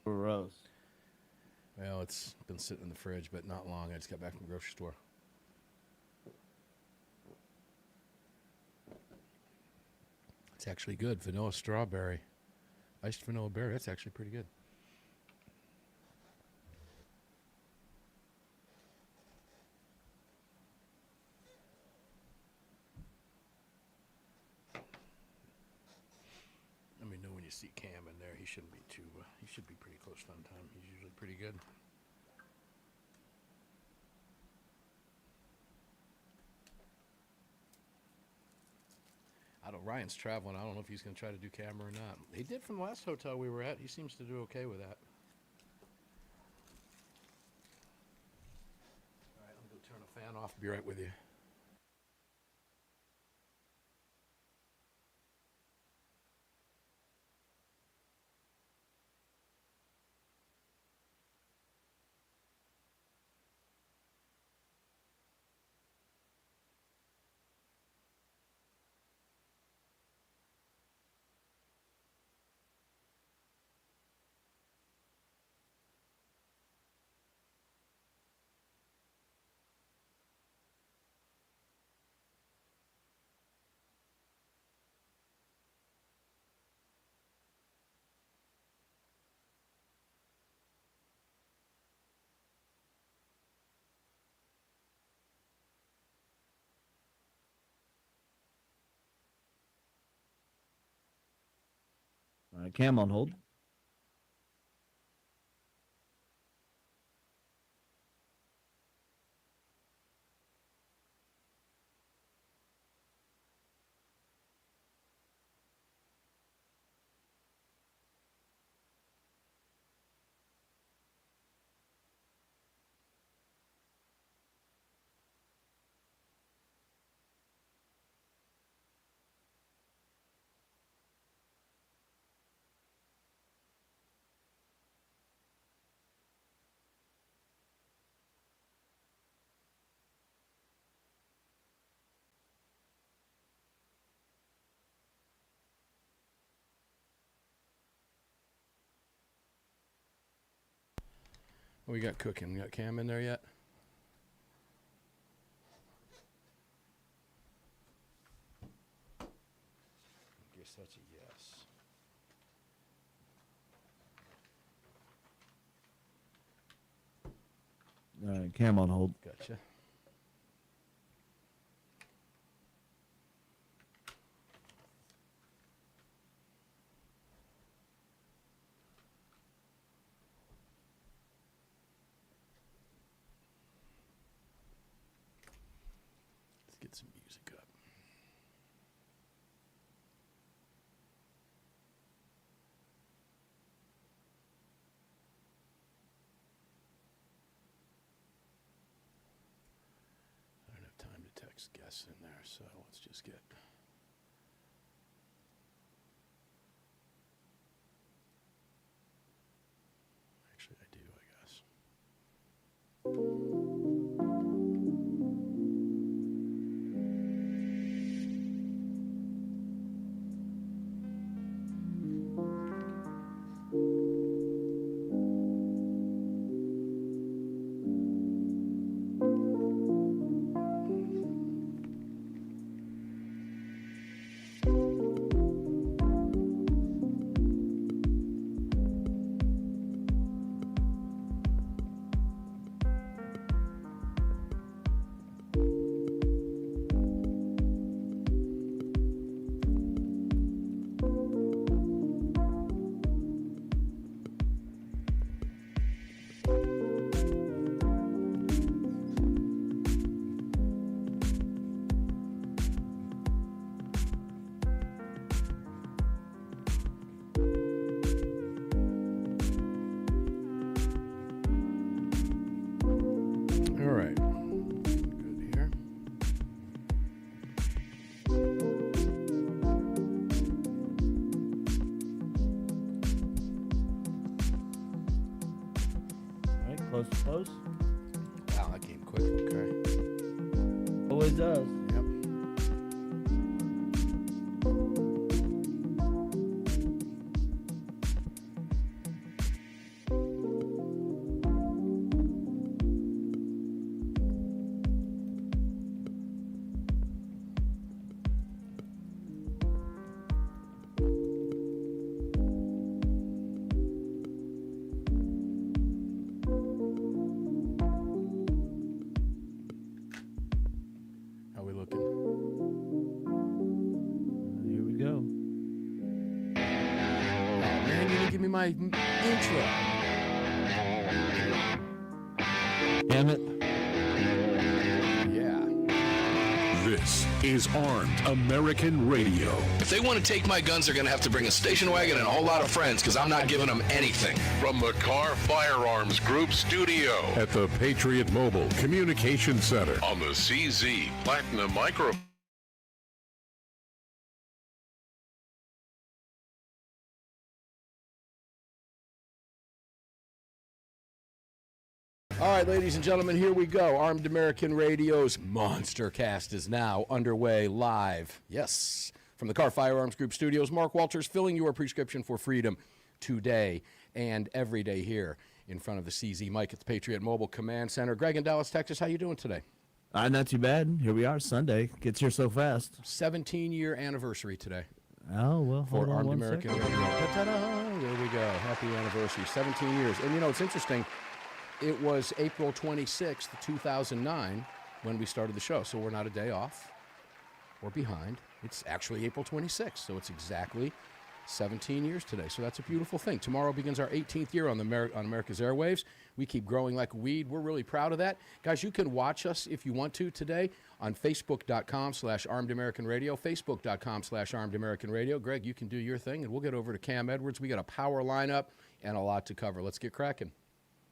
Gross. Well, it's been sitting in the fridge, but not long. I just got back from the grocery store. It's actually good. Vanilla strawberry. Iced vanilla berry. That's actually pretty good. Let me know when you see Cam in there. He shouldn't be too. He should be pretty close fun time. He's usually pretty good. I don't. Ryan's traveling. I don't know if he's going to try to do camera or not. He did from the last hotel we were at. He seems to do okay with that. All right, I'll go turn the fan off. Be right with you. All right, Cam on hold. What we got cooking? We got Cam in there yet? I guess that's a yes. All right, Cam on hold. Gotcha. Let's get some music up. I don't have time to text guests in there, so let's just get. Actually, I do, I guess. All right. Good here. All right, close to close. Wow, that came quick. Okay. Always does. Yep. me my intro. Damn it. Yeah. This is Armed American Radio. If they want to take my guns, they're going to have to bring a station wagon and a whole lot of friends, because I'm not giving them anything. From the Car Firearms Group studio at the Patriot Mobile Communication Center on the CZ Platinum Microphone. All right, ladies and gentlemen, here we go. Armed American Radio's Monster Cast is now underway live. Yes, from the Car Firearms Group studios, Mark Walters filling your prescription for freedom today and every day here in front of the CZ mic at the Patriot Mobile Command Center. Greg in Dallas, Texas, how you doing today? Not too bad. Here we are, Sunday. Gets here so fast. 17-year anniversary today. Oh, well, For hold on Armed one American second. Radio. Ta-da! There we go. Happy anniversary. 17 years. And you know, it's interesting. It was April 26th, 2009 when we started the show. So we're not a day off or behind. It's actually April 26th. So it's exactly 17 years today. So that's a beautiful thing. Tomorrow begins our 18th year on on America's airwaves. We keep growing like a weed. We're really proud of that. Guys, you can watch us if you want to today on Facebook.com/Armed American Radio, Facebook.com/Armed American Radio. Greg, you can do your thing, and we'll get over to Cam Edwards. We got a power lineup and a lot to cover. Let's get cracking.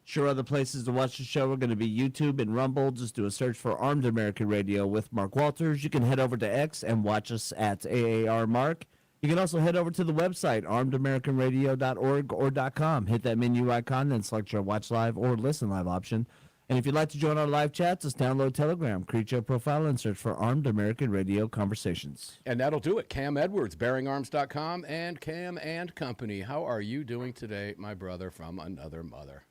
Sure, other places to watch the show are going to be YouTube and Rumble. Just do a search for Armed American Radio with Mark Walters. You can head over to X and watch us at AAR Mark. You can also head over to the website, armedamericanradio.org or .com. Hit that menu icon, then select your watch live or listen live option. And if you'd like to join our live chats, just download Telegram, create your profile, and search for Armed American Radio Conversations. And that'll do it. Cam Edwards, BearingArms.com, and Cam and Company. How are you doing today, my brother from another mother?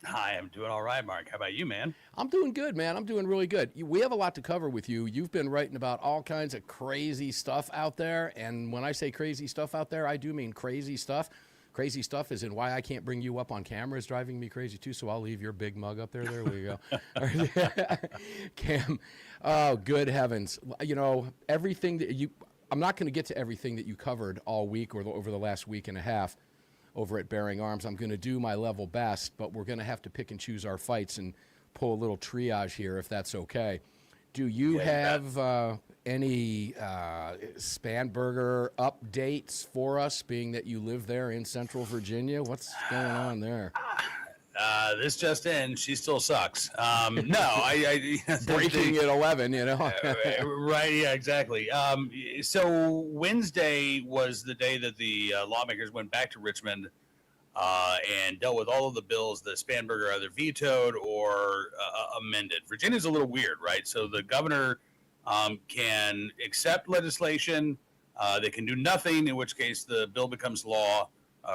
Hi, I'm doing all right, Mark. How about you, man? I'm doing good, man. I'm doing really good. We have a lot to cover with you. You've been writing about all kinds of crazy stuff out there. And when I say crazy stuff out there, I do mean crazy stuff. Crazy stuff is in why I can't bring you up on camera is driving me crazy, too. So I'll leave your big mug up there. There we go. Cam, oh, good heavens. You know, everything that I'm not going to get to everything that you covered all week or over the last week and a half over at Bearing Arms. I'm going to do my level best, but we're going to have to pick and choose our fights and pull a little triage here, if that's okay. Do you have any Spanberger updates for us, being that you live there in Central Virginia? What's going on there? This just in, she still sucks. No, I Breaking at 11, you know? right, yeah, exactly. So Wednesday was the day that the lawmakers went back to Richmond and dealt with all of the bills that Spanberger either vetoed or amended. Virginia's a little weird, right? So the governor can accept legislation. They can do nothing, in which case the bill becomes law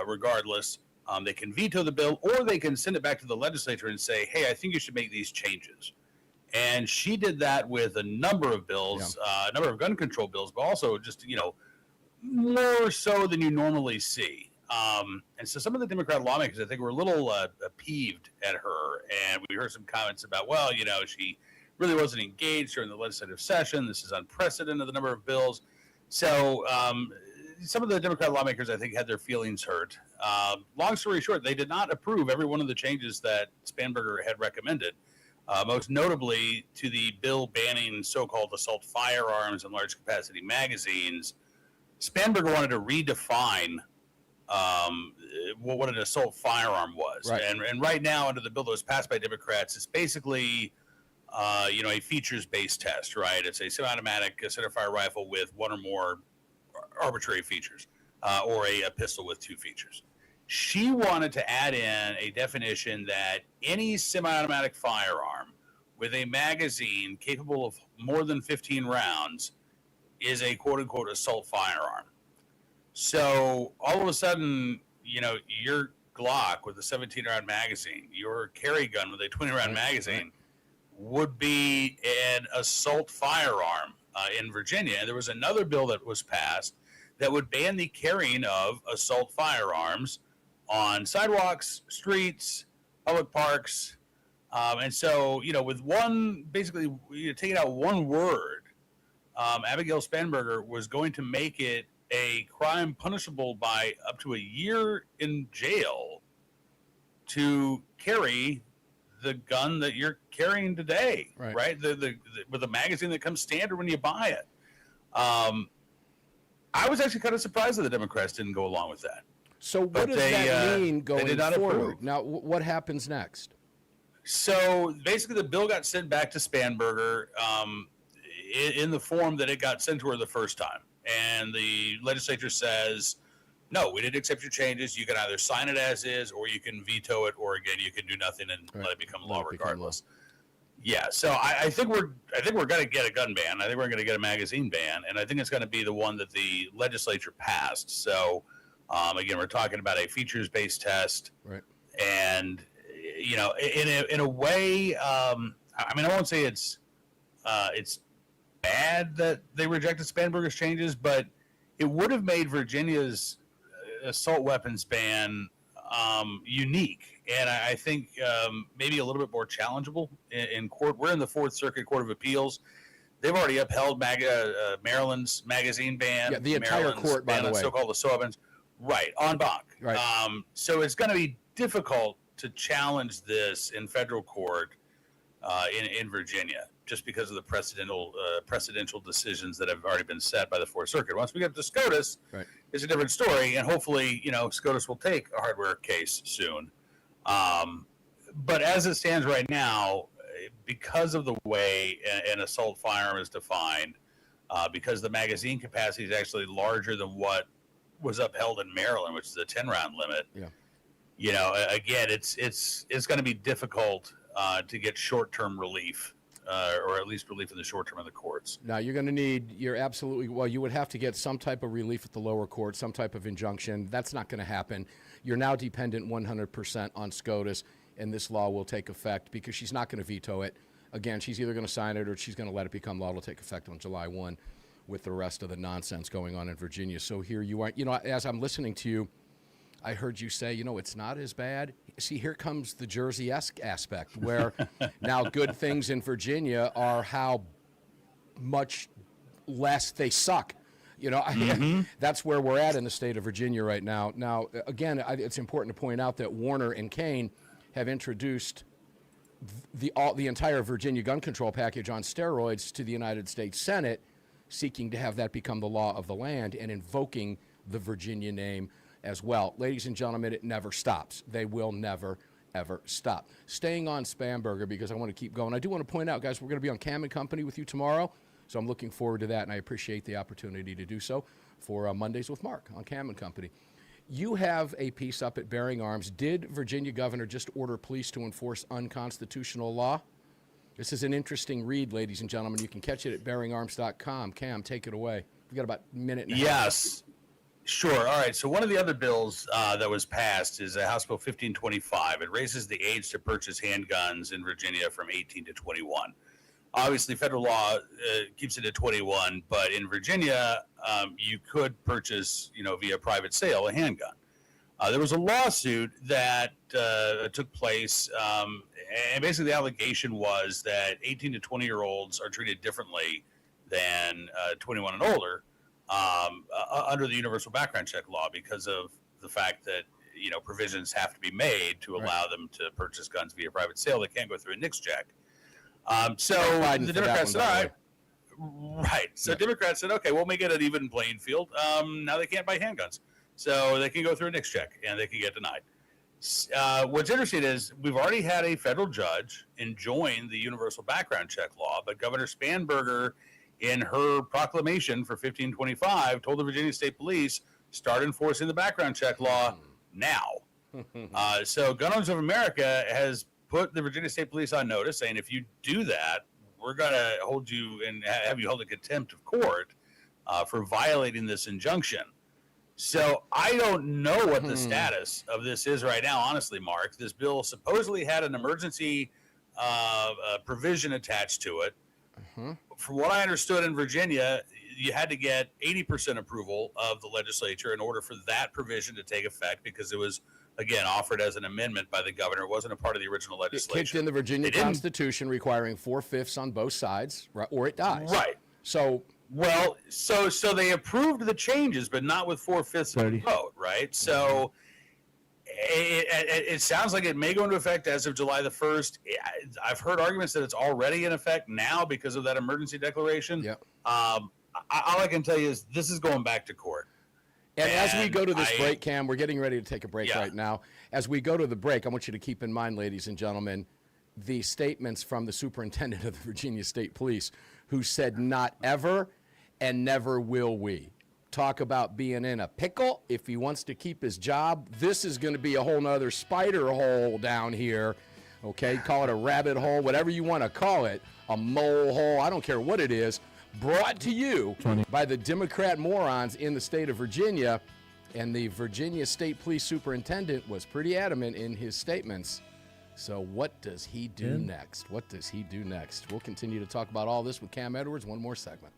regardless. They can veto the bill, or they can send it back to the legislature and say, hey, I think you should make these changes. And she did that with a number of bills, a number of gun control bills, but also just, you know, more so than you normally see. And so some of the Democrat lawmakers, I think, were a little peeved at her. And we heard some comments about, well, you know, she really wasn't engaged during the legislative session. This is unprecedented, the number of bills. So some of the Democrat lawmakers, I think, had their feelings hurt. Long story short, they did not approve every one of the changes that Spanberger had recommended, most notably to the bill banning so-called assault firearms and large-capacity magazines. Spanberger wanted to redefine what an assault firearm was. Right. And right now, under the bill that was passed by Democrats, it's basically a features-based test, right? It's a semi-automatic centerfire rifle with one or more arbitrary features, or a pistol with two features. She wanted to add in a definition that any semi-automatic firearm with a magazine capable of more than 15 rounds is a quote-unquote assault firearm. So all of a sudden, you know, your Glock with a 17-round magazine, your carry gun with a 20-round magazine would be an assault firearm in Virginia. And there was another bill that was passed that would ban the carrying of assault firearms on sidewalks, streets, public parks. And so, you know, with one, basically, taking out one word, Abigail Spanberger was going to make it a crime punishable by up to a year in jail to carry the gun that you're carrying today, right? The with a magazine that comes standard when you buy it. I was actually kind of surprised that the Democrats didn't go along with that. So what does that mean going forward? Approve. Now, what happens next? So basically, the bill got sent back to Spanberger in the form that it got sent to her the first time. And the legislature says, no, we didn't accept your changes. You can either sign it as is, or you can veto it, or again, you can do nothing and let it become law regardless. Yeah, so I think we're going to get a gun ban. I think we're going to get a magazine ban, and I think it's going to be the one that the legislature passed. So again, we're talking about a features-based test, right? And you know, in a way, I mean, I won't say it's bad that they rejected Spanberger's changes, but it would have made Virginia's assault weapons ban unique, and I think maybe a little bit more challengeable in court. We're in the Fourth Circuit Court of Appeals. They've already upheld Maryland's magazine ban. Yeah, the entire court, by the way. So-called assault weapons. Right, en banc. Right. So it's going to be difficult to challenge this in federal court in Virginia, just because of the precedential decisions that have already been set by the Fourth Circuit. Once we get to SCOTUS, it's a different story, and hopefully, you know, SCOTUS will take a hardware case soon. But as it stands right now, because of the way an assault firearm is defined, because the magazine capacity is actually larger than what was upheld in Maryland, which is a 10-round limit. Yeah. You know, again, it's going to be difficult to get short-term relief, or at least relief in the short term in the courts. Now, you're going to need, you would have to get some type of relief at the lower court, some type of injunction. That's not going to happen. You're now dependent 100% on SCOTUS, and this law will take effect because she's not going to veto it. Again, she's either going to sign it or she's going to let it become law. It'll take effect on July 1 with the rest of the nonsense going on in Virginia. So here you are. You know, as I'm listening to you, I heard you say, you know, it's not as bad. See, here comes the Jersey-esque aspect where now good things in Virginia are how much less they suck. You know, that's where we're at in the state of Virginia right now. Now, again, it's important to point out that Warner and Kane have introduced the entire Virginia gun control package on steroids to the United States Senate, seeking to have that become the law of the land and invoking the Virginia name as well. Ladies and gentlemen, it never stops. They will never, ever stop. Staying on Spanberger, because I want to keep going. I do want to point out, guys, we're going to be on Cam and Company with you tomorrow, so I'm looking forward to that, and I appreciate the opportunity to do so for Mondays with Mark on Cam and Company. You have a piece up at Bearing Arms. Did Virginia governor just order police to enforce unconstitutional law? This is an interesting read, ladies and gentlemen. You can catch it at bearingarms.com. Cam, take it away. We've got about a minute and a half. Yes. Sure. All right. So one of the other bills that was passed is House Bill 1525. It raises the age to purchase handguns in Virginia from 18 to 21. Obviously, federal law keeps it at 21, but in Virginia, you could purchase, you know, via private sale a handgun. There was a lawsuit that took place, and basically the allegation was that 18 to 20-year-olds are treated differently than 21 and older. Under the universal background check law, because of the fact that, you know, provisions have to be made to allow them to purchase guns via private sale. They can't go through a NICS check. So the Democrats said, all right. Right. So Democrats said, okay, we'll make it an even playing field. Now they can't buy handguns. So they can go through a NICS check and they can get denied. What's interesting is we've already had a federal judge enjoin the universal background check law, but Governor Spanberger, in her proclamation for 1525, told the Virginia State Police, start enforcing the background check law now. So Gun Owners of America has put the Virginia State Police on notice, saying if you do that, we're going to hold you and have you held in contempt of court for violating this injunction. So I don't know what the status of this is right now, honestly, Mark. This bill supposedly had an emergency provision attached to it. From what I understood in Virginia, you had to get 80% approval of the legislature in order for that provision to take effect, because it was, again, offered as an amendment by the governor. It wasn't a part of the original legislation. It kicked in the Virginia Constitution requiring 4/5 on both sides, right, or it dies. Right. So Well, so they approved the changes, but not with 4/5 of the vote, right? So it sounds like it may go into effect as of July the 1st. I've heard arguments that it's already in effect now because of that emergency declaration. Yep. All I can tell you is this is going back to court. And as we go to this break, Cam, we're getting ready to take a break Yeah. right now. As we go to the break, I want you to keep in mind, ladies and gentlemen, the statements from the superintendent of the Virginia State Police, who said not ever and never will we. Talk about being in a pickle. If he wants to keep his job, this is going to be a whole nother spider hole down here. Okay, call it a rabbit hole, whatever you want to call it, a mole hole, I don't care what it is. Brought to you by the Democrat morons in the state of Virginia. And the Virginia State Police Superintendent was pretty adamant in his statements. So what does he do next? What does he do next? We'll continue to talk about all this with Cam Edwards. One more segment.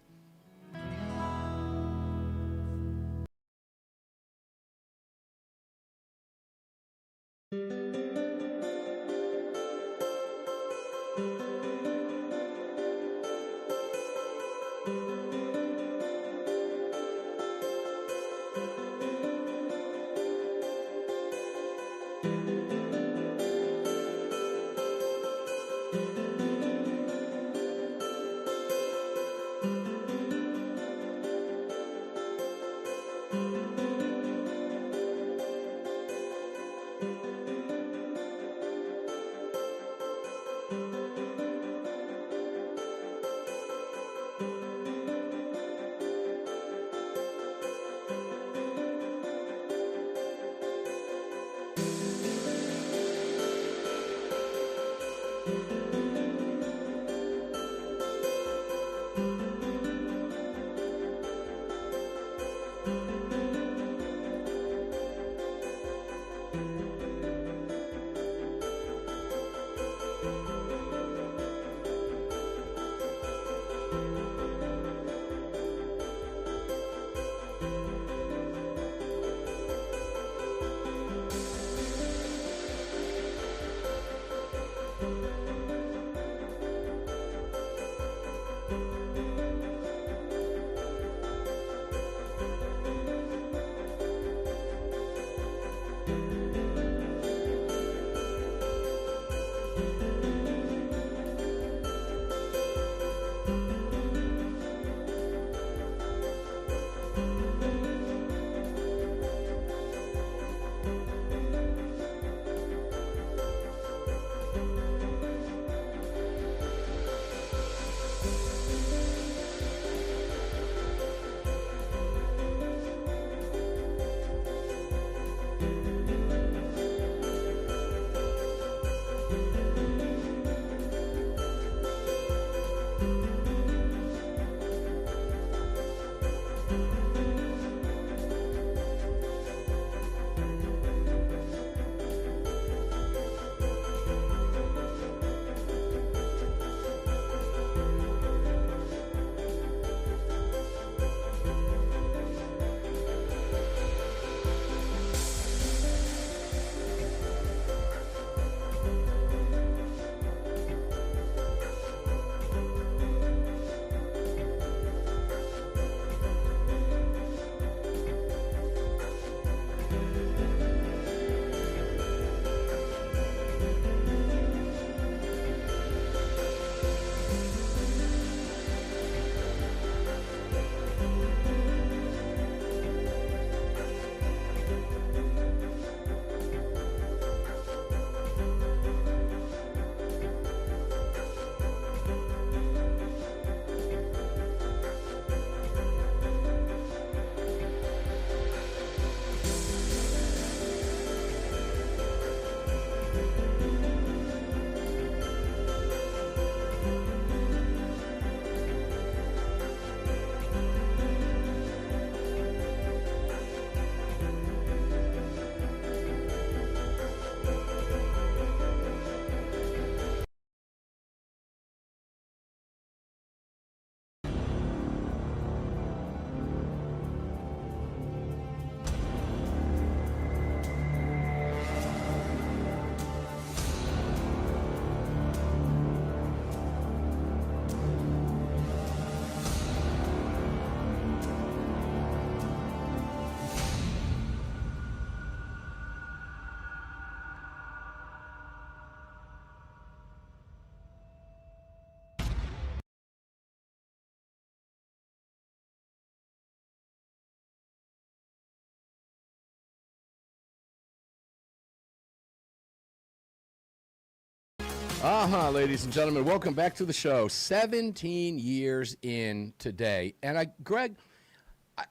Ladies and gentlemen, welcome back to the show. 17 years in today. And Greg,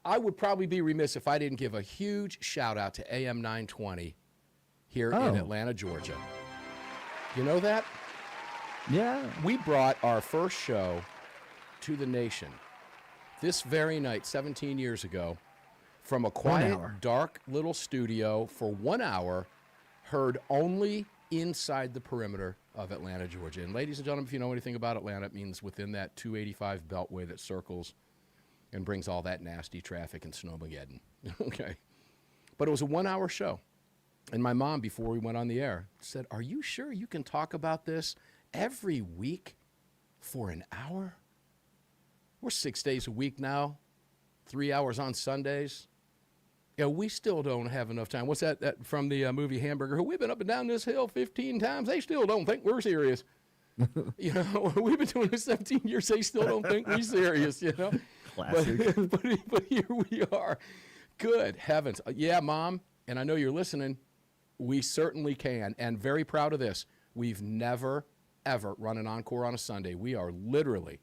I would probably be remiss if I didn't give a huge shout out to AM 920 here in Atlanta, Georgia. You know that? Yeah. We brought our first show to the nation this very night, 17 years ago, from a quiet, dark little studio for 1 hour, heard only inside the perimeter of Atlanta, Georgia. And ladies and gentlemen, if you know anything about Atlanta, it means within that 285 beltway that circles and brings all that nasty traffic and snowmageddon. Okay. But it was a 1 hour show. And my mom, before we went on the air, said, "Are you sure you can talk about this every week for an hour?" We're 6 days a week now, 3 hours on Sundays. Yeah, we still don't have enough time. What's that from the movie Hamburger? We've been up and down this hill 15 times. They still don't think we're serious. You know, we've been doing this 17 years. They still don't think we're serious, you know. Classic. But here we are. Good heavens. Yeah, Mom, and I know you're listening. We certainly can, and very proud of this. We've never, ever run an encore on a Sunday. We are literally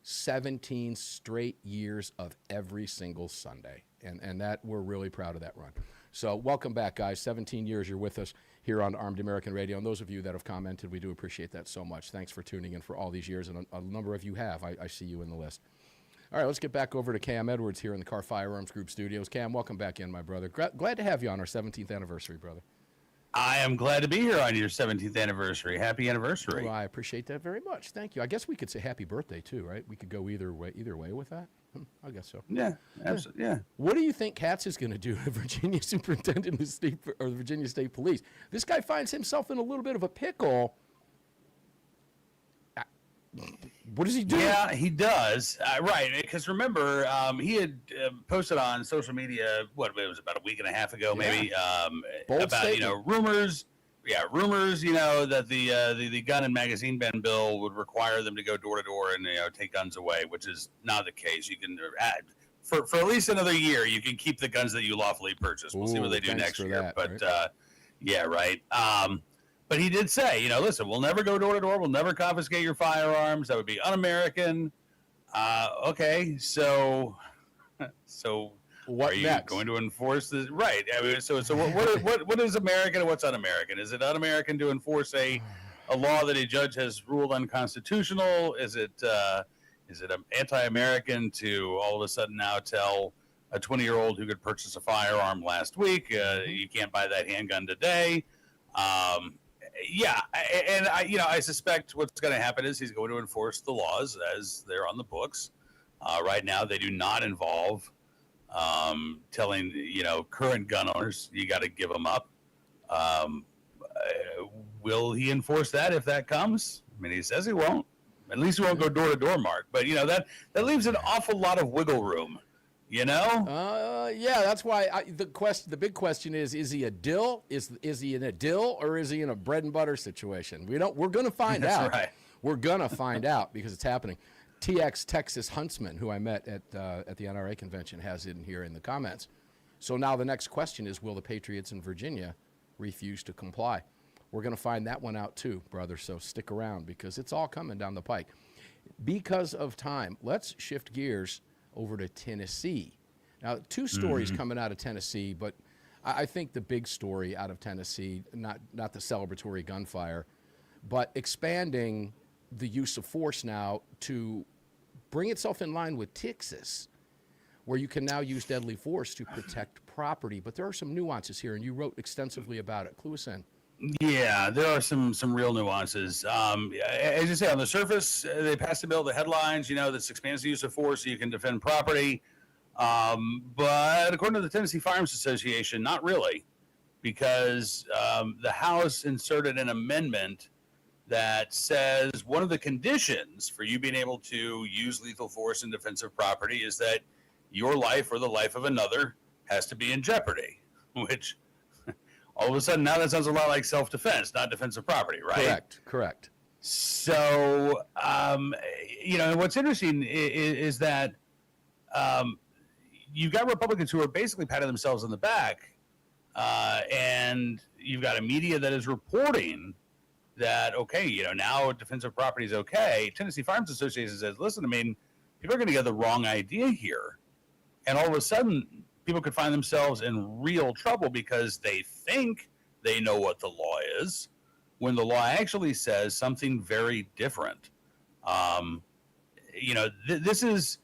17 straight years of every single Sunday. And that we're really proud of that run. So welcome back, guys. 17 years you're with us here on Armed American Radio. And those of you that have commented, we do appreciate that so much. Thanks for tuning in for all these years. And a number of you have. I see you in the list. All right, let's get back over to Cam Edwards here in the Car Firearms Group studios. Cam, welcome back in, my brother. Glad to have you on our 17th anniversary, brother. I am glad to be here on your 17th anniversary. Happy anniversary. Well, I appreciate that very much. Thank you. I guess we could say happy birthday, too, right? We could go either way with that. I guess so. Yeah, absolutely. Yeah. What do you think Katz is going to do, Virginia Superintendent of State or the Virginia State Police? This guy finds himself in a little bit of a pickle. What does he do? Yeah, he does. Right, because remember, he had posted on social media, it was about a week and a half ago, maybe, Bold about statement. rumors. Yeah, rumors. That the gun and magazine ban bill would require them to go door to door and take guns away, which is not the case. You can for at least another year, you can keep the guns that you lawfully purchased. We'll see what they do next year. That, but right? yeah, right. But he did say, listen, we'll never go door to door. We'll never confiscate your firearms. That would be un-American. Okay, so what are you next? going to enforce this? Right. I mean, so what is American and what's un-American? Is it un-American to enforce a law that a judge has ruled unconstitutional? Is it anti-American to all of a sudden now tell a 20-year-old who could purchase a firearm last week, you can't buy that handgun today? Yeah, and I suspect what's going to happen is he's going to enforce the laws as they're on the books. Right now, they do not involve telling current gun owners you got to give them up. Will he enforce that if that comes? I mean, he says he won't. At least he won't go door to door, Mark. But that leaves an awful lot of wiggle room. Yeah, that's why the big question is he a dill? Is he in a dill or is he in a bread and butter situation? We're going to find out. Right. We're going to find out because it's happening. TX Texas Huntsman, who I met at the NRA convention, has it in here in the comments. So now the next question is, will the Patriots in Virginia refuse to comply? We're going to find that one out too, brother, so stick around because it's all coming down the pike. Because of time, let's shift gears over to Tennessee. Now, two stories coming out of Tennessee, but I think the big story out of Tennessee, not the celebratory gunfire, but expanding the use of force now to bring itself in line with Texas, where you can now use deadly force to protect property. But there are some nuances here, and you wrote extensively about it. Clue us in. Yeah, there are some real nuances. As you say, on the surface, they passed a bill, the headlines, this expands the use of force so you can defend property. But according to the Tennessee Firearms Association, not really, because the House inserted an amendment that says one of the conditions for you being able to use lethal force in defense of property is that your life or the life of another has to be in jeopardy, which all of a sudden now that sounds a lot like self-defense, not defense of property, right? Correct. So, what's interesting is that you've got Republicans who are basically patting themselves on the back, and you've got a media that is reporting that, okay, now defensive property is okay. Tennessee Farms Association says, listen, I mean, people are going to get the wrong idea here. And all of a sudden, people could find themselves in real trouble because they think they know what the law is when the law actually says something very different. This is,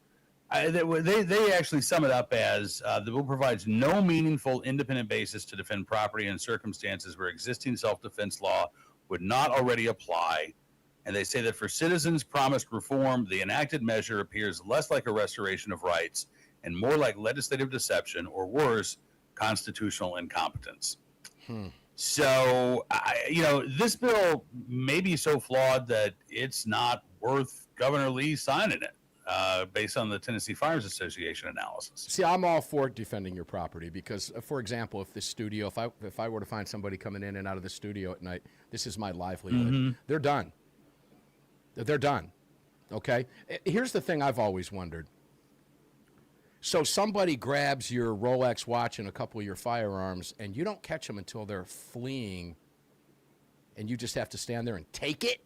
they actually sum it up as the bill provides no meaningful independent basis to defend property in circumstances where existing self-defense law would not already apply. And they say that for citizens promised reform, the enacted measure appears less like a restoration of rights and more like legislative deception, or worse, constitutional incompetence. So, this bill may be so flawed that it's not worth Governor Lee signing it, based on the Tennessee Farms Association analysis. See, I'm all for defending your property because, for example, if this studio, if I were to find somebody coming in and out of the studio at night, this is my livelihood. They're done. They're done. Okay? Here's the thing I've always wondered. So somebody grabs your Rolex watch and a couple of your firearms, and you don't catch them until they're fleeing, and you just have to stand there and take it?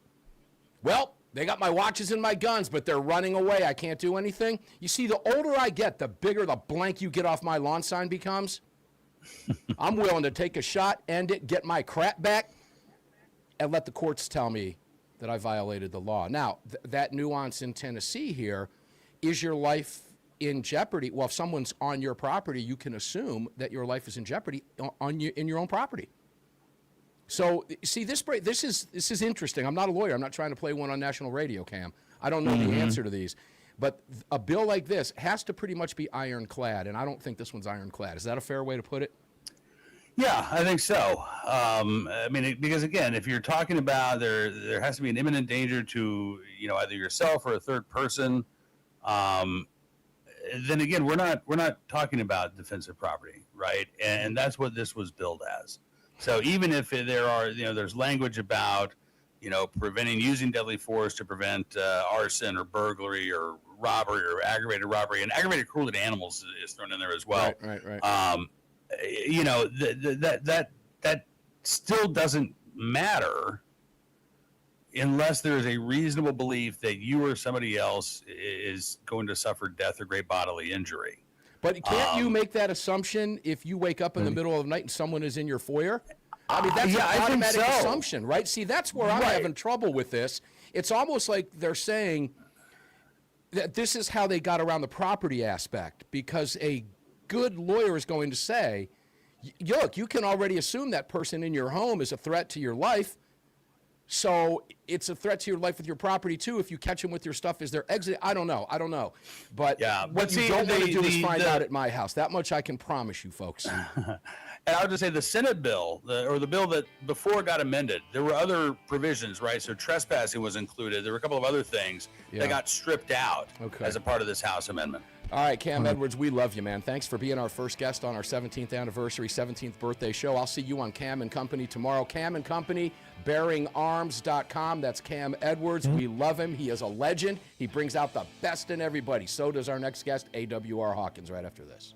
Well, they got my watches and my guns, but they're running away. I can't do anything. You see, the older I get, the bigger the blank you get off my lawn sign becomes. I'm willing to take a shot, end it, get my crap back, and let the courts tell me that I violated the law. Now, that nuance in Tennessee here, is your life in jeopardy? Well, if someone's on your property, you can assume that your life is in jeopardy in your own property. So, see, this is interesting. I'm not a lawyer. I'm not trying to play one on national radio, Cam. I don't know the answer to these. But a bill like this has to pretty much be ironclad, and I don't think this one's ironclad. Is that a fair way to put it? Yeah, I think so. Because again, if you're talking about there has to be an imminent danger to either yourself or a third person. Then again, we're not talking about defensive property, right? And that's what this was billed as. So even if there's language about preventing using deadly force to prevent arson or burglary or robbery or aggravated robbery, and aggravated cruelty to animals is thrown in there as well. Right. That still doesn't matter unless there is a reasonable belief that you or somebody else is going to suffer death or great bodily injury. But can't you make that assumption if you wake up in the middle of the night and someone is in your foyer? I mean, that's an automatic assumption, right? See, that's where I'm having trouble with this. It's almost like they're saying that this is how they got around the property aspect, because a good lawyer is going to say, look, you can already assume that person in your home is a threat to your life. So it's a threat to your life with your property, too, if you catch them with your stuff as they're exiting. I don't know. But what you don't want to do is find out at my house. That much I can promise you, folks. And I would just say the Senate bill, the bill that before got amended, there were other provisions, right? So trespassing was included. There were a couple of other things that got stripped out as a part of this House amendment. All right, Cam Edwards, we love you, man. Thanks for being our first guest on our 17th anniversary, 17th birthday show. I'll see you on Cam & Company tomorrow. Cam & Company, bearingarms.com. That's Cam Edwards. We love him. He is a legend. He brings out the best in everybody. So does our next guest, AAR Hawkins, right after this.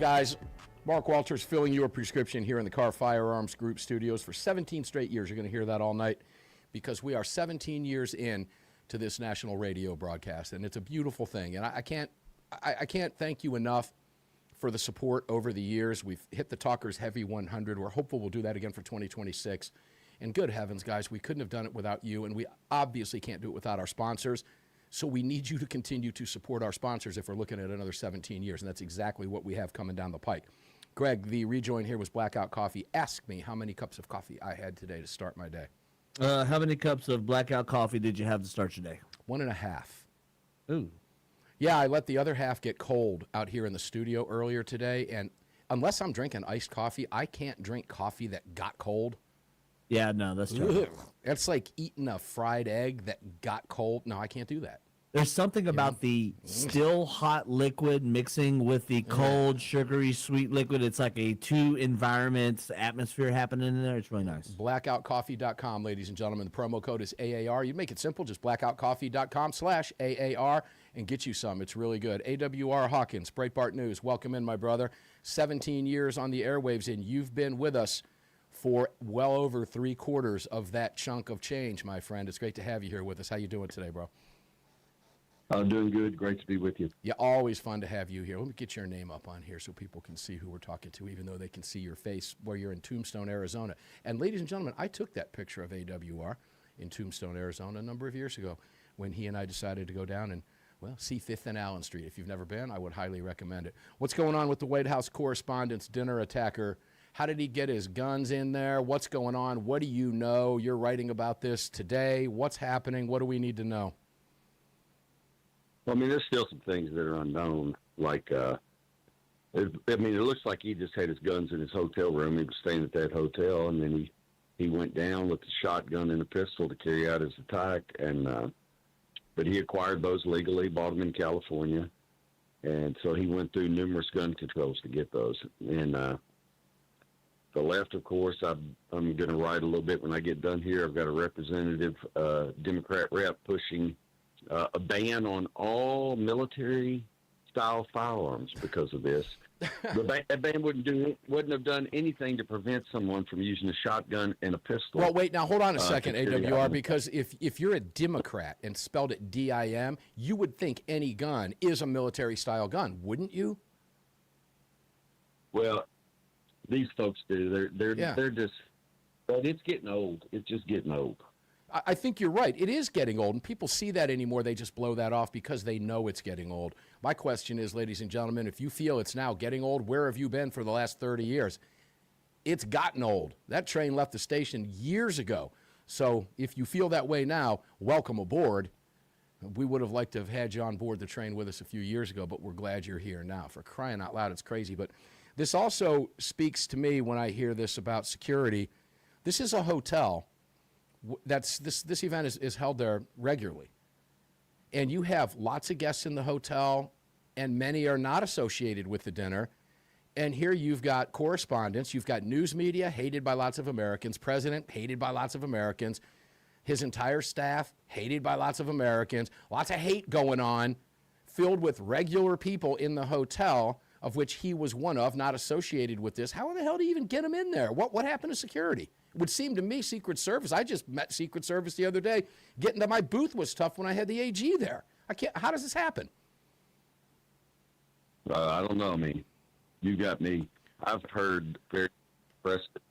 Guys, Mark Walters filling your prescription here in the Car Firearms Group studios for 17 straight years. You're going to hear that all night because we are 17 years in to this national radio broadcast, and it's a beautiful thing. And I can't thank you enough for the support over the years. We've hit the Talkers Heavy 100. We're hopeful we'll do that again for 2026. And good heavens, guys, we couldn't have done it without you, and we obviously can't do it without our sponsors. So we need you to continue to support our sponsors if we're looking at another 17 years, and that's exactly what we have coming down the pike. Greg, the rejoin here was Blackout Coffee. Ask me how many cups of coffee I had today to start my day. How many cups of Blackout coffee did you have to start your day? 1.5. Ooh. Yeah, I let the other half get cold out here in the studio earlier today, and unless I'm drinking iced coffee, I can't drink coffee that got cold. Yeah, no, that's true. It's like eating a fried egg that got cold. No, I can't do that. There's something about the still hot liquid mixing with the cold, sugary, sweet liquid. It's like a two environments atmosphere happening in there. It's really nice. Blackoutcoffee.com, ladies and gentlemen. The promo code is AAR. You make it simple, just blackoutcoffee.com/AAR and get you some. It's really good. AWR Hawkins, Breitbart News. Welcome in, my brother. 17 years on the airwaves, and you've been with us for well over 3/4 of that chunk of change, my friend. It's great to have you here with us. How you doing today, bro? I'm doing good. Great to be with you. Yeah, always fun to have you here. Let me get your name up on here so people can see who we're talking to, even though they can see your face where you're in Tombstone, Arizona. And ladies and gentlemen, I took that picture of AWR in Tombstone, Arizona a number of years ago when he and I decided to go down and, well, see 5th and Allen Street. If you've never been, I would highly recommend it. What's going on with the White House Correspondents' Dinner Attacker? How did he get his guns in there? What's going on? What do you know? You're writing about this today. What's happening? What do we need to know? Well, I mean, there's still some things that are unknown. Like, it looks like he just had his guns in his hotel room. He was staying at that hotel, and then he went down with a shotgun and a pistol to carry out his attack. And but he acquired those legally, bought them in California, and so he went through numerous gun controls to get those. And the left, of course, I'm going to write a little bit when I get done here. I've got a representative, Democrat rep, pushing a ban on all military-style firearms because of this. That ban wouldn't have done anything to prevent someone from using a shotgun and a pistol. Well, wait, now hold on a second, AWR, because if you're a Democrat and spelled it D-I-M, you would think any gun is a military-style gun, wouldn't you? Well, these folks do. They're just, but it's getting old. It's just getting old. I think you're right. It is getting old, and people see that anymore. They just blow that off because they know it's getting old. My question is, ladies and gentlemen, if you feel it's now getting old, where have you been for the last 30 years? It's gotten old. That train left the station years ago. So if you feel that way now, welcome aboard. We would have liked to have had you on board the train with us a few years ago, but we're glad you're here now. For crying out loud, it's crazy. But this also speaks to me when I hear this about security. This is a hotel. This event is held there regularly, and you have lots of guests in the hotel, and many are not associated with the dinner. And here you've got correspondents, you've got news media hated by lots of Americans, president hated by lots of Americans, his entire staff hated by lots of Americans, lots of hate going on, filled with regular people in the hotel, of which he was one of, not associated with this. How in the hell do you even get him in there? What happened to security? It would seem to me Secret Service. I just met Secret Service the other day. Getting to my booth was tough when I had the AG there. How does this happen? I don't know. I mean, you got me. I've heard very impressive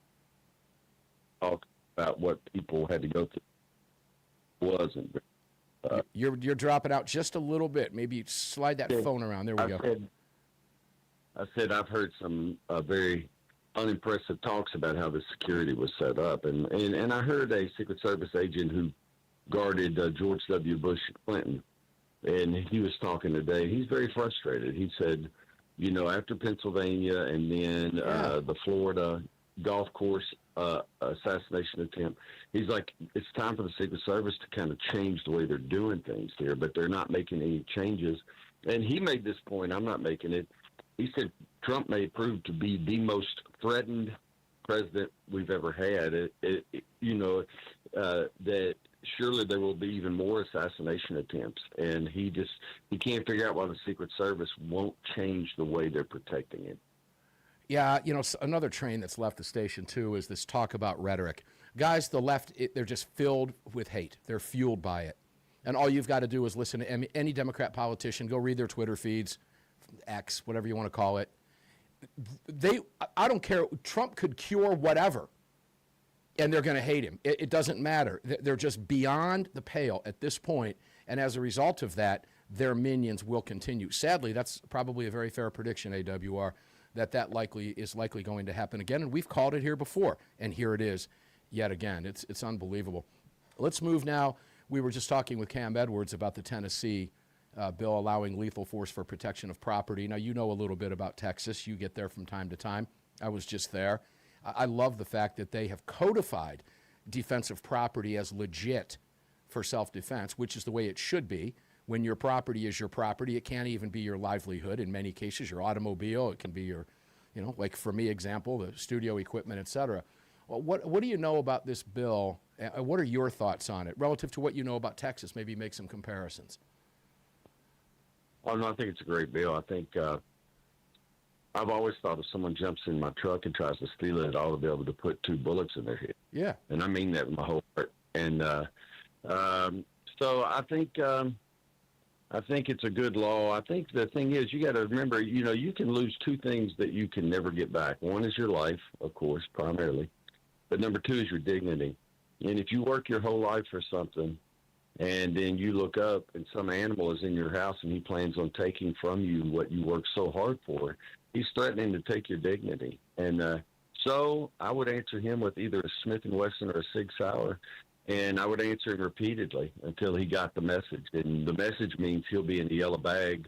talk about what people had to go through. It wasn't. You're dropping out just a little bit. Maybe slide that phone around. There we go. I said I've heard some very unimpressive talks about how the security was set up. And I heard a Secret Service agent who guarded George W. Bush Clinton, and he was talking today. He's very frustrated. He said, after Pennsylvania and then the Florida golf course assassination attempt, he's like, it's time for the Secret Service to kind of change the way they're doing things here, but they're not making any changes. And he made this point. I'm not making it. He said Trump may prove to be the most threatened president we've ever had. That surely there will be even more assassination attempts, and he can't figure out why the Secret Service won't change the way they're protecting him. Yeah, another train that's left the station, too, is this talk about rhetoric. Guys, the left, they're just filled with hate. They're fueled by it. And all you've got to do is listen to any Democrat politician, go read their Twitter feeds, X, whatever you want to call it. I don't care. Trump could cure whatever, and they're going to hate him. It doesn't matter. They're just beyond the pale at this point, and as a result of that, their minions will continue. Sadly, that's probably a very fair prediction, AWR, that is likely going to happen again, and we've called it here before, and here it is yet again. It's unbelievable. Let's move now. We were just talking with Cam Edwards about the Tennessee bill allowing lethal force for protection of property. Now, you know a little bit about Texas. You get there from time to time. I was just there. I love the fact that they have codified defensive property as legit for self-defense, which is the way it should be. When your property is your property, it can't even be your livelihood. In many cases, your automobile, it can be your, like for me, example, the studio equipment, et cetera. Well, what do you know about this bill? What are your thoughts on it relative to what you know about Texas? Maybe make some comparisons. Oh, no, I think it's a great bill. I think I've always thought if someone jumps in my truck and tries to steal it, I ought to be able to put 2 bullets in their head. Yeah. And I mean that with my whole heart. And so I think it's a good law. I think the thing is, you got to remember, you can lose 2 things that you can never get back. One is your life, of course, primarily. But number 2 is your dignity. And if you work your whole life for something, and then you look up and some animal is in your house and he plans on taking from you what you worked so hard for, he's threatening to take your dignity. And so I would answer him with either a Smith & Wesson or a Sig Sauer, and I would answer him repeatedly until he got the message. And the message means he'll be in the yellow bag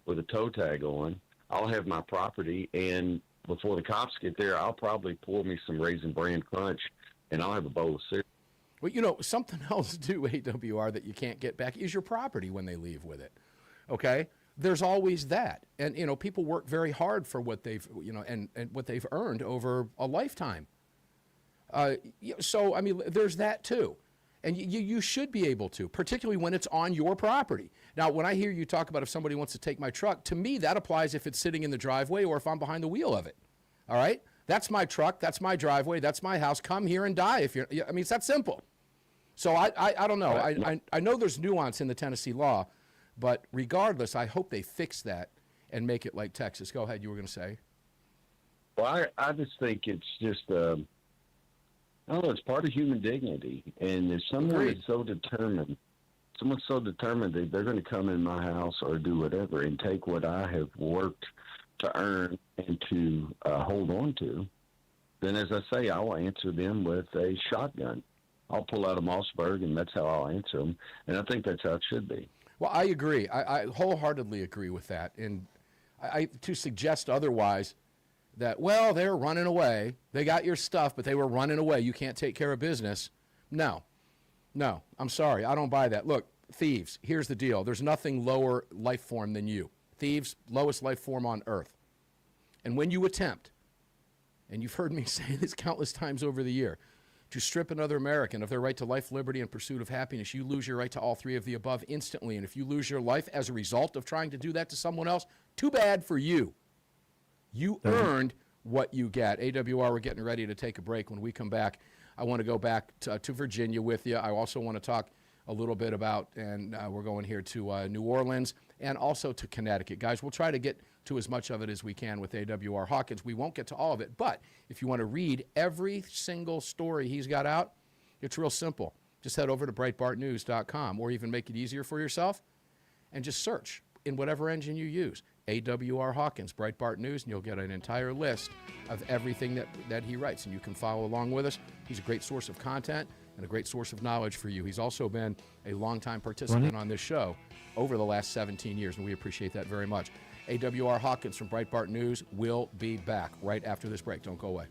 with a toe tag on. I'll have my property, and before the cops get there, I'll probably pour me some Raisin Bran Crunch, and I'll have a bowl of cereal. Well, something else, too, AWR, that you can't get back is your property when they leave with it, okay? There's always that. And, people work very hard for what they've, and what they've earned over a lifetime. So, I mean, there's that, too. And you should be able to, particularly when it's on your property. Now, when I hear you talk about if somebody wants to take my truck, to me, that applies if it's sitting in the driveway or if I'm behind the wheel of it, all right? That's my truck. That's my driveway. That's my house. Come here and die if you're. I mean, it's that simple. So I don't know. I know there's nuance in the Tennessee law, but regardless, I hope they fix that and make it like Texas. Go ahead. You were going to say. Well, I just think it's just. I don't know. It's part of human dignity, and if someone is so determined, that they're going to come in my house or do whatever and take what I have worked to earn and to hold on to, then, as I say, I will answer them with a shotgun. I'll pull out a Mossberg, and that's how I'll answer them. And I think that's how it should be. Well, I agree. I wholeheartedly agree with that. And to suggest otherwise, that, well, they're running away. They got your stuff, but they were running away. You can't take care of business. No, I'm sorry. I don't buy that. Look, thieves, here's the deal. There's nothing lower life form than you. Thieves, lowest life form on earth. And when you attempt, and you've heard me say this countless times over the year, to strip another American of their right to life, liberty, and pursuit of happiness, you lose your right to all 3 of the above instantly. And if you lose your life as a result of trying to do that to someone else, too bad for you. You earned what you get. AWR, we're getting ready to take a break. When we come back, I want to go back to Virginia with you. I also want to talk a little bit about, and we're going here to New Orleans and also to Connecticut. Guys, we'll try to get to as much of it as we can with AWR Hawkins. We won't get to all of it, but if you want to read every single story he's got out, it's real simple. Just head over to breitbartnews.com, or even make it easier for yourself and just search in whatever engine you use, AWR Hawkins, Breitbart News, and you'll get an entire list of everything that he writes, and you can follow along with us. He's a great source of content and a great source of knowledge for you. He's also been a longtime participant on this show over the last 17 years, and we appreciate that very much. AWR Hawkins from Breitbart News will be back right after this break. Don't go away.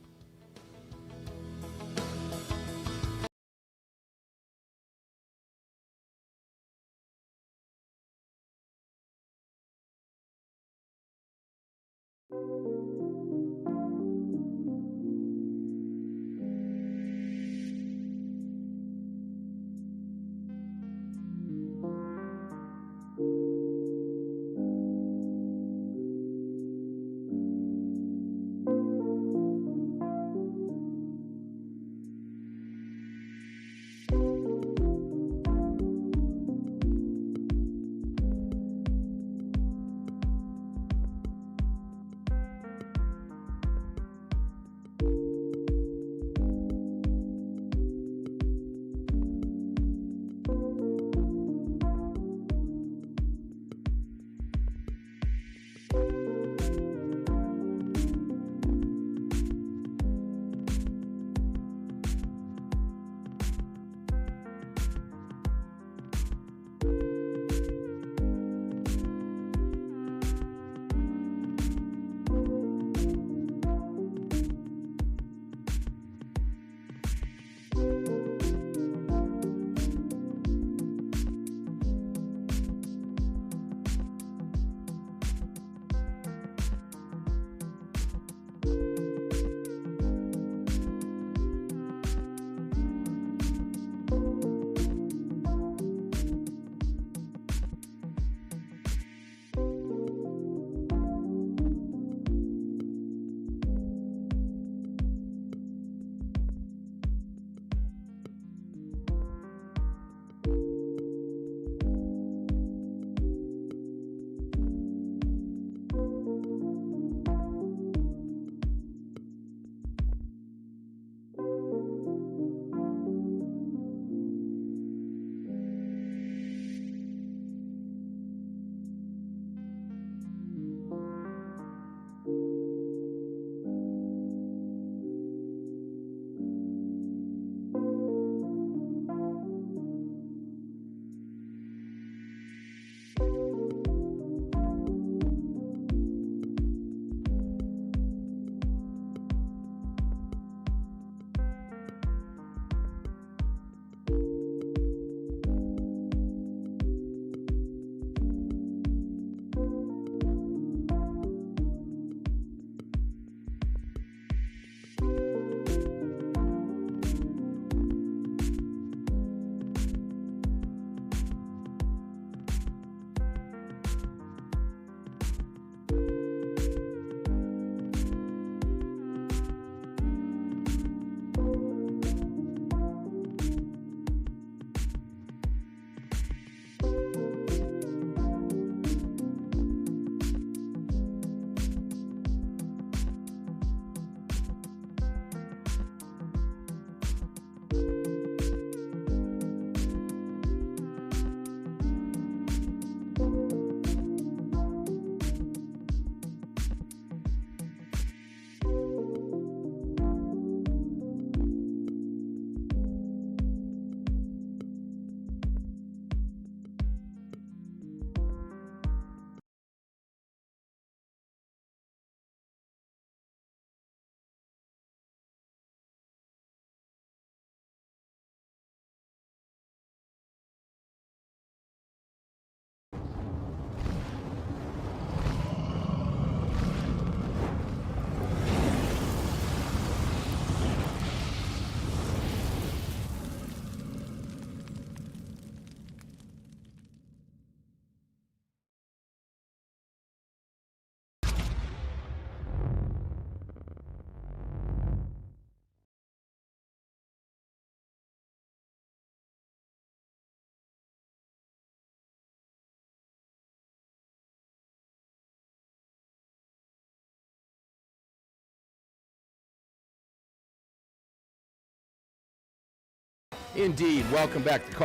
Indeed. Welcome back to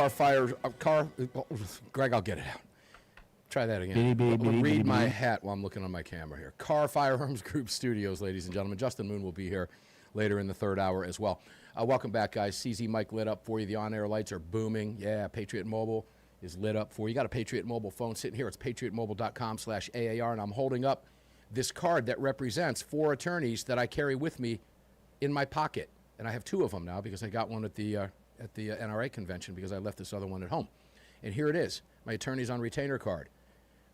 Greg, I'll get it out. Try that again. Read my hat while I'm looking on my camera here. Car Firearms Group Studios, ladies and gentlemen. Justin Moon will be here later in the third hour as well. Welcome back, guys. CZ Mike lit up for you. The on-air lights are booming. Yeah, Patriot Mobile is lit up for you. You got a Patriot Mobile phone sitting here. It's patriotmobile.com/AAR, and I'm holding up this card that represents 4 attorneys that I carry with me in my pocket. And I have 2 of them now because I got one at the NRA convention because I left this other one at home. And here it is, my attorneys on retainer card.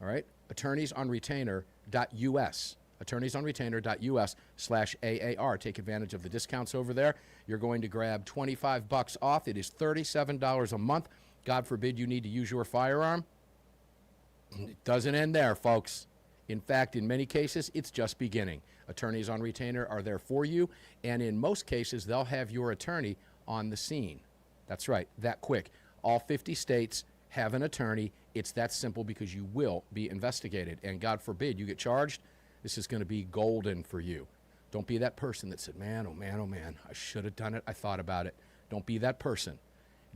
All right, attorneysonretainer.us. attorneysonretainer.us/AAR. Take advantage of the discounts over there. You're going to grab $25 off. It is $37 a month. God forbid you need to use your firearm. It doesn't end there, folks. In fact, in many cases, it's just beginning. Attorneys on retainer are there for you, and in most cases, they'll have your attorney on the scene. That's right, that quick. All 50 states have an attorney. It's that simple because you will be investigated. And God forbid you get charged, this is going to be golden for you. Don't be that person that said, man, oh man, oh man, I should have done it. I thought about it. Don't be that person.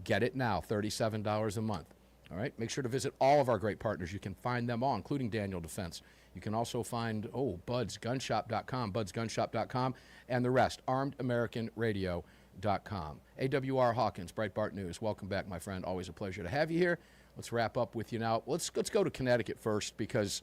Get it now, $37 a month. All right, make sure to visit all of our great partners. You can find them all, including Daniel Defense. You can also find, budsgunshop.com, budsgunshop.com, and the rest, armedamericanradio.com. AWR Hawkins, Breitbart News. Welcome back, my friend. Always a pleasure to have you here. Let's wrap up with you now. Let's go to Connecticut first because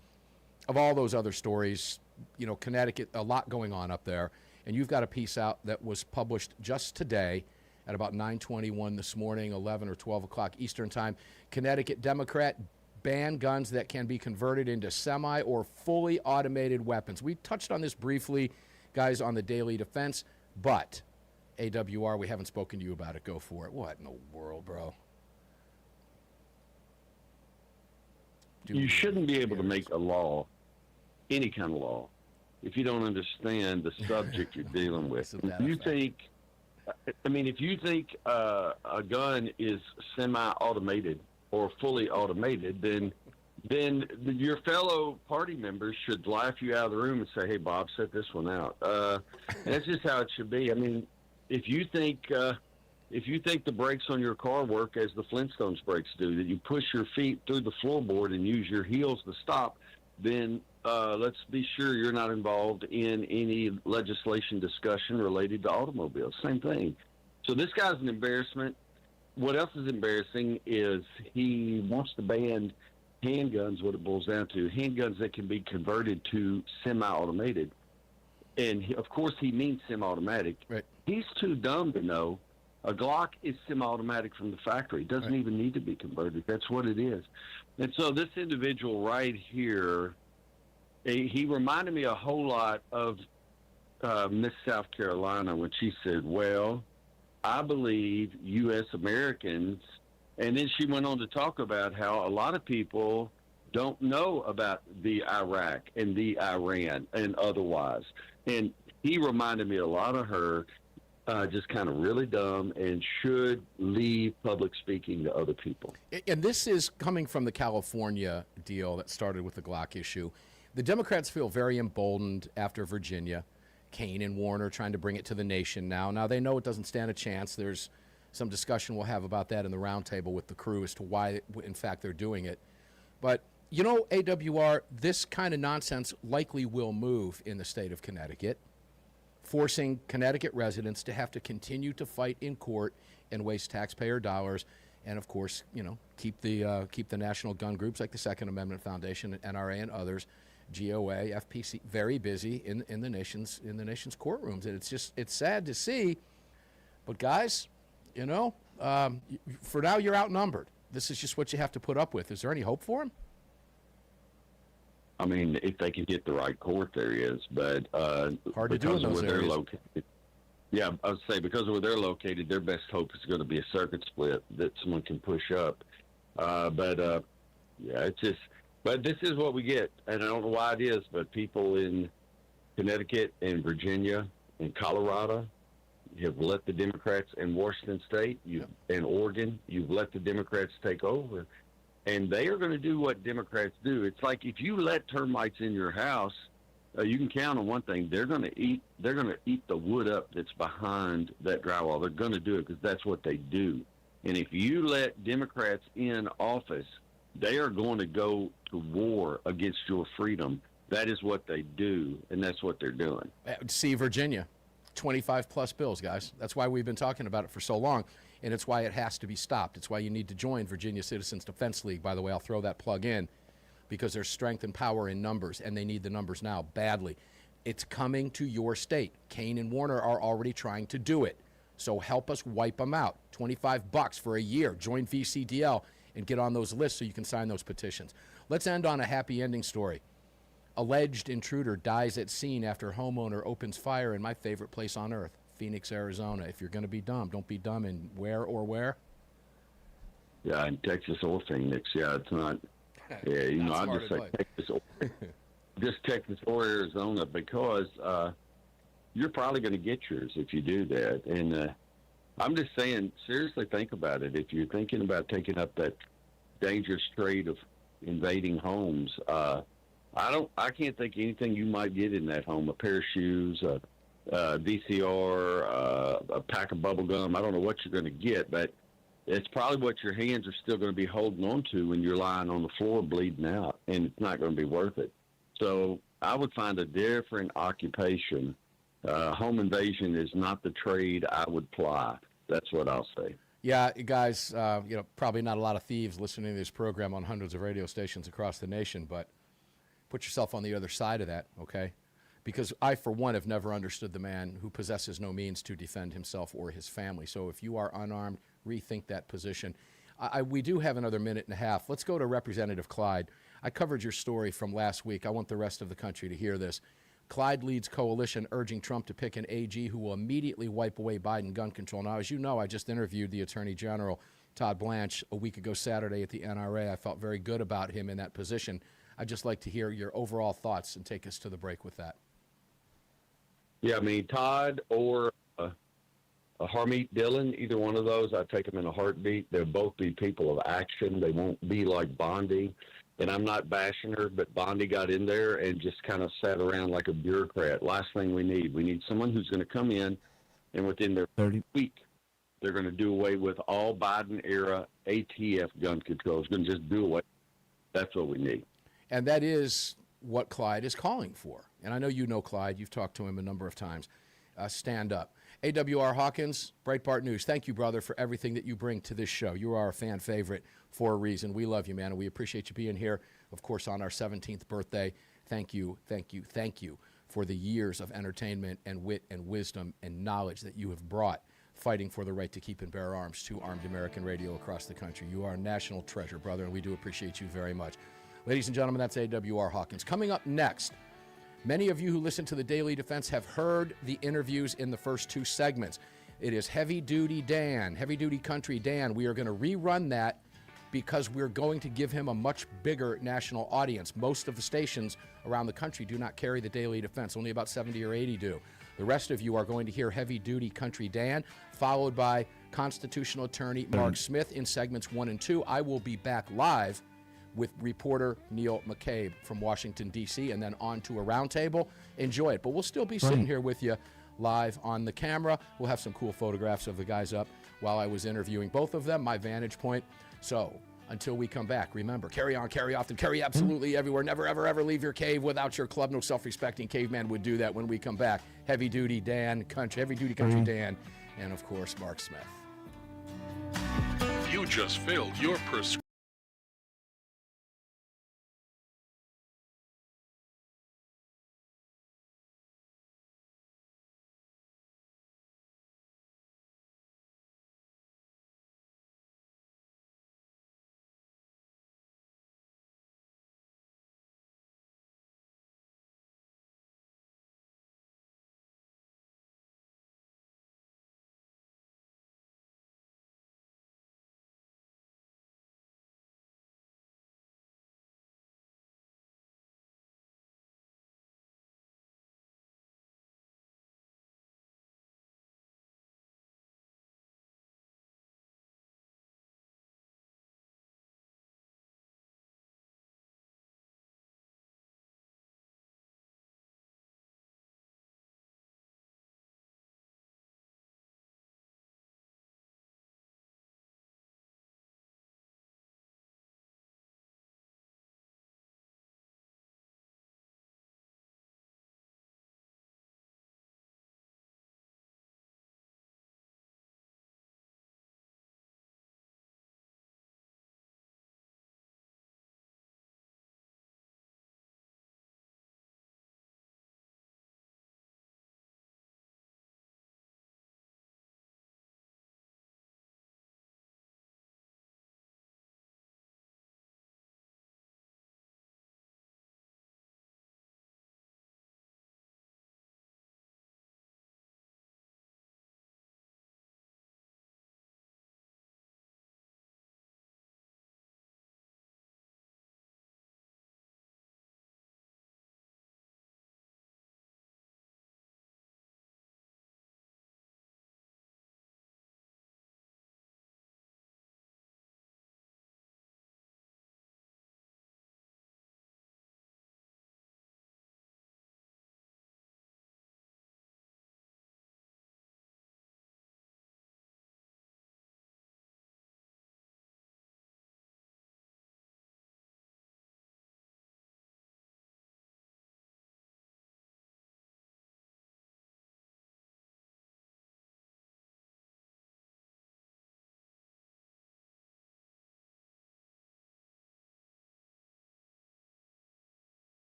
of all those other stories. You know, Connecticut, a lot going on up there. And you've got a piece out that was published just today at about 9:21 this morning, 11 or 12 o'clock Eastern time. Connecticut Democrat ban guns that can be converted into semi or fully automated weapons. We touched on this briefly, guys, on the Daily Defense, but AWR, we haven't spoken to you about it. Go for it. What in the world, bro? You shouldn't be able to make a law, any kind of law, if you don't understand the subject you're dealing with. If you think a gun is semi-automated or fully automated, then your fellow party members should laugh you out of the room and say, "Hey, Bob, set this one out." That's just how it should be. I mean, if you think the brakes on your car work as the Flintstones brakes do, that you push your feet through the floorboard and use your heels to stop, then let's be sure you're not involved in any legislation discussion related to automobiles. Same thing. So this guy's an embarrassment. What else is embarrassing is he wants to ban handguns, what it boils down to, handguns that can be converted to semi-automated. And, of course, he means semi-automatic. Right. He's too dumb to know a Glock is semi-automatic from the factory. It doesn't even need to be converted. That's what it is. And so this individual right here, he reminded me a whole lot of Miss South Carolina when she said, well, I believe U.S. Americans, and then she went on to talk about how a lot of people don't know about the Iraq and the Iran and otherwise. And he reminded me a lot of her, just kind of really dumb and should leave public speaking to other people. And this is coming from the California deal that started with the Glock issue. The Democrats feel very emboldened after Virginia. Kane and Warner trying to bring it to the nation now. Now, they know it doesn't stand a chance. There's some discussion we'll have about that in the roundtable with the crew as to why, in fact, they're doing it. But, you know, AWR, this kind of nonsense likely will move in the state of Connecticut, forcing Connecticut residents to have to continue to fight in court and waste taxpayer dollars and, of course, you know, keep the national gun groups like the Second Amendment Foundation, NRA, and others, GOA, FPC, very busy in the nation's courtrooms. And it's sad to see. But guys, you know, for now you're outnumbered. This is just what you have to put up with. Is there any hope for him? I mean, if they can get the right court, there is. But hard to do in those areas. Located, yeah, I would say because of where they're located, their best hope is going to be a circuit split that someone can push up. Yeah, it's just. But this is what we get, and I don't know why it is, but people in Connecticut and Virginia and Colorado have let the Democrats in Washington State and Oregon, you've let the Democrats take over, and they are going to do what Democrats do. It's like if you let termites in your house, you can count on one thing: they're going to eat the wood up that's behind that drywall. They're going to do it because that's what they do. And if you let Democrats in office, they are going to go to war against your freedom. That is what they do, and that's what they're doing. See Virginia, 25-plus bills, guys. That's why we've been talking about it for so long, and it's why it has to be stopped. It's why you need to join Virginia Citizens Defense League. By the way, I'll throw that plug in because there's strength and power in numbers, and they need the numbers now badly. It's coming to your state. Kane and Warner are already trying to do it. So help us wipe them out. $25 for a year. Join VCDL and get on those lists so you can sign those petitions. Let's end on a happy ending story. Alleged intruder dies at scene after homeowner opens fire in my favorite place on earth, Phoenix, Arizona. If you're going to be dumb, don't be dumb in where? Yeah, in Texas or Phoenix. Yeah, it's not. Yeah, I'll just say Texas or Arizona because you're probably going to get yours if you do that. And I'm just saying, seriously, think about it. If you're thinking about taking up that dangerous trade of invading homes, I can't think anything you might get in that home: a pair of shoes, a VCR, a pack of bubble gum. I don't know what you're going to get, but it's probably what your hands are still going to be holding on to when you're lying on the floor bleeding out, and it's not going to be worth it. So I would find a different occupation. Home invasion is not the trade I would ply. That's what I'll say. Yeah, guys, probably not a lot of thieves listening to this program on hundreds of radio stations across the nation, but put yourself on the other side of that, okay? Because I, for one, have never understood the man who possesses no means to defend himself or his family. So if you are unarmed, rethink that position. We do have another minute and a half. Let's go to Representative Clyde. I covered your story from last week. I want the rest of the country to hear this. Clyde leads coalition urging Trump to pick an AG who will immediately wipe away Biden gun control. Now, as you know, I just interviewed the Attorney General, Todd Blanche, a week ago Saturday at the NRA. I felt very good about him in that position. I'd just like to hear your overall thoughts and take us to the break with that. Yeah, I mean, Todd or Harmeet Dillon, either one of those, I'd take them in a heartbeat. They'll both be people of action. They won't be like Bondi. And I'm not bashing her, but Bondi got in there and just kind of sat around like a bureaucrat. Last thing we need someone who's going to come in and within their 30 week, they're going to do away with all Biden-era ATF gun control. It's going to just do away. That's what we need. And that is what Clyde is calling for. And I know you know Clyde. You've talked to him a number of times. Stand up. AWR Hawkins, Breitbart News, thank you, brother, for everything that you bring to this show. You are a fan favorite for a reason. We love you, man, and we appreciate you being here, of course, on our 17th birthday. Thank you, thank you, thank you for the years of entertainment and wit and wisdom and knowledge that you have brought fighting for the right to keep and bear arms to armed American radio across the country. You are a national treasure, brother, and we do appreciate you very much. Ladies and gentlemen, that's AWR Hawkins. Coming up next, many of you who listen to the Daily Defense have heard the interviews in the first two segments. It is Heavy Duty Dan, Heavy Duty Country Dan. We are going to rerun that because we're going to give him a much bigger national audience. Most of the stations around the country do not carry the Daily Defense. Only about 70 or 80 do. The rest of you are going to hear Heavy Duty Country Dan, followed by constitutional attorney Mark Smith in segments 1 and 2. I will be back live with reporter Neil McCabe from Washington, D.C., and then on to a roundtable. Enjoy it. But we'll still be sitting here with you live on the camera. We'll have some cool photographs of the guys up while I was interviewing both of them, my vantage point. So until we come back, remember, carry on, carry often, carry absolutely everywhere. Never, ever, ever leave your cave without your club. No self-respecting caveman would do that when we come back. Heavy Duty Dan, Heavy Duty Country Dan, and, of course, Mark Smith. You just filled your prescription.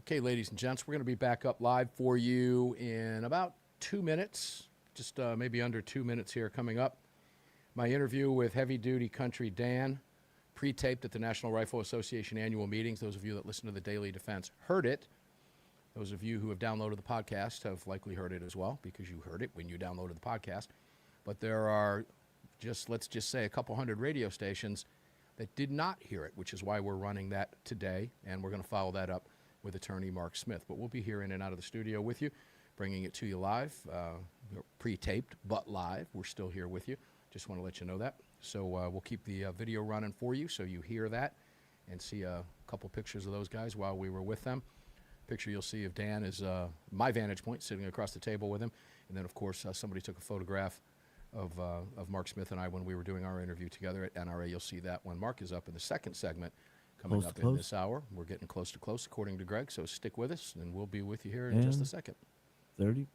Okay, ladies and gents, we're going to be back up live for you in about 2 minutes, just maybe under 2 minutes here coming up. My interview with Heavy Duty Country Dan, pre-taped at the National Rifle Association annual meetings. Those of you that listen to the Daily Defense heard it. Those of you who have downloaded the podcast have likely heard it as well, because you heard it when you downloaded the podcast. But there are let's just say a couple hundred radio stations that did not hear it, which is why we're running that today, and we're going to follow that up with attorney Mark Smith. But we'll be here in and out of the studio with you, bringing it to you live, pre-taped, but live. We're still here with you. Just want to let you know that. So we'll keep the video running for you so you hear that and see a couple pictures of those guys while we were with them. Picture you'll see of Dan is my vantage point, sitting across the table with him. And then, of course, somebody took a photograph of Mark Smith and I when we were doing our interview together at NRA. You'll see that when Mark is up in the second segment coming up in this hour. We're getting close to close, according to Greg, so stick with us, and we'll be with you here in just a second. 30.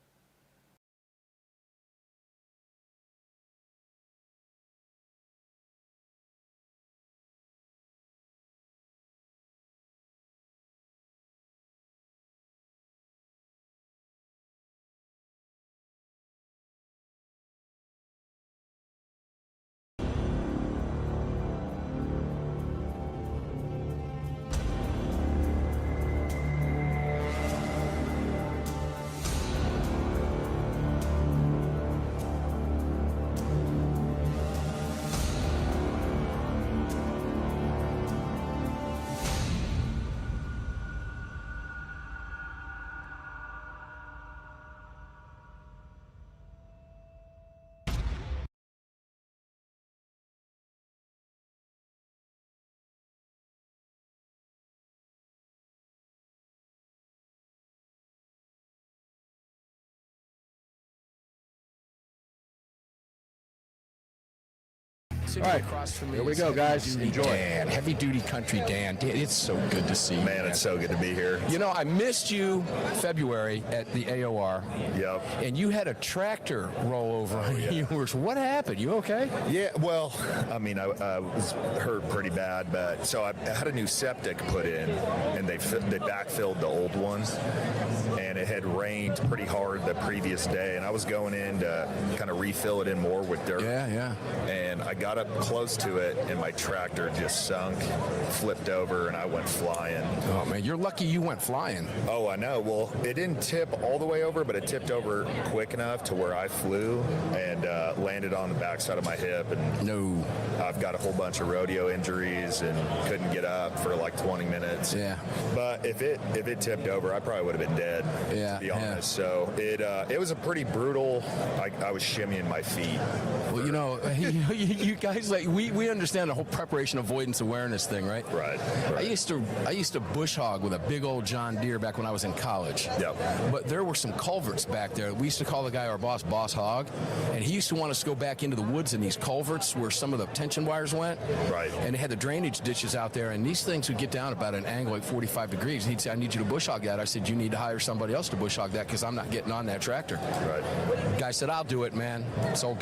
All right, here we go, guys. Enjoy. Dan, Heavy Duty Country Dan. It's so good to see you. Man, it's so good to be here. You know, I missed you February at the AAR. Yep. And you had a tractor roll over on yours. What happened? You okay? Yeah, well, I mean, I was hurt pretty bad, but so I had a new septic put in, and they backfilled the old one, and it had rained pretty hard the previous day, and I was going in to kind of refill it in more with dirt. Yeah. And I got up close to it, and my tractor just sunk, flipped over, and I went flying. Oh, man, you're lucky you went flying. Oh, I know. Well, it didn't tip all the way over, but it tipped over quick enough to where I flew and landed on the backside of my hip. And no, I've got a whole bunch of rodeo injuries and couldn't get up for like 20 minutes. Yeah. But if it tipped over, I probably would have been dead. Yeah. To be honest. So it was a pretty brutal. I was shimmying my feet. Well, you know, you guys, like, we understand the whole preparation avoidance awareness thing, right? Right. I used to bush hog with a big old John Deere back when I was in college. Yep. But there were some culverts back there. We used to call the guy our boss Hog, and he used to want us to go back into the woods in these culverts where some of the tension wires went. Right. And they had the drainage ditches out there, and these things would get down about an angle like 45 degrees. He'd say, "I need you to bush hog that." I said, "You need to hire somebody else to bush hog that because I'm not getting on that tractor." Right. The guy said, "I'll do it, man." This old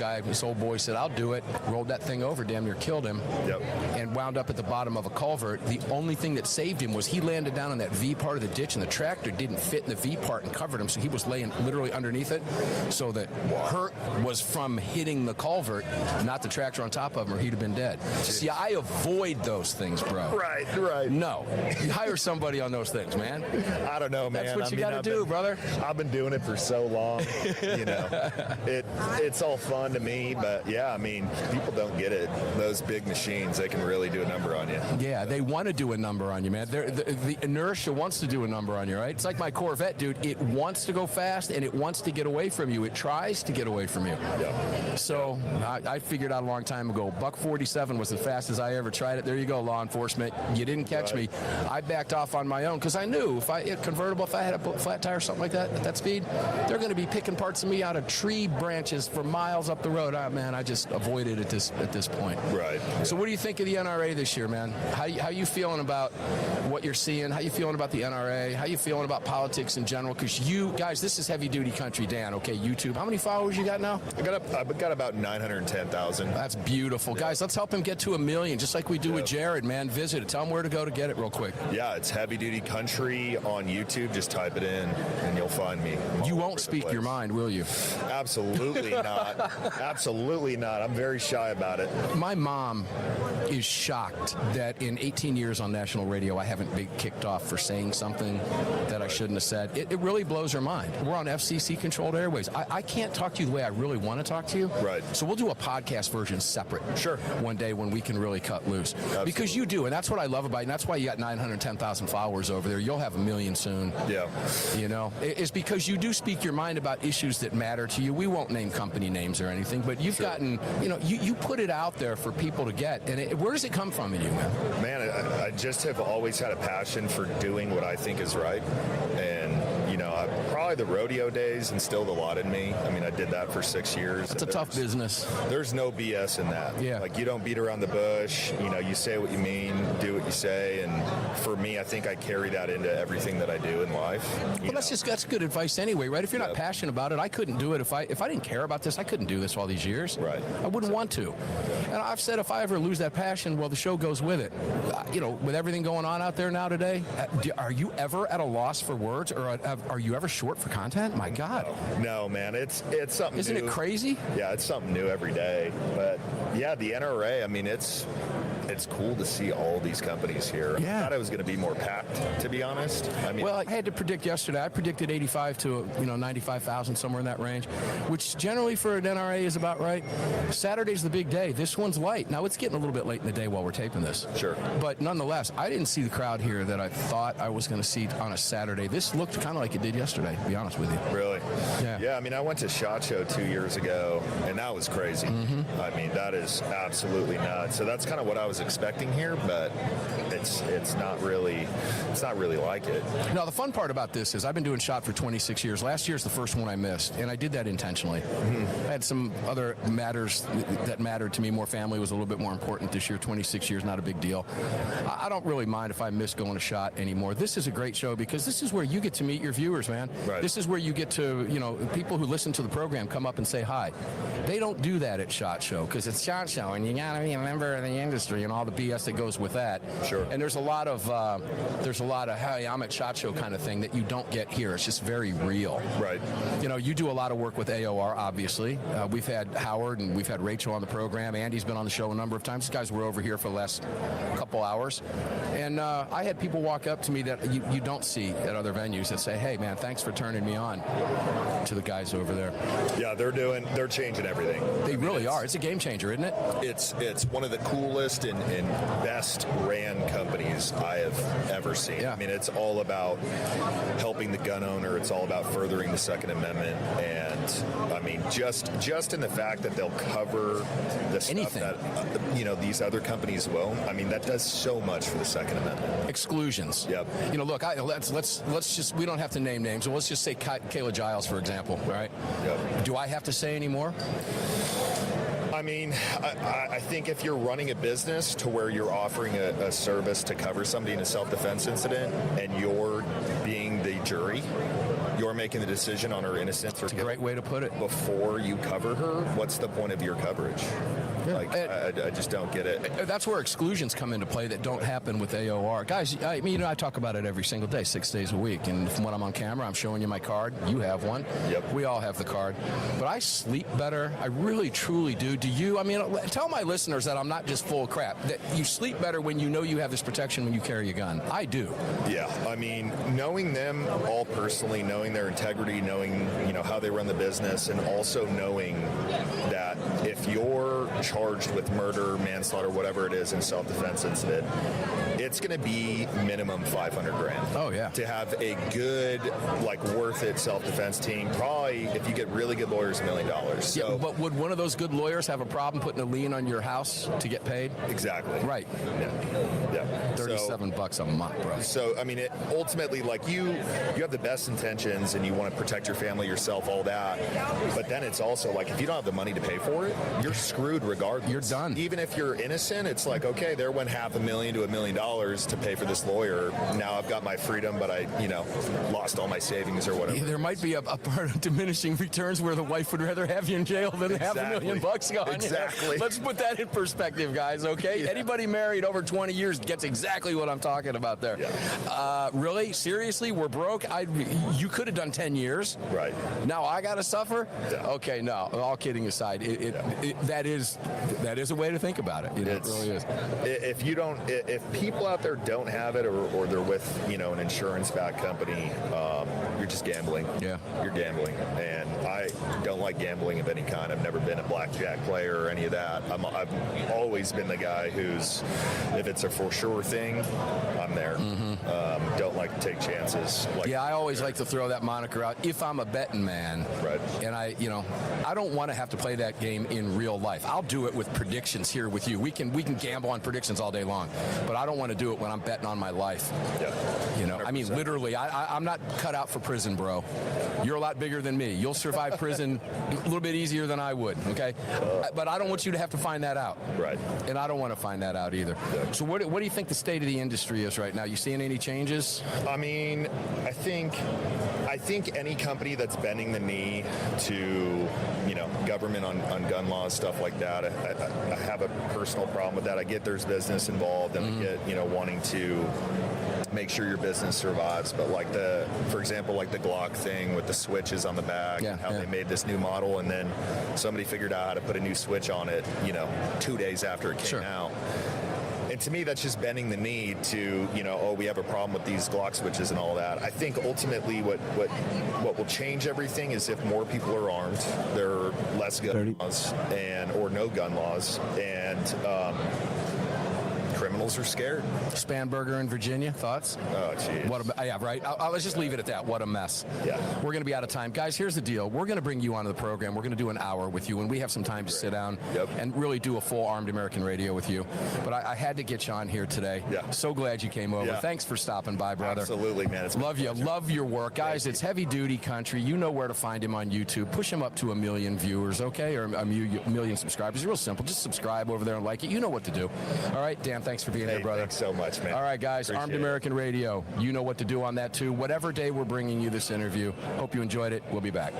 boy said, "I'll do it." Rolled that thing over, damn near killed him. Yep. And wound up at the bottom of a culvert. The only thing that saved him was he landed down in that V part of the ditch, and the tractor didn't fit in the V part and covered him, so he was laying literally underneath it. So the hurt was from hitting the culvert, not the tractor on top of him, or he'd have been dead. See, I avoid those things, bro. Right. No. You hire somebody on those things, man. I don't know, man. That's what you got to do, brother. I've been doing it for so long. You know, it's all fun to me, but yeah, I mean, people don't get it. Those big machines, they can really do a number on you. Yeah, they want to do a number on you, man. The inertia wants to do a number on you, right? It's like my Corvette, dude. It wants to go fast, and it wants to get away from you. It tries to get away from you. Yeah. So I figured out a long time ago, buck 47 was the fastest I ever tried it. There you go, law enforcement. You didn't catch me. I backed off on my own because I knew if I had a flat tire or something like that at that speed, they're going to be picking parts of me out of tree branches for miles up the road. Man, I just avoid it at this point. Right. So what do you think of the NRA this year, man? How you feeling about what you're seeing? How you feeling about the NRA? How you feeling about politics in general? Because you guys, this is heavy duty country, Dan. Okay, YouTube. How many followers you got now? I've got about 910,000. That's beautiful, guys. Let's help him get to 1 million, just like we do with Jared. Man, visit it. Tell him where to go to get it, real quick. Yeah, it's Heavy Duty Country on YouTube. Just type it in, and you'll find me. You won't speak your mind, will you? Absolutely not. Absolutely not. I'm very shy about it. My mom is shocked that in 18 years on national radio, I haven't been kicked off for saying something that I shouldn't have said. It really blows her mind. We're on FCC-controlled airways. I can't talk to you the way I really want to talk to you. Right. So we'll do a podcast version separate. Sure. One day when we can really cut loose. Absolutely. Because you do, and that's what I love about you, and that's why you got 910,000 followers over there. You'll have 1 million soon. Yeah. You know, it's because you do speak your mind about issues that matter to you. We won't name company names or anything, but you've gotten, you put it out there for people to get. And where does it come from in you, man? Man, I just have always had a passion for doing what I think is right. And, probably the rodeo days instilled a lot in me. I mean, I did that for 6 years. It's a tough business. There's no BS in that. Yeah. Like, you don't beat around the bush. You say what you mean, do what you say. And for me, I think I carry that into everything that I do in life. Well, that's good advice anyway, right? If you're not passionate about it, I couldn't do it. If I didn't care about this, I couldn't do this all these years. Right. I wouldn't want to. And I've said if I ever lose that passion, well, the show goes with it. With everything going on out there now today, are you ever at a loss for words, or are you ever short for content? My God. No, man, it's something Isn't new. it crazy? Yeah, it's something new every day. But yeah, the NRA, I mean, it's cool to see all these companies here. Yeah. I thought it was going to be more packed, to be honest. I mean, Well, I had to predict yesterday. I predicted 85 to 95,000, somewhere in that range, which generally for an NRA is about right. Saturday's the big day. This one's light. Now, it's getting a little bit late in the day while we're taping this. Sure. But nonetheless, I didn't see the crowd here that I thought I was going to see on a Saturday. This looked kind of like it did yesterday, to be honest with you. Really? Yeah. Yeah, I mean, I went to SHOT Show 2 years ago, and that was crazy. Mm-hmm. I mean, that is absolutely nuts. So that's kind of what I was expecting here, but it's not really like it. Now, the fun part about this is I've been doing SHOT for 26 years. Last year's the first one I missed, and I did that intentionally. I had some other matters that mattered to me more. Family was a little bit more important this year. 26 years, not a big deal. I don't really mind if I miss going to SHOT anymore. This is a great show because this is where you get to meet your viewers, man. Right. This is where you get to, people who listen to the program come up and say hi. They don't do that at SHOT Show because it's SHOT Show, and you got to be a member of the industry and all the BS that goes with that. Sure. And there's a lot of hey, I'm at SHOT Show kind of thing that you don't get here. It's just very real. Right. You do a lot of work with AAR, obviously. We've had Howard and we've had Rachel on the program. Andy's been on the show a number of times. These guys were over here for the last couple hours. And I had people walk up to me that you don't see at other venues that say, hey, man, thanks for turning me on to the guys over there. Yeah, they're changing everything. They really are. It's a game changer, isn't it? It's one of the coolest and best ran companies I have ever seen. Yeah. I mean, it's all about helping the gun owner. It's all about furthering the Second Amendment. And I mean, just in the fact that they'll cover the stuff Anything. that these other companies will. I mean, that does so much for the Second Amendment. Exclusions. Yep. Look, let's just, we don't have to name names. Let's just say Kayla Giles, for example, right? Yep. Do I have to say any more? I mean, I think if you're running a business to where you're offering a service to cover somebody in a self-defense incident and you're being the jury, you're making the decision on her innocence or That's a great way to put it. before you cover her, what's the point of your coverage? Yeah. Like, I just don't get it. That's where exclusions come into play that don't happen with AOR. Guys, I mean, I talk about it every single day, 6 days a week. And when I'm on camera, I'm showing you my card. You have one. Yep. We all have the card. But I sleep better. I really, truly do. Do you? I mean, tell my listeners that I'm not just full of crap. That you sleep better when you know you have this protection when you carry a gun. I do. Yeah, I mean, knowing them all personally, knowing their integrity, knowing how they run the business, and also knowing that if you're charged with murder, manslaughter, whatever it is in self-defense incident, it's going to be minimum 500 grand. Oh, yeah. To have a good, like, worth it self-defense team, probably if you get really good lawyers, $1 million. So, Yeah, but would one of those good lawyers have a problem putting a lien on your house to get paid? exactly. Right. Yeah. $37 a month, bro. So, I mean, it ultimately, like, you have the best intentions and you want to protect your family, yourself, all that. But then it's also like, if you don't have the money to pay for it, you're screwed regardless. You're done. Even if you're innocent, it's like, okay, there went $500,000 to $1 million to pay for this lawyer. Now I've got my freedom, but I, lost all my savings or whatever. There might be a part of diminishing returns where the wife would rather have you in jail than $500,000 gone. Exactly. Let's put that in perspective, guys, okay? Yeah. Anybody married over 20 years gets exactly what I'm talking about there. Yeah. Really? Seriously? We're broke? You could have done 10 years. Right. Now I got to suffer? Yeah. Okay, no. All kidding aside, that is a way to think about it. It really is. If people out there don't have it or they're with, an insurance-backed company, you're just gambling. Yeah. You're gambling. And I don't like gambling of any kind. I've never been a blackjack player or any of that. I've always been the guy who's, if it's a for sure thing, I'm there. Don't like to take chances. I always like to throw that moniker out. If I'm a betting man, Right. and I don't want to have to play that game in real life. I'll do it with predictions here with you. We can gamble on predictions all day long, but I don't want to do it when I'm betting on my life. Yeah. I mean, 100%. literally, I'm not cut out for prison, bro. You're a lot bigger than me. You'll survive prison a little bit easier than I would, okay? But I don't want you to have to find that out. Right. And I don't want to find that out either. Yeah. So what do you think the state of the industry is right now? You seeing any changes? I mean, I think any company that's bending the knee to, government on gun laws, stuff like that, I have a personal problem with that. I get there's business involved, and I get, wanting to make sure your business survives. But for example, the Glock thing with the switches on the back, and how they made this new model, and then somebody figured out how to put a new switch on it, 2 days after it came out. And to me, that's just bending the knee to, we have a problem with these Glock switches and all that. I think ultimately what will change everything is if more people are armed, there are less gun laws or no gun laws, and criminals are scared. Spanberger in Virginia, thoughts? Oh, jeez. Yeah, right. Let's just leave it at that. What a mess. Yeah. We're going to be out of time. Guys, here's the deal. We're going to bring you onto the program. We're going to do an hour with you, and we have some time to sit down and really do a full Armed American Radio with you. But I had to get you on here today. Yeah. So glad you came over. Yeah. Thanks for stopping by, brother. Absolutely, man. It's Love you. Love your work. Guys, it's Heavy Duty Country. You know where to find him on YouTube. Push him up to 1 million viewers, okay? Or a million subscribers. It's real simple. Just subscribe over there and like it. You know what to do. All right, Dan, thanks for being here, brother. Thanks so much, man. All right, guys, Appreciate Armed American Radio. You know what to do on that, too. Whatever day we're bringing you this interview. Hope you enjoyed it. We'll be back.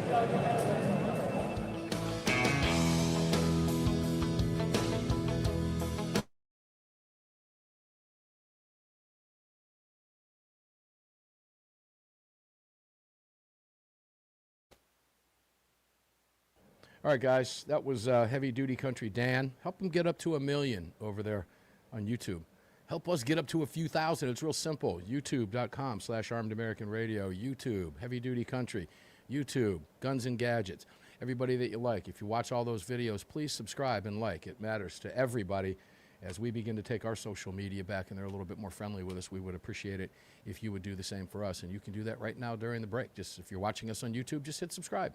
All right, guys, that was Heavy Duty Country Dan. Help him get up to 1 million over there on YouTube. Help us get up to a few thousand. It's real simple. YouTube.com/Armed American Radio. YouTube, Heavy Duty Country. YouTube, Guns and Gadgets. Everybody that you like. If you watch all those videos, please subscribe and like. It matters to everybody. As we begin to take our social media back and they're a little bit more friendly with us, we would appreciate it if you would do the same for us. And you can do that right now during the break. Just if you're watching us on YouTube, just hit subscribe.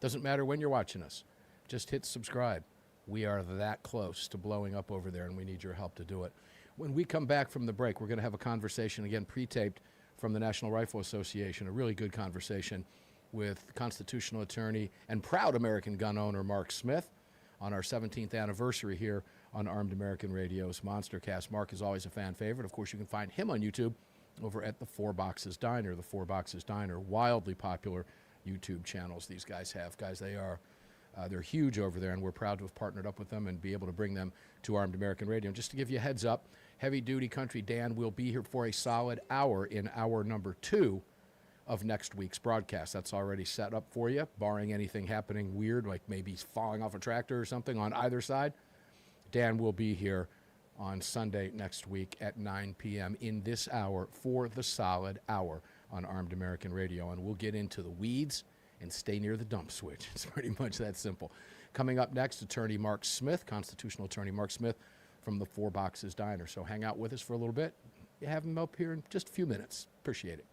Doesn't matter when you're watching us. Just hit subscribe. We are that close to blowing up over there, and we need your help to do it. When we come back from the break, we're going to have a conversation, again, pre-taped from the National Rifle Association, a really good conversation with constitutional attorney and proud American gun owner Mark Smith on our 17th anniversary here on Armed American Radio's Monstercast. Mark is always a fan favorite. Of course, you can find him on YouTube over at the Four Boxes Diner. The Four Boxes Diner, wildly popular YouTube channels these guys have. Guys, they're huge over there, and we're proud to have partnered up with them and be able to bring them to Armed American Radio. And just to give you a heads up, Heavy Duty Country Dan will be here for a solid hour in hour number 2 of next week's broadcast. That's already set up for you, barring anything happening weird, like maybe falling off a tractor or something on either side. Dan will be here on Sunday next week at 9 p.m. in this hour for the solid hour on Armed American Radio, and we'll get into the weeds and stay near the dump switch. It's pretty much that simple. Coming up next, attorney Mark Smith, constitutional attorney Mark Smith from the Four Boxes Diner. So hang out with us for a little bit. You have him up here in just a few minutes. Appreciate it.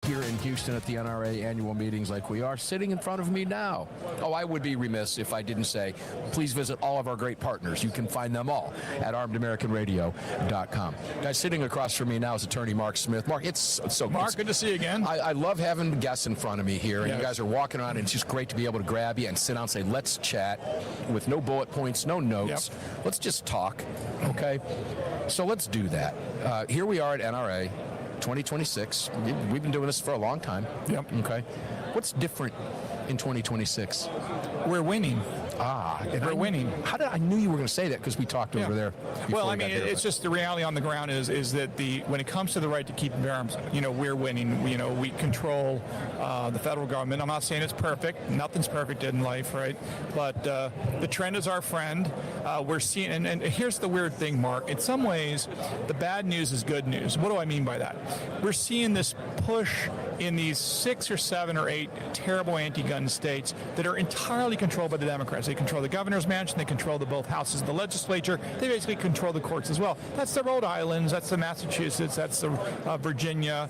Here in Houston at the NRA annual meetings like we are, sitting in front of me now. Oh, I would be remiss if I didn't say, please visit all of our great partners. You can find them all at armedamericanradio.com. Guys, sitting across from me now is attorney Mark Smith. Mark, it's so Mark, good to see you again. I love having guests in front of me here, and Yes. you guys are walking around, and it's just great to be able to grab you and sit down and say, let's chat with no bullet points, no notes. Yep. Let's just talk, okay? So let's do that. Here we are at NRA. 2026. We've been doing this for a long time. Yep. Okay. What's different in 2026? We're winning. We're winning. How did I knew you were going to say that because we talked over there. Well, I mean, it's just the reality on the ground is that when it comes to the right to keep and bear arms, we're winning. We control the federal government. I'm not saying it's perfect. Nothing's perfect in life, right? But the trend is our friend. We're seeing, and here's the weird thing, Mark. In some ways, the bad news is good news. What do I mean by that? We're seeing this push in these 6 or 7 or 8 terrible anti-gun states that are entirely controlled by the Democrats. They control the governor's mansion. They control both houses of the legislature. They basically control the courts as well. That's the Rhode Islands. That's the Massachusetts. That's the Virginia,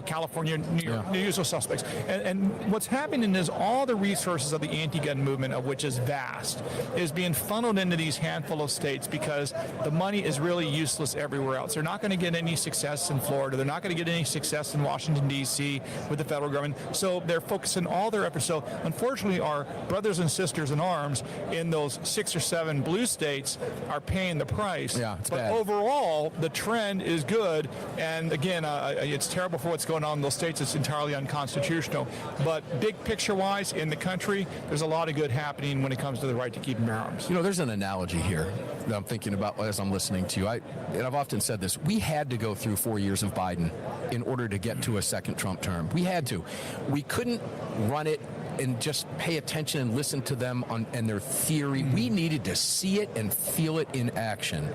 California, New York, the usual suspects. And what's happening is all the resources of the anti-gun movement, of which is vast, is being funneled into these handful of states because the money is really useless everywhere else. They're not going to get any success in Florida. They're not going to get any success in Washington, D.C. with the federal government. So they're focusing all their efforts. So unfortunately, our brothers and sisters in arms in those 6 or 7 blue states are paying the price. Yeah, it's but bad. Overall, the trend is good. And again, it's terrible for what's going on in those states. It's entirely unconstitutional. But big picture-wise, in the country, there's a lot of good happening when it comes to the right to keep and bear arms. There's an analogy here that I'm thinking about as I'm listening to you. And I've often said this. We had to go through 4 years of Biden in order to get to a second Trump term. We had to. We couldn't run it and just pay attention and listen to them and their theory. We needed to see it and feel it in action.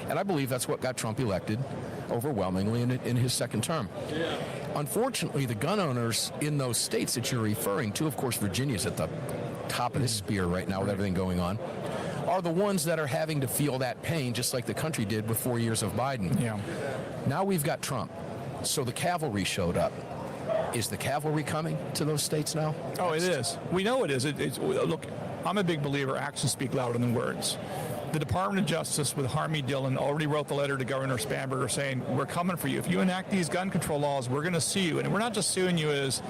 And I believe that's what got Trump elected overwhelmingly in his second term. Yeah. Unfortunately, the gun owners in those states that you're referring to, of course, Virginia's at the top of the spear right now with everything going on, are the ones that are having to feel that pain just like the country did with 4 years of Biden. Yeah. Now we've got Trump. So the cavalry showed up. Is the cavalry coming to those states now? Oh, it is. We know it is. Look, I'm a big believer actions speak louder than words. The Department of Justice with Harmeet Dillon already wrote the letter to Governor Spanberger saying, we're coming for you. If you enact these gun control laws, we're going to sue you. And we're not just suing you as,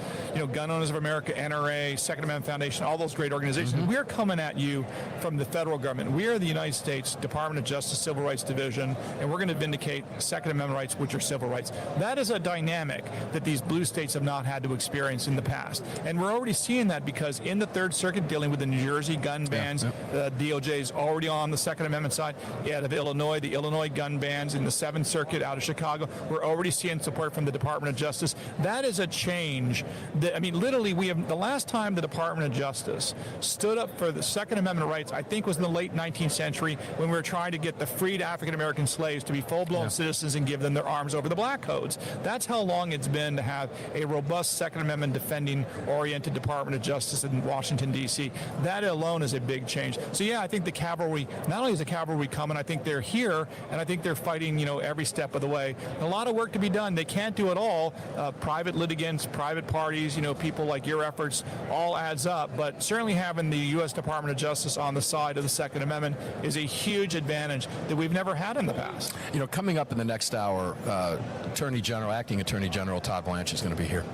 Gun Owners of America, NRA, Second Amendment Foundation, all those great organizations. We're coming at you from the federal government. We are the United States Department of Justice Civil Rights Division, and we're going to vindicate Second Amendment rights, which are civil rights. That is a dynamic that these blue states have not had to experience in the past. And we're already seeing that because in the Third Circuit dealing with the New Jersey gun bans, DOJ is already on the Second Amendment side. Out of Illinois, the Illinois gun bans in the Seventh Circuit out of Chicago. We're already seeing support from the Department of Justice. That is a change. Literally, the last time the Department of Justice stood up for the Second Amendment rights, I think was in the late 19th century when we were trying to get the freed African-American slaves to be full-blown citizens and give them their arms over the black codes. That's how long it's been to have a robust Second Amendment defending-oriented Department of Justice in Washington, D.C. That alone is a big change. So, yeah, I think the cavalry, not only is the cavalry coming, I think they're here, and I think they're fighting, every step of the way. A lot of work to be done. They can't do it all. Private litigants, private parties, people like your efforts, all adds up. But certainly having the U.S. Department of Justice on the side of the Second Amendment is a huge advantage that we've never had in the past. Coming up in the next hour, Acting Attorney General Todd Blanche is going to be here.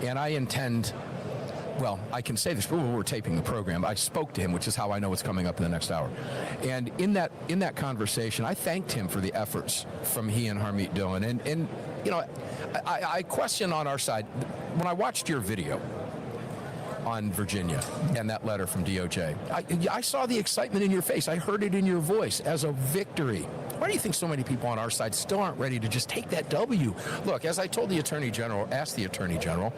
And I intend... Well, I can say this, but we're taping the program. I spoke to him, which is how I know what's coming up in the next hour. And in that conversation, I thanked him for the efforts from he and Harmeet Dillon. And I question on our side, when I watched your video on Virginia and that letter from DOJ, I saw the excitement in your face. I heard it in your voice as a victory. Why do you think so many people on our side still aren't ready to just take that W? Look, as I told the Attorney General, asked the Attorney General,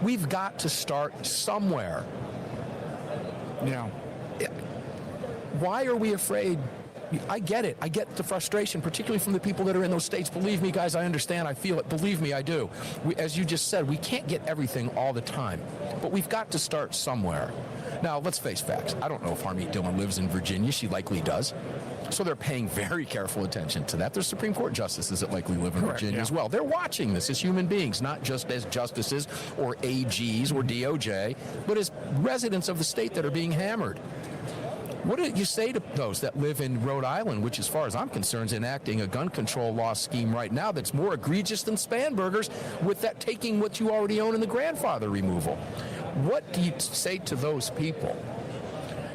we've got to start somewhere. Yeah. Why are we afraid? I get it. I get the frustration, particularly from the people that are in those states. Believe me, guys, I understand. I feel it. Believe me, I do. As you just said, we can't get everything all the time, but we've got to start somewhere. Now, let's face facts. I don't know if Harmeet Dillon lives in Virginia. She likely does. So they're paying very careful attention to that. There's Supreme Court justices that likely live in Virginia as well. They're watching this as human beings, not just as justices or AGs or DOJ, but as residents of the state that are being hammered. What do you say to those that live in Rhode Island, which, as far as I'm concerned, is enacting a gun control law scheme right now that's more egregious than Spanberger's, with that taking what you already own in the grandfather removal? What do you say to those people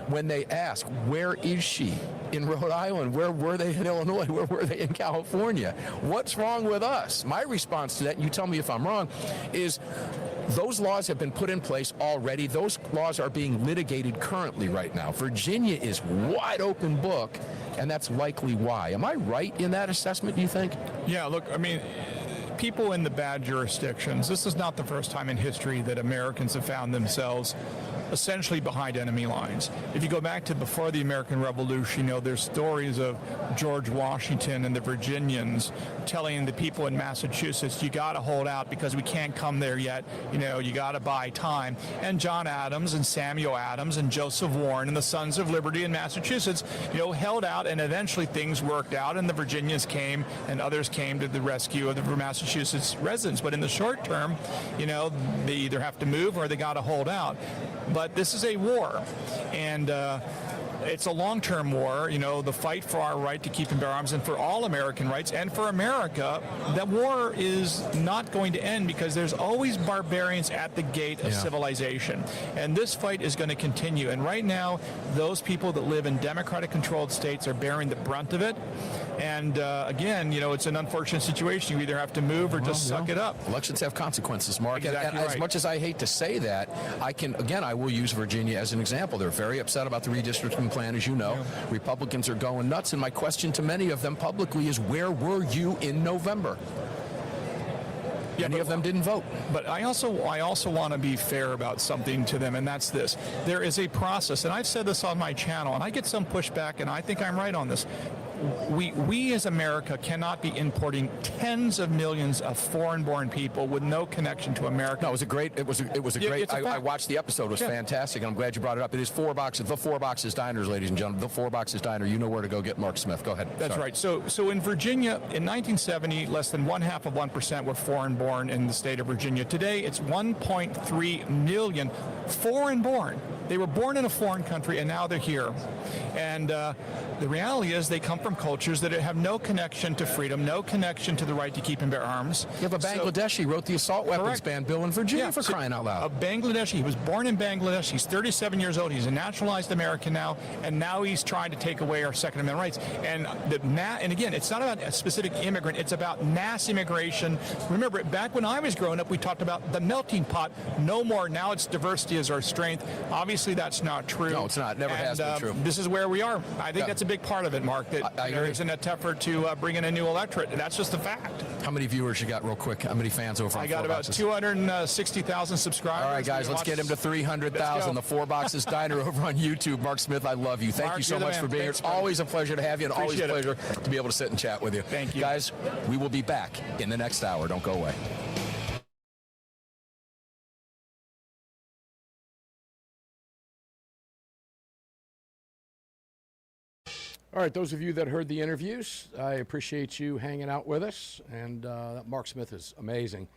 when they ask, where is she in Rhode Island? Where were they in Illinois? Where were they in California? What's wrong with us? My response to that, and you tell me if I'm wrong, is those laws have been put in place already. Those laws are being litigated currently right now. Virginia is wide open book, and that's likely why. Am I right in that assessment, do you think? Yeah, look, people in the bad jurisdictions, this is not the first time in history that Americans have found themselves essentially behind enemy lines. If you go back to before the American Revolution, there's stories of George Washington and the Virginians telling the people in Massachusetts, you got to hold out because we can't come there yet. You got to buy time. And John Adams and Samuel Adams and Joseph Warren and the Sons of Liberty in Massachusetts, held out, and eventually things worked out, and the Virginians came and others came to the rescue of the Massachusetts residents. But in the short term, they either have to move or they got to hold out. But this is a war, and it's a long-term war. The fight for our right to keep and bear arms, and for all American rights, and for America, that war is not going to end because there's always barbarians at the gate of civilization. And this fight is going to continue. And right now, those people that live in Democratic-controlled states are bearing the brunt of it. And again, it's an unfortunate situation. You either have to move or just suck it up. Elections have consequences, Mark. Exactly and as much as I hate to say that, I will use Virginia as an example. They're very upset about the redistricting plan, as you know. Yeah. Republicans are going nuts. And my question to many of them publicly is, where were you in November? Many of them didn't vote. But I also want to be fair about something to them, and that's this. There is a process, and I've said this on my channel, and I get some pushback, and I think I'm right on this. We as America cannot be importing tens of millions of foreign-born people with no connection to America. No, it was a great. I watched the episode. It was fantastic, and I'm glad you brought it up. It is the Four Boxes Diners, ladies and gentlemen. The Four Boxes Diner. You know where to go get Mark Smith. Go ahead. That's right. So in Virginia, in 1970, less than 0.5% were foreign-born in the state of Virginia. Today, it's 1.3 million foreign-born. They were born in a foreign country, and now they're here. And the reality is they come from cultures that have no connection to freedom, no connection to the right to keep and bear arms. You have a Bangladeshi wrote the assault weapons ban bill in Virginia for crying out loud. A Bangladeshi. He was born in Bangladesh. He's 37 years old. He's a naturalized American now, and now he's trying to take away our Second Amendment rights. And again, it's not about a specific immigrant. It's about mass immigration. Remember, back when I was growing up, we talked about the melting pot. No more. Now it's diversity is our strength. Obviously, that's not true. No, it's not. Never has been true. This is where we are. I think that's a big part of it, Mark, that there is an effort to bring in a new electorate. And that's just a fact. How many viewers you got real quick? How many fans over on I got about 260,000 subscribers. All right, guys, let's get him to 300,000. The Four Boxes Diner over on YouTube. Mark Smith, I love you. Thank you so much for being here. It's always a pleasure to have you, and always a pleasure to be able to sit and chat with you. Thank you. Guys, we will be back in the next hour. Don't go away. All right, those of you that heard the interviews, I appreciate you hanging out with us. And Mark Smith is amazing.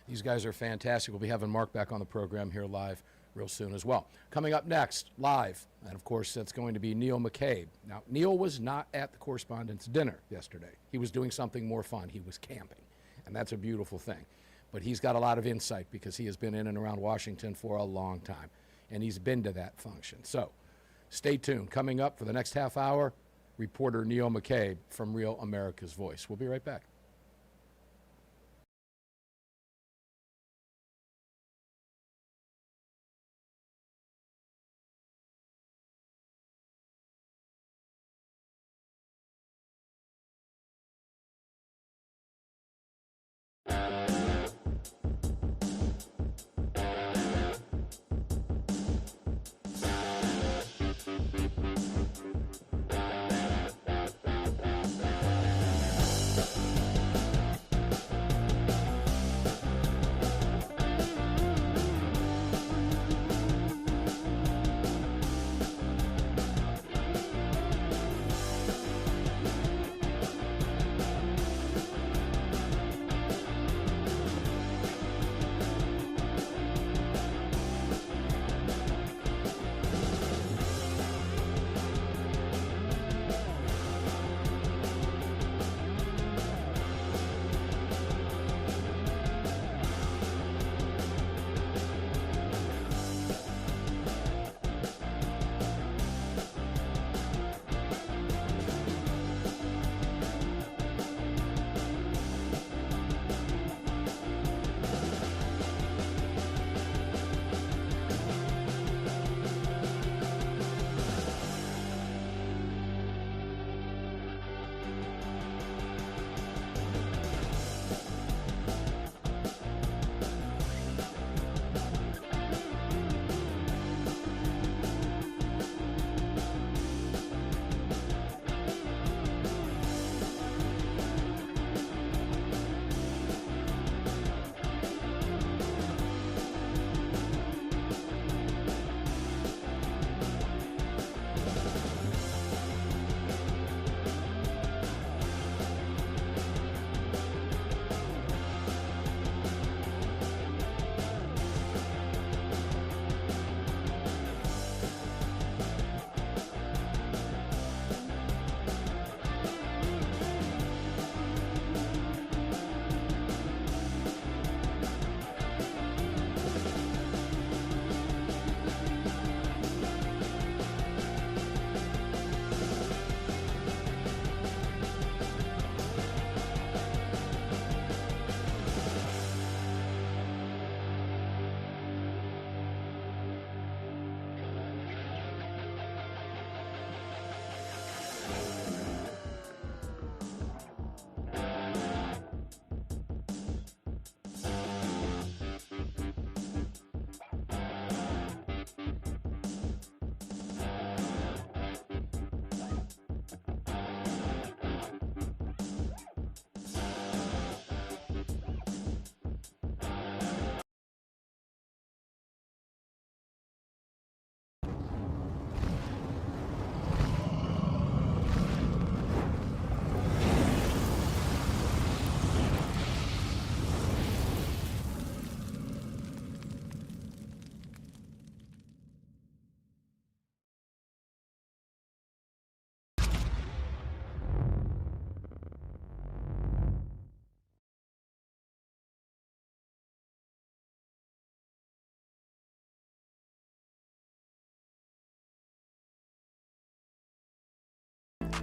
These guys are fantastic. We'll be having Mark back on the program here live real soon as well. Coming up next, live, and of course, that's going to be Neil McCabe. Now, Neil was not at the Correspondents' Dinner yesterday. He was doing something more fun. He was camping, and that's a beautiful thing. But he's got a lot of insight because he has been in and around Washington for a long time, and he's been to that function. So stay tuned. Coming up for the next half hour, reporter Neil McCabe from Real America's Voice. We'll be right back.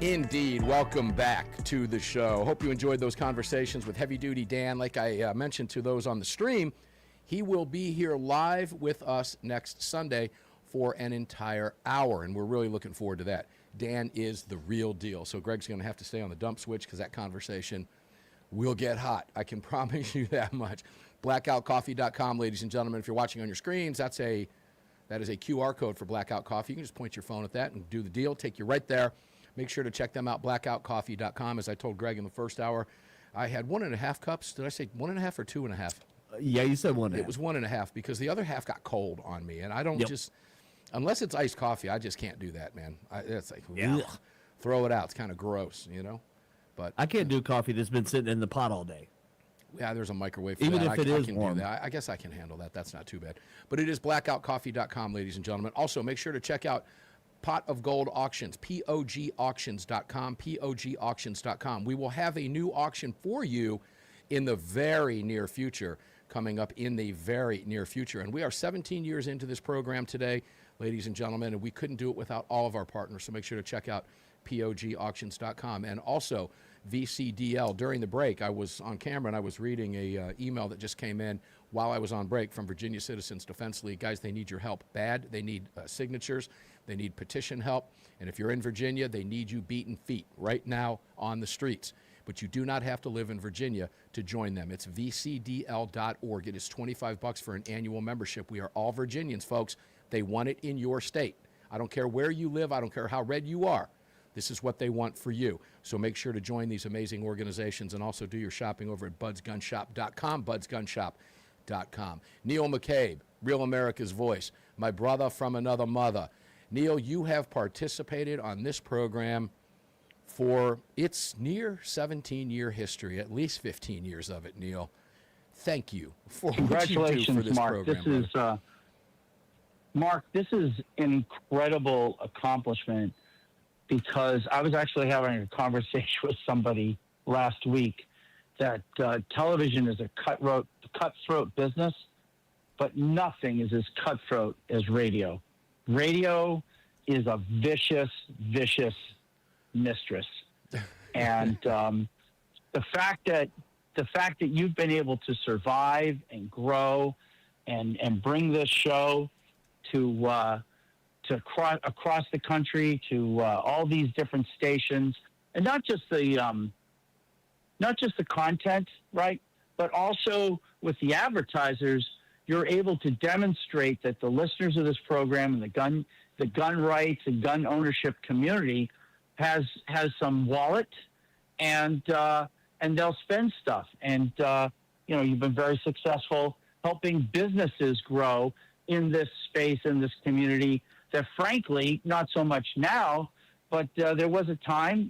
Indeed. Welcome back to the show. Hope you enjoyed those conversations with Heavy Duty Dan. Like I mentioned to those on the stream, he will be here live with us next Sunday for an entire hour, and we're really looking forward to that. Dan is the real deal. So Greg's going to have to stay on the dump switch because that conversation will get hot. I can promise you that much. Blackoutcoffee.com, ladies and gentlemen. If you're watching on your screens, that is a QR code for Blackout Coffee. You can just point your phone at that and do the deal. Take you right there. Make sure to check them out, blackoutcoffee.com. As I told Greg in the first hour, I had 1.5 cups. Did I say 1.5 or 2.5? Yeah, you said 1.5. It was 1.5 because the other half got cold on me, and I don't just, unless it's iced coffee, I just can't do that, man. It's like, ugh, throw it out. It's kind of gross, you know. But I can't do coffee that's been sitting in the pot all day. yeah, there's a microwave for Even that. if it is I can warm. do that. I guess I can handle that. That's not too bad. But it is blackoutcoffee.com, ladies and gentlemen. Also, make sure to check out Pot of Gold Auctions, POGauctions.com, POGauctions.com. We will have a new auction for you in the very near future, coming up in the very near future. And we are 17 years into this program today, ladies and gentlemen, and we couldn't do it without all of our partners. So make sure to check out POGauctions.com. And also, VCDL. During the break, I was on camera and I was reading a email that just came in while I was on break from Virginia Citizens Defense League. Guys, they need your help bad. They need signatures. They need petition help. And if you're in Virginia, they need you beating feet right now on the streets. But you do not have to live in Virginia to join them. It's vcdl.org. It is $25 for an annual membership. We are all Virginians, folks. They want it in your state. I don't care where you live. I don't care how red you are. This is what they want for you. So make sure to join these amazing organizations and also do your shopping over at budsgunshop.com, budsgunshop.com. Neil McCabe, Real America's Voice, my brother from another mother. Neil, you have participated on this program for its near 17-year history, at least 15 years of it, Neil. Thank you for what you do for this Mark. program. Mark, this is an incredible accomplishment because I was actually having a conversation with somebody last week that television is a cutthroat business, but nothing is as cutthroat as radio. Radio is a vicious, vicious mistress. And the fact that you've been able to survive and grow and bring this show to across the country, to all these different stations, and not just the content, right, but also with the advertisers, you're able to demonstrate that the listeners of this program and the gun rights and gun ownership community has some wallet, and they'll spend stuff. And you've been very successful helping businesses grow in this space, in this community. That frankly, not so much now, but there was a time,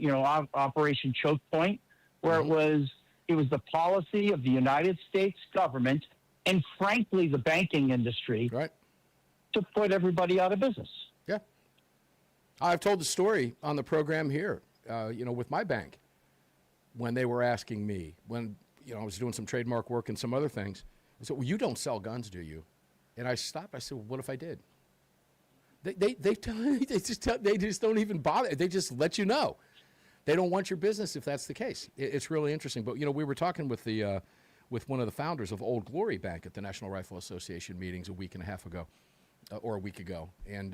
Operation Choke Point, where it was the policy of the United States government and frankly the banking industry to put everybody out of business. Yeah. I've told the story on the program here, with my bank, when they were asking me, when I was doing some trademark work and some other things. I said, well, you don't sell guns, do you? And I stopped. I said, well, what if I did? They just don't even bother. They just let you know. They don't want your business if that's the case. It's really interesting. But we were talking with with one of the founders of Old Glory Bank at the National Rifle Association meetings a week and a half ago, or a week ago, and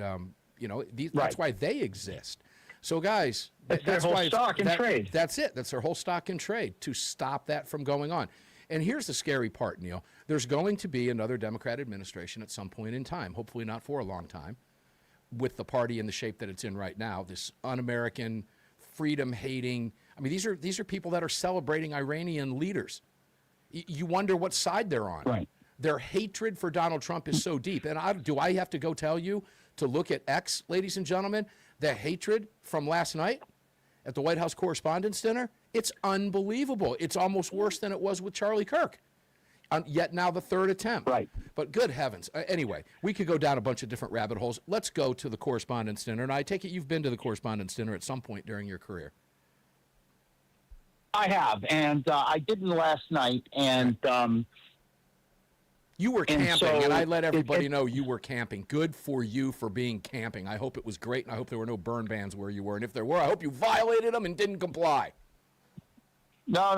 that's why they exist. So guys, that's their whole stock and trade. That's it. That's their whole stock and trade to stop that from going on. And here's the scary part, Neil. There's going to be another Democrat administration at some point in time, hopefully not for a long time, with the party in the shape that it's in right now, this un-American, freedom-hating. I mean, these are people that are celebrating Iranian leaders. You wonder what side they're on. Right. Their hatred for Donald Trump is so deep. And do I have to go tell you to look at X, ladies and gentlemen, the hatred from last night at the White House Correspondents' Dinner? It's unbelievable. It's almost worse than it was with Charlie Kirk. Yet now the third attempt. Right. But good heavens. Anyway, we could go down a bunch of different rabbit holes. Let's go to the Correspondents' Dinner. And I take it you've been to the Correspondents' Dinner at some point during your career. I have, and I didn't last night. And You were And camping, so and I let everybody know you were camping. Good for you for being camping. I hope it was great, and I hope there were no burn bans where you were. And if there were, I hope you violated them and didn't comply. No.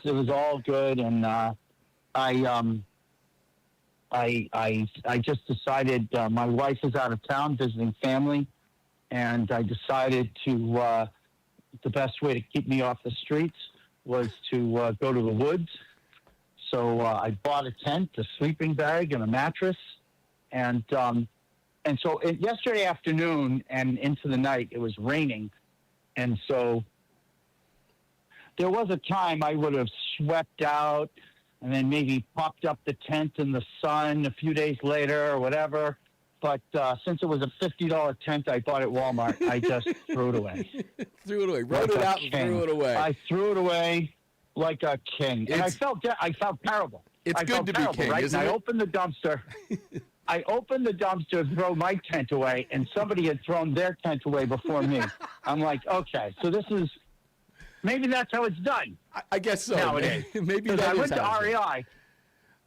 It was all good, and I just decided my wife is out of town visiting family, and I decided to the best way to keep me off the streets was to go to the woods. So I bought a tent, a sleeping bag, and a mattress, and so yesterday afternoon and into the night it was raining, and so there was a time I would have swept out and then maybe popped up the tent in the sun a few days later or whatever. But since it was a $50 tent I bought at Walmart, I just threw it away. Threw it away. Wrote it out and threw it away. I threw it away like a king. And I felt terrible. It's good to be king, right? isn't And it? I opened the dumpster. I opened the dumpster to throw my tent away, and somebody had thrown their tent away before me. I'm like, okay, so this is maybe that's how it's done. I guess so. Nowadays. Maybe Because that I is went to how it's done. REI.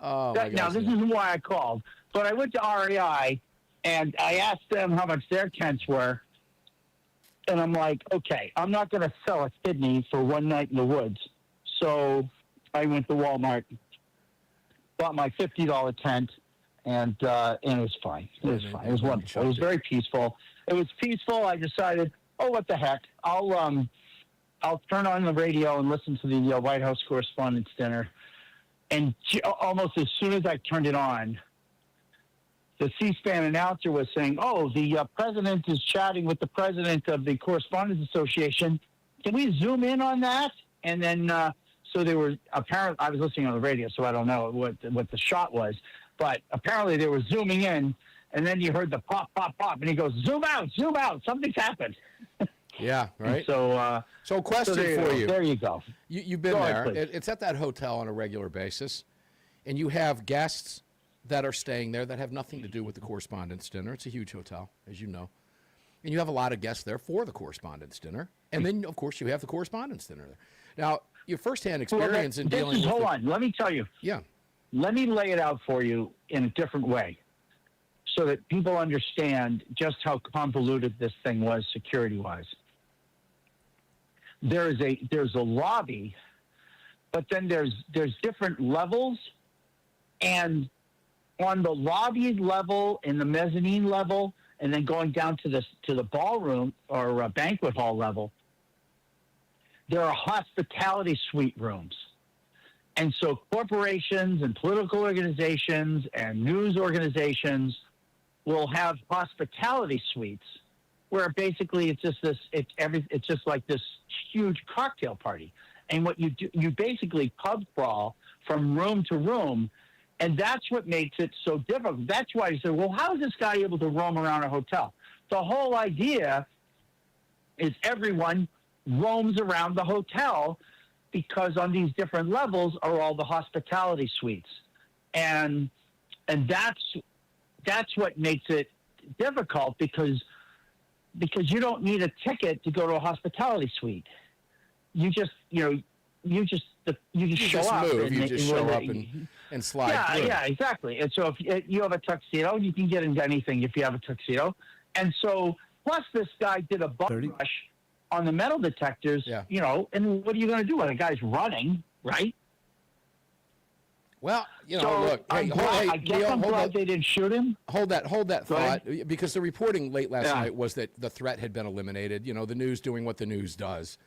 Oh, my Now, gosh, this isn't why I called, but I went to REI, and I asked them how much their tents were. And I'm like, okay, I'm not going to sell a kidney for one night in the woods. So I went to Walmart, bought my $50 tent, and it was fine. It was fine. It was wonderful. It was very peaceful. It was peaceful. I decided, oh, what the heck? I'll turn on the radio and listen to the White House Correspondents' Dinner. And almost as soon as I turned it on, the C-SPAN announcer was saying, oh, the president is chatting with the president of the Correspondents Association. Can we zoom in on that? And then, so they were apparently, I was listening on the radio, so I don't know what the shot was, but apparently they were zooming in, and then you heard the pop, pop, pop, and he goes, zoom out, something's happened. Yeah, right. So question for you. There you go. You've been Go there. ahead, please. It's at that hotel on a regular basis, and you have guests that are staying there that have nothing to do with the Correspondents' Dinner. It's a huge hotel, as you know. And you have a lot of guests there for the Correspondents' Dinner. And then, of course, you have the Correspondents' Dinner there. Now, your firsthand experience in dealing with... Hold on. Let me tell you. Yeah. Let me lay it out for you in a different way so that people understand just how convoluted this thing was security-wise. There's a lobby, but then there's different levels, and on the lobby level and the mezzanine level, and then going down to the ballroom or banquet hall level, there are hospitality suite rooms. And so corporations and political organizations and news organizations will have hospitality suites where basically it's just like this huge cocktail party. And what you do, you basically pub crawl from room to room. And that's what makes it so difficult. That's why you say, well, how is this guy able to roam around a hotel? The whole idea is everyone roams around the hotel because on these different levels are all the hospitality suites. And that's what makes it difficult because you don't need a ticket to go to a hospitality suite. You just show up. Move. You just show up and slide through. Yeah, exactly. And so if you have a tuxedo, you can get into anything if you have a tuxedo. And so, plus this guy did a bug rush on the metal detectors, and what are you going to do when a guy's running, right? Well, so look. I'm glad they didn't shoot him. Hold that thought, because the reporting late last night was that the threat had been eliminated. The news doing what the news does,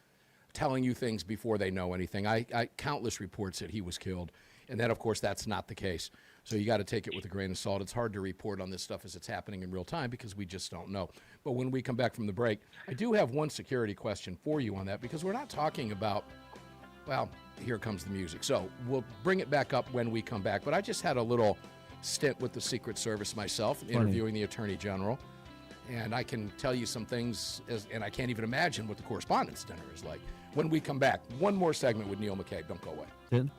telling you things before they know anything. I countless reports that he was killed, and then of course that's not the case. So you got to take it with a grain of salt. It's hard to report on this stuff as it's happening in real time because we just don't know. But when we come back from the break, I do have one security question for you on that, because we're not talking about, well, here comes the music. So we'll bring it back up when we come back. But I just had a little stint with the Secret Service myself, interviewing the Attorney General. And I can tell you some things, and I can't even imagine what the Correspondents' Dinner is like. When we come back, one more segment with Neil McCabe. Don't go away. Tim?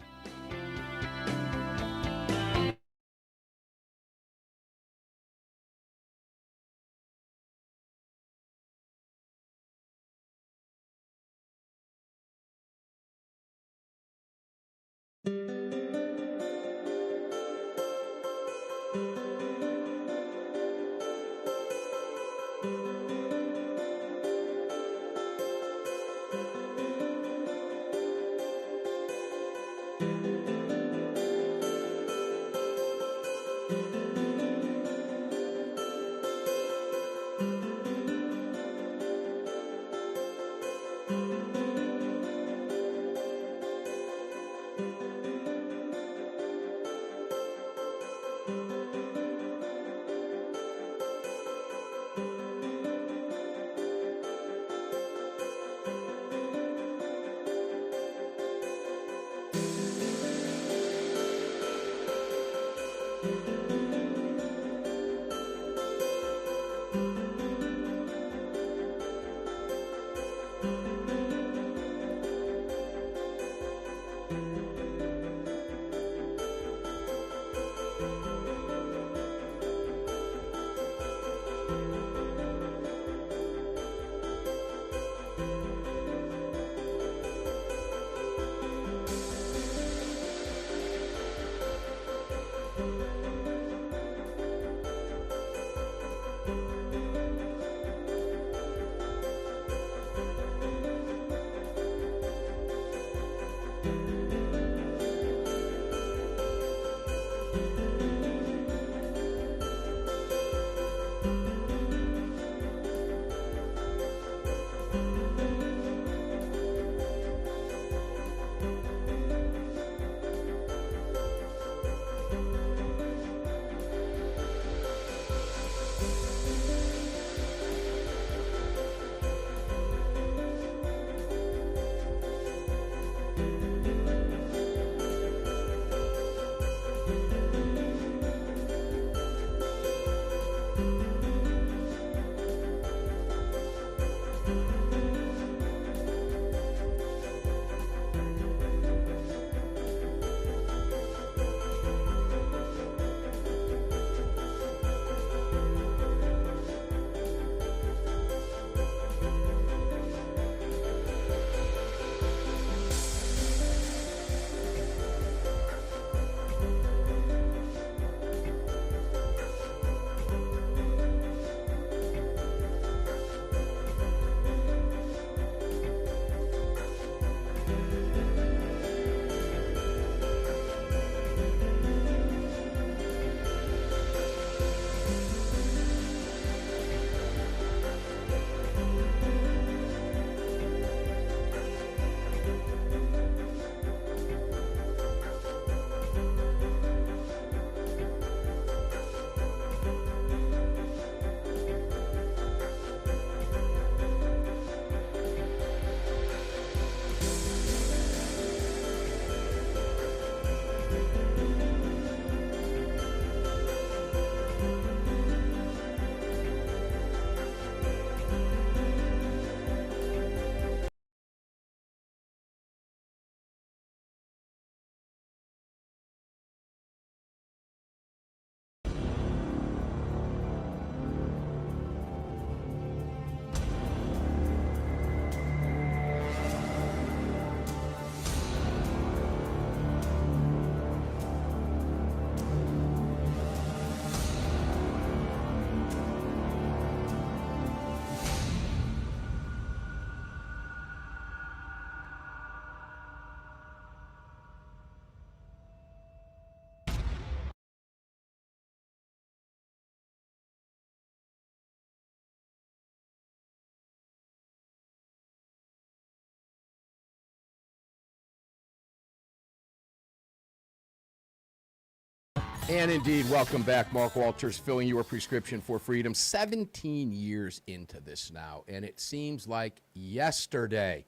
And indeed, welcome back. Mark Walters filling your prescription for freedom. 17 years into this now, and it seems like yesterday.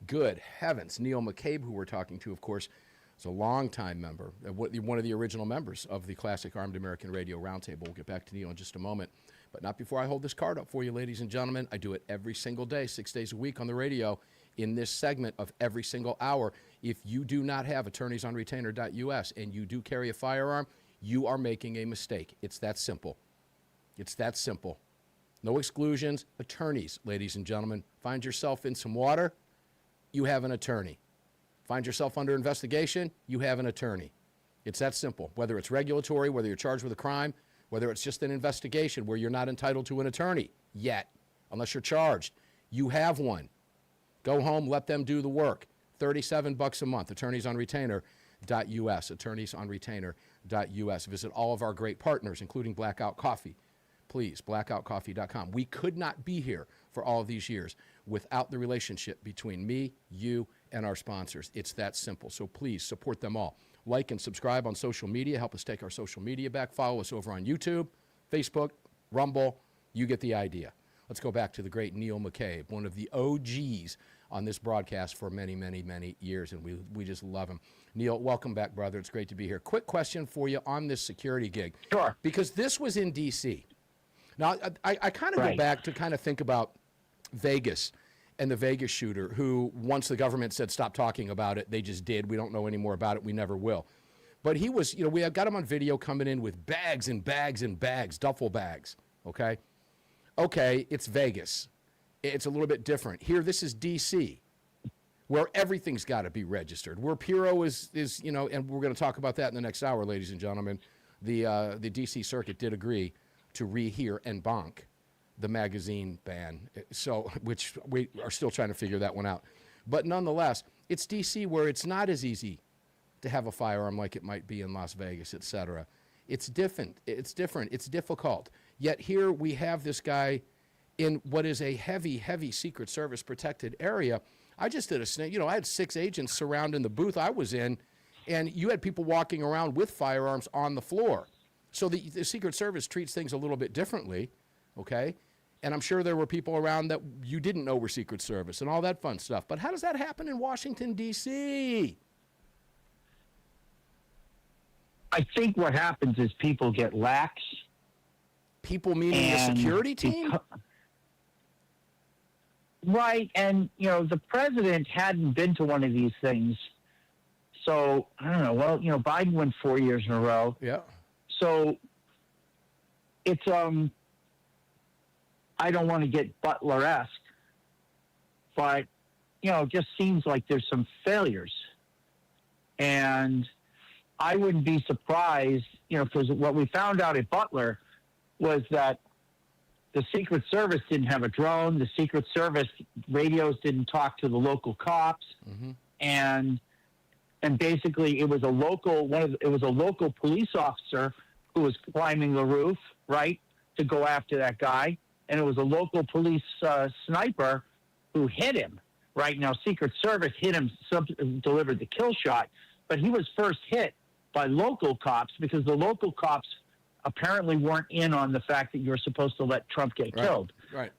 Good heavens. Neil McCabe, who we're talking to, of course, is a longtime member, one of the original members of the classic Armed American Radio Roundtable. We'll get back to Neil in just a moment. But not before I hold this card up for you, ladies and gentlemen. I do it every single day, 6 days a week on the radio in this segment of every single hour. If you do not have attorneysonretainer.us and you do carry a firearm, you are making a mistake. It's that simple. It's that simple. No exclusions. Attorneys, ladies and gentlemen. Find yourself in some water, you have an attorney. Find yourself under investigation, you have an attorney. It's that simple. Whether it's regulatory, whether you're charged with a crime, whether it's just an investigation where you're not entitled to an attorney yet, unless you're charged, you have one. Go home, let them do the work. $37 a month, attorneysonretainer.us, attorneysonretainer.us. Visit all of our great partners, including Blackout Coffee. Please, blackoutcoffee.com. We could not be here for all of these years without the relationship between me, you, and our sponsors. It's that simple. So please support them all. Like and subscribe on social media. Help us take our social media back. Follow us over on YouTube, Facebook, Rumble. You get the idea. Let's go back to the great Neil McCabe, one of the OGs on this broadcast for many, many, many years, and we just love him. Neil, welcome back, brother. It's great to be here. Quick question for you on this security gig. Sure. Because this was in D.C. Now, I kind of go back to kind of think about Vegas and the Vegas shooter who, once the government said stop talking about it, they just did. We don't know any more about it. We never will. But he was, we have got him on video coming in with bags and bags and bags, duffel bags, okay? Okay, it's Vegas. It's a little bit different. Here, this is D.C., where everything's got to be registered, where Puro is, and we're going to talk about that in the next hour, ladies and gentlemen. The D.C. Circuit did agree to rehear en banc the magazine ban, which we are still trying to figure that one out. But nonetheless, it's D.C. where it's not as easy to have a firearm like it might be in Las Vegas, et cetera. It's different. It's difficult. Yet here we have this guy in what is a heavy, heavy Secret Service protected area. I just did I had 6 agents surrounding the booth I was in, and you had people walking around with firearms on the floor. So the Secret Service treats things a little bit differently, okay? And I'm sure there were people around that you didn't know were Secret Service and all that fun stuff. But how does that happen in Washington, D.C.? I think what happens is people get lax. People meaning the security team? Right, and, the president hadn't been to one of these things. So, I don't know. Well, Biden went 4 years in a row. Yeah. So, it's, I don't want to get Butler-esque, but, it just seems like there's some failures. And I wouldn't be surprised, because what we found out at Butler was that the Secret Service didn't have a drone. The Secret Service radios didn't talk to the local cops. Mm-hmm. And basically it was a local police officer who was climbing the roof, right, to go after that guy. And it was a local police sniper who hit him. Right now, Secret Service hit him, delivered the kill shot, but he was first hit by local cops because the local cops apparently weren't in on the fact that you're supposed to let Trump get killed. Right.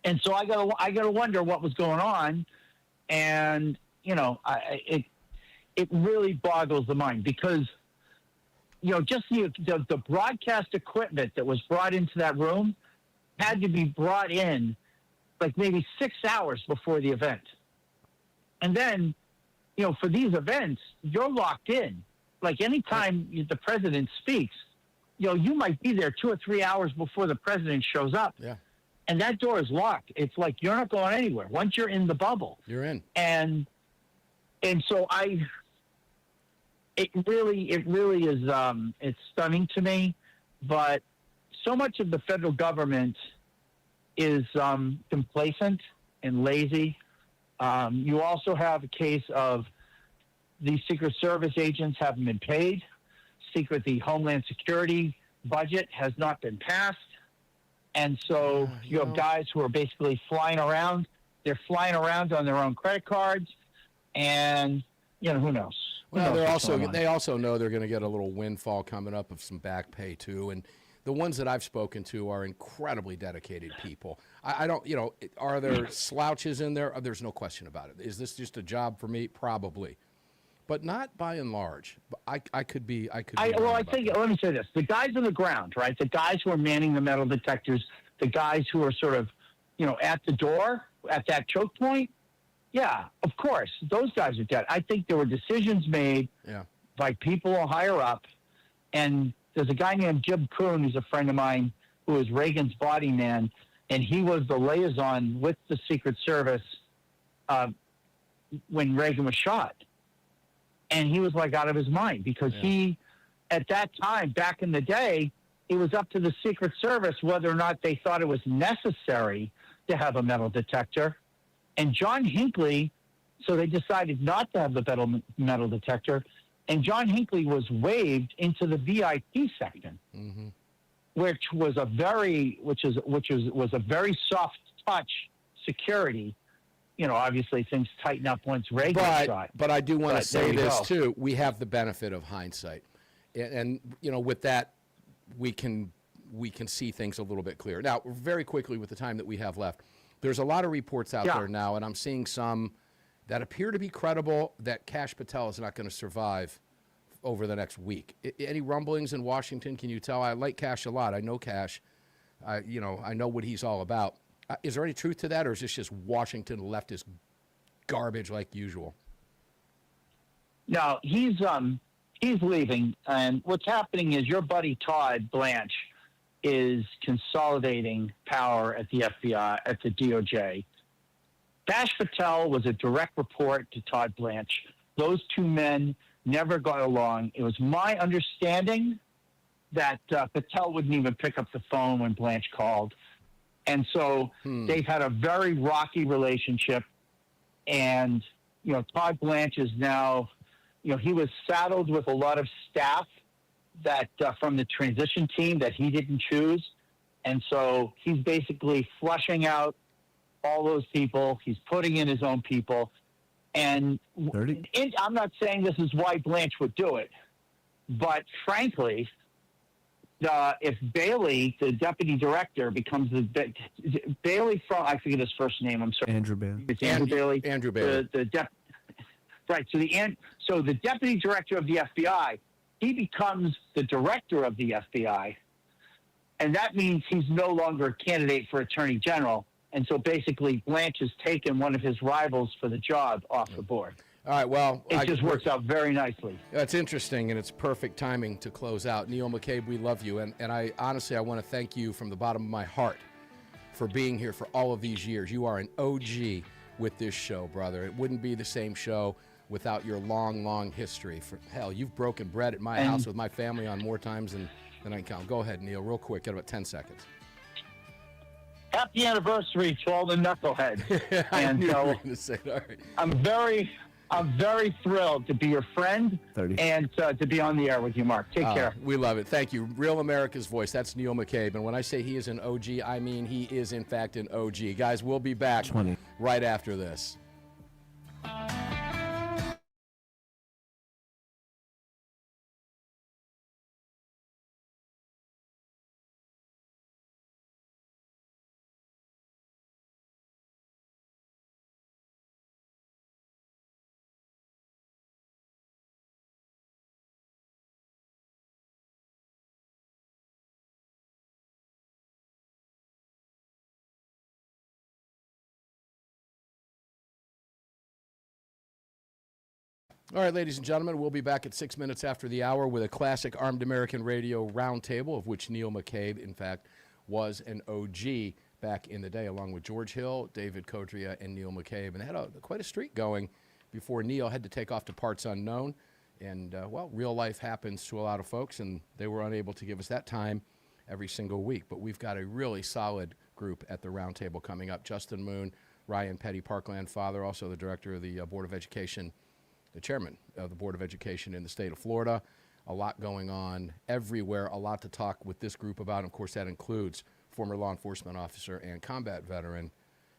And so I gotta wonder what was going on, and it really boggles the mind because just the broadcast equipment that was brought into that room had to be brought in like maybe 6 hours before the event, and then for these events you're locked in. Like anytime the president speaks, you might be there 2 or 3 hours before the president shows up. Yeah. And that door is locked. It's like you're not going anywhere. Once you're in the bubble. You're in. And so it really is it's stunning to me, but so much of the federal government is complacent and lazy. You also have a case of the Secret Service agents haven't been paid. The Homeland Security budget has not been passed. And so you have guys who are basically flying around. They're flying around on their own credit cards. And, who knows? Well, knows they also know they're going to get a little windfall coming up of some back pay too, and the ones that I've spoken to are incredibly dedicated people. I don't, are there slouches in there? There's no question about it. Is this just a job for me? Probably, but not by and large. I could be. Well, I think. Let me say this: the guys on the ground, right? The guys who are manning the metal detectors, the guys who are sort of, at the door at that choke point. Yeah, of course, those guys are dead. I think there were decisions made by people higher up, and there's a guy named Jim Kuhn who's a friend of mine who was Reagan's body man, and he was the liaison with the Secret Service when Reagan was shot. And he was like out of his mind because he, at that time, back in the day, it was up to the Secret Service whether or not they thought it was necessary to have a metal detector. And John Hinckley, so they decided not to have the metal detector, and John Hinckley was waived into the VIP section, which was a very soft touch security. Obviously things tighten up once Reagan shot. But I do want to say this too: we have the benefit of hindsight, and with that, we can see things a little bit clearer. Now, very quickly with the time that we have left. There's a lot of reports out there now, and I'm seeing some that appear to be credible that Kash Patel is not going to survive over the next week. Any rumblings in Washington? Can you tell? I like Kash a lot. I know Kash. I know what he's all about. Is there any truth to that, or is this just Washington leftist garbage like usual? No, he's leaving, and what's happening is your buddy Todd Blanche is consolidating power at the FBI, at the DOJ. Kash Patel was a direct report to Todd Blanche. Those two men never got along. It was my understanding that Patel wouldn't even pick up the phone when Blanche called. And so they've had a very rocky relationship. And, Todd Blanche is now, he was saddled with a lot of staff that from the transition team that he didn't choose. And so he's basically flushing out all those people. He's putting in his own people. And I'm not saying this is why Blanche would do it, but frankly, if Bailey, the deputy director, becomes Bailey from, I forget his first name, I'm sorry. Andrew Bailey. It's Andrew Bailey. Andrew Bailey. Right. So the deputy director of the FBI, he becomes the director of the FBI, and that means he's no longer a candidate for attorney general. And so basically Blanche has taken one of his rivals for the job off the board. All right, well. It just works out very nicely. That's interesting, and it's perfect timing to close out. Neil McCabe, we love you, and I honestly, I want to thank you from the bottom of my heart for being here for all of these years. You are an OG with this show, brother. It wouldn't be the same show without your long, long history. Hell, you've broken bread at my house with my family on more times than I can count. Go ahead, Neil, real quick. Got about 10 seconds. Happy anniversary to all the knuckleheads. I knew you were going to say that. All right. I'm very thrilled to be your friend and to be on the air with you, Mark. Take care. We love it. Thank you. Real America's Voice. That's Neil McCabe. And when I say he is an OG, I mean he is, in fact, an OG. Guys, we'll be back right after this. All right, ladies and gentlemen, we'll be back at 6 minutes after the hour with a classic Armed American Radio roundtable, of which Neil McCabe, in fact, was an OG back in the day, along with George Hill, David Codria, and Neil McCabe. And they had quite a streak going before Neil had to take off to parts unknown. And, well, real life happens to a lot of folks, and they were unable to give us that time every single week. But we've got a really solid group at the roundtable coming up. Justin Moon, Ryan Petty, Parkland father, also the director of the Board of Education, the chairman of the Board of Education in the state of Florida. A lot going on everywhere, a lot to talk with this group about. And of course, that includes former law enforcement officer and combat veteran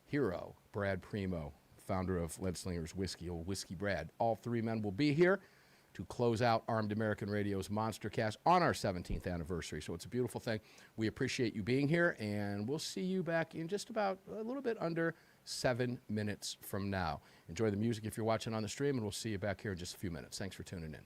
hero Brad Premo, founder of Lead Slingers Whiskey, old Whiskey Brad. All three men will be here. to close out Armed American Radio's Monster Cast on our 17th anniversary. So it's a beautiful thing. We appreciate you being here, and we'll see you back in just about a little bit under 7 minutes from now. Enjoy the music if you're watching on the stream, and we'll see you back here in just a few minutes. Thanks for tuning in.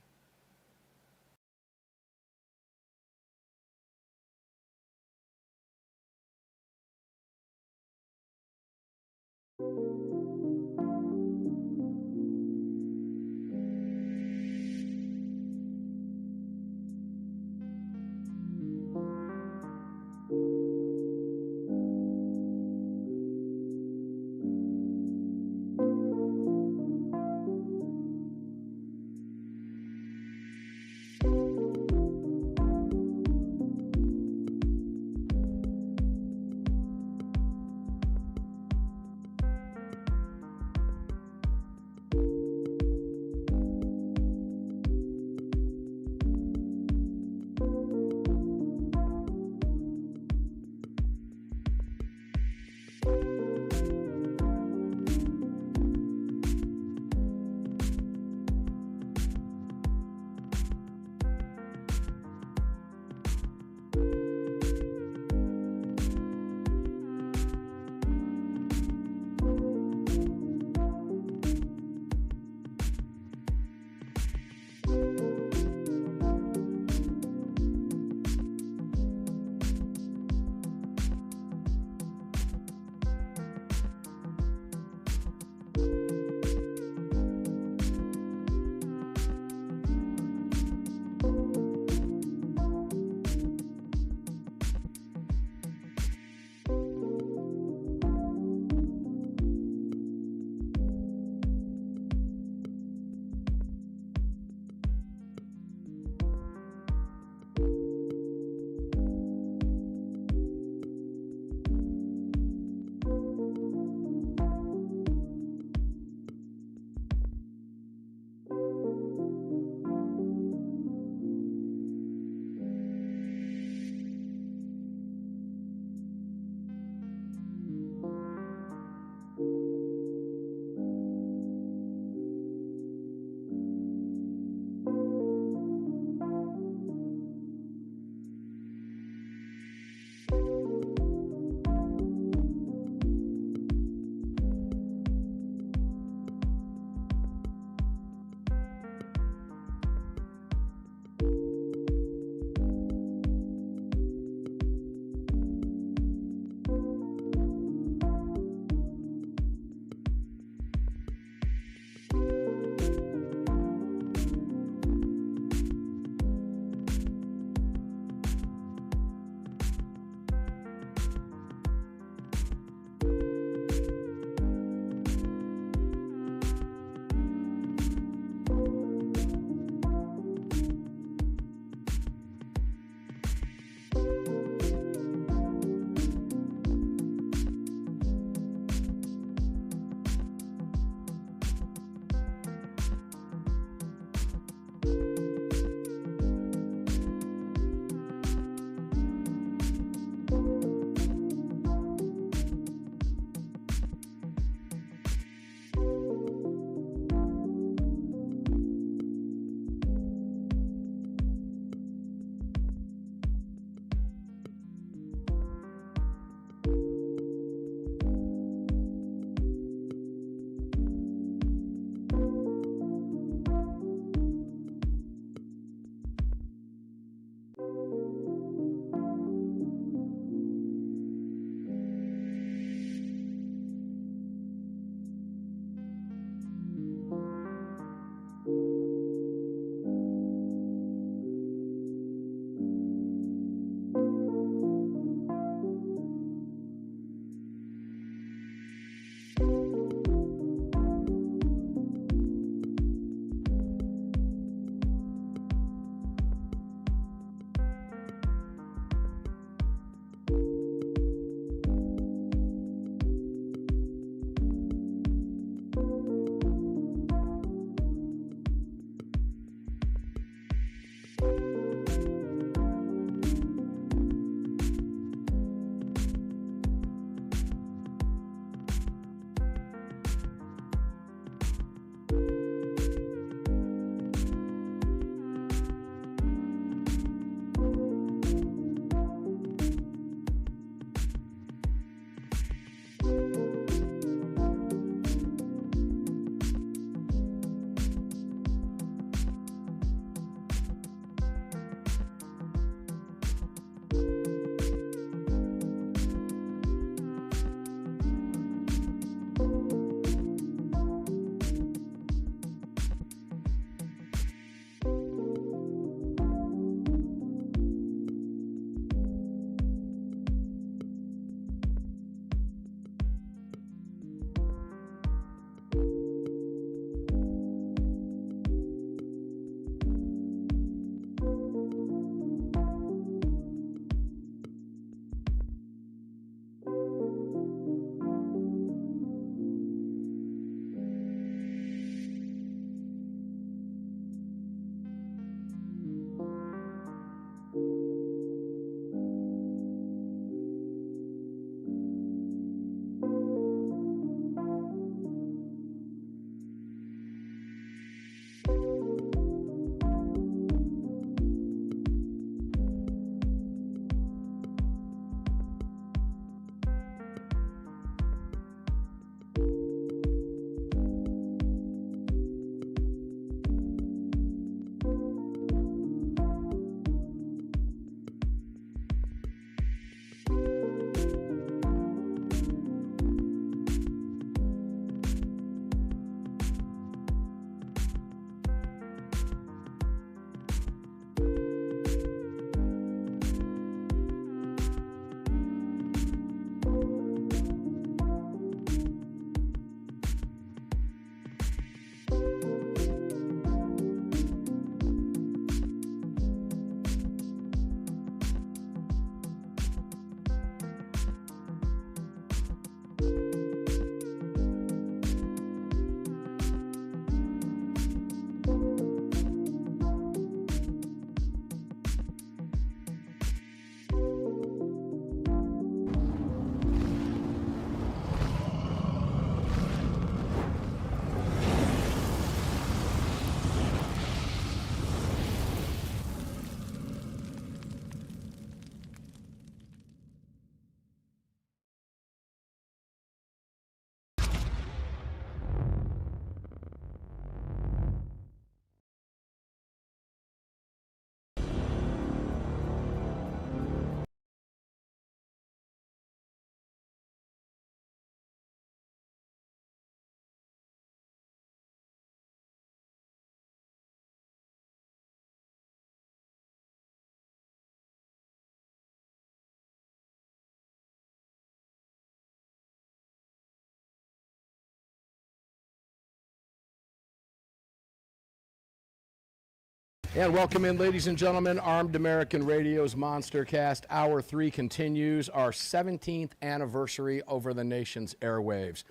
And welcome in, ladies and gentlemen. Armed American Radio's Monster Cast Hour 3 continues our 17th anniversary over the nation's airwaves.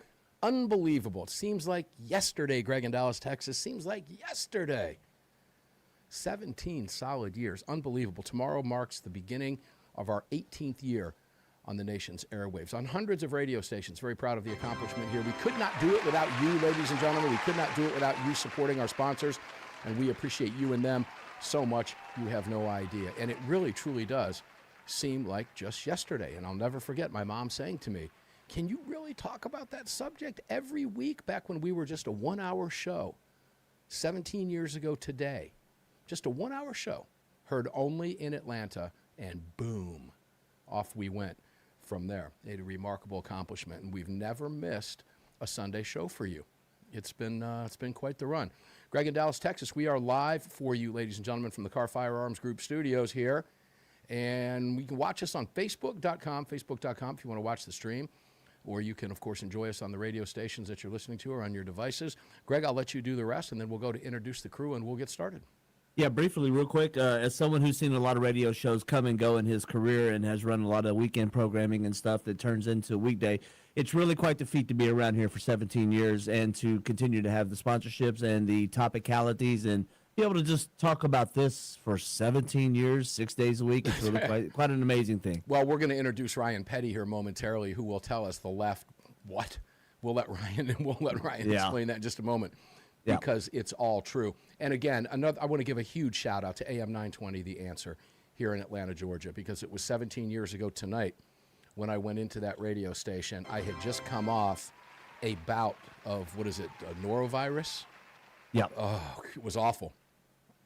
Unbelievable. It seems like yesterday, Greg in Dallas, Texas. Seems like yesterday. 17 solid years. Unbelievable. Tomorrow marks the beginning of our 18th year on the nation's airwaves, on hundreds of radio stations. Very proud of the accomplishment here. We could not do it without you, ladies and gentlemen. We could not do it without you supporting our sponsors. And we appreciate you and them so much, you have no idea. And it really, truly does seem like just yesterday. And I'll never forget my mom saying to me, can you really talk about that subject every week back when we were just a 1-hour show? 17 years ago today. Just a 1-hour show. Heard only in Atlanta, and boom, off we went from there. A remarkable accomplishment. And we've never missed a Sunday show for you. It's been quite the run. Greg in Dallas, Texas, we are live for you, ladies and gentlemen, from the Car Firearms Group studios here. And you can watch us on Facebook.com if you want to watch the stream. Or you can, of course, enjoy us on the radio stations that you're listening to or on your devices. Greg, I'll let you do the rest, and then we'll go to introduce the crew, and we'll get started. Yeah, briefly, real quick, as someone who's seen a lot of radio shows come and go in his career and has run a lot of weekend programming and stuff that turns into a weekday, it's really quite the feat to be around here for 17 years and to continue to have the sponsorships and the topicalities and be able to just talk about this for 17 years, 6 days a week. It's really quite an amazing thing. Well, we're going to introduce Ryan Petty here momentarily, who will tell us the left what. We'll let Ryan explain that in just a moment. Because it's all true. And again, I want to give a huge shout out to AM 920, The Answer, here in Atlanta, Georgia, because it was 17 years ago tonight when I went into that radio station. I had just come off a bout of, norovirus? Yeah. Oh, it was awful.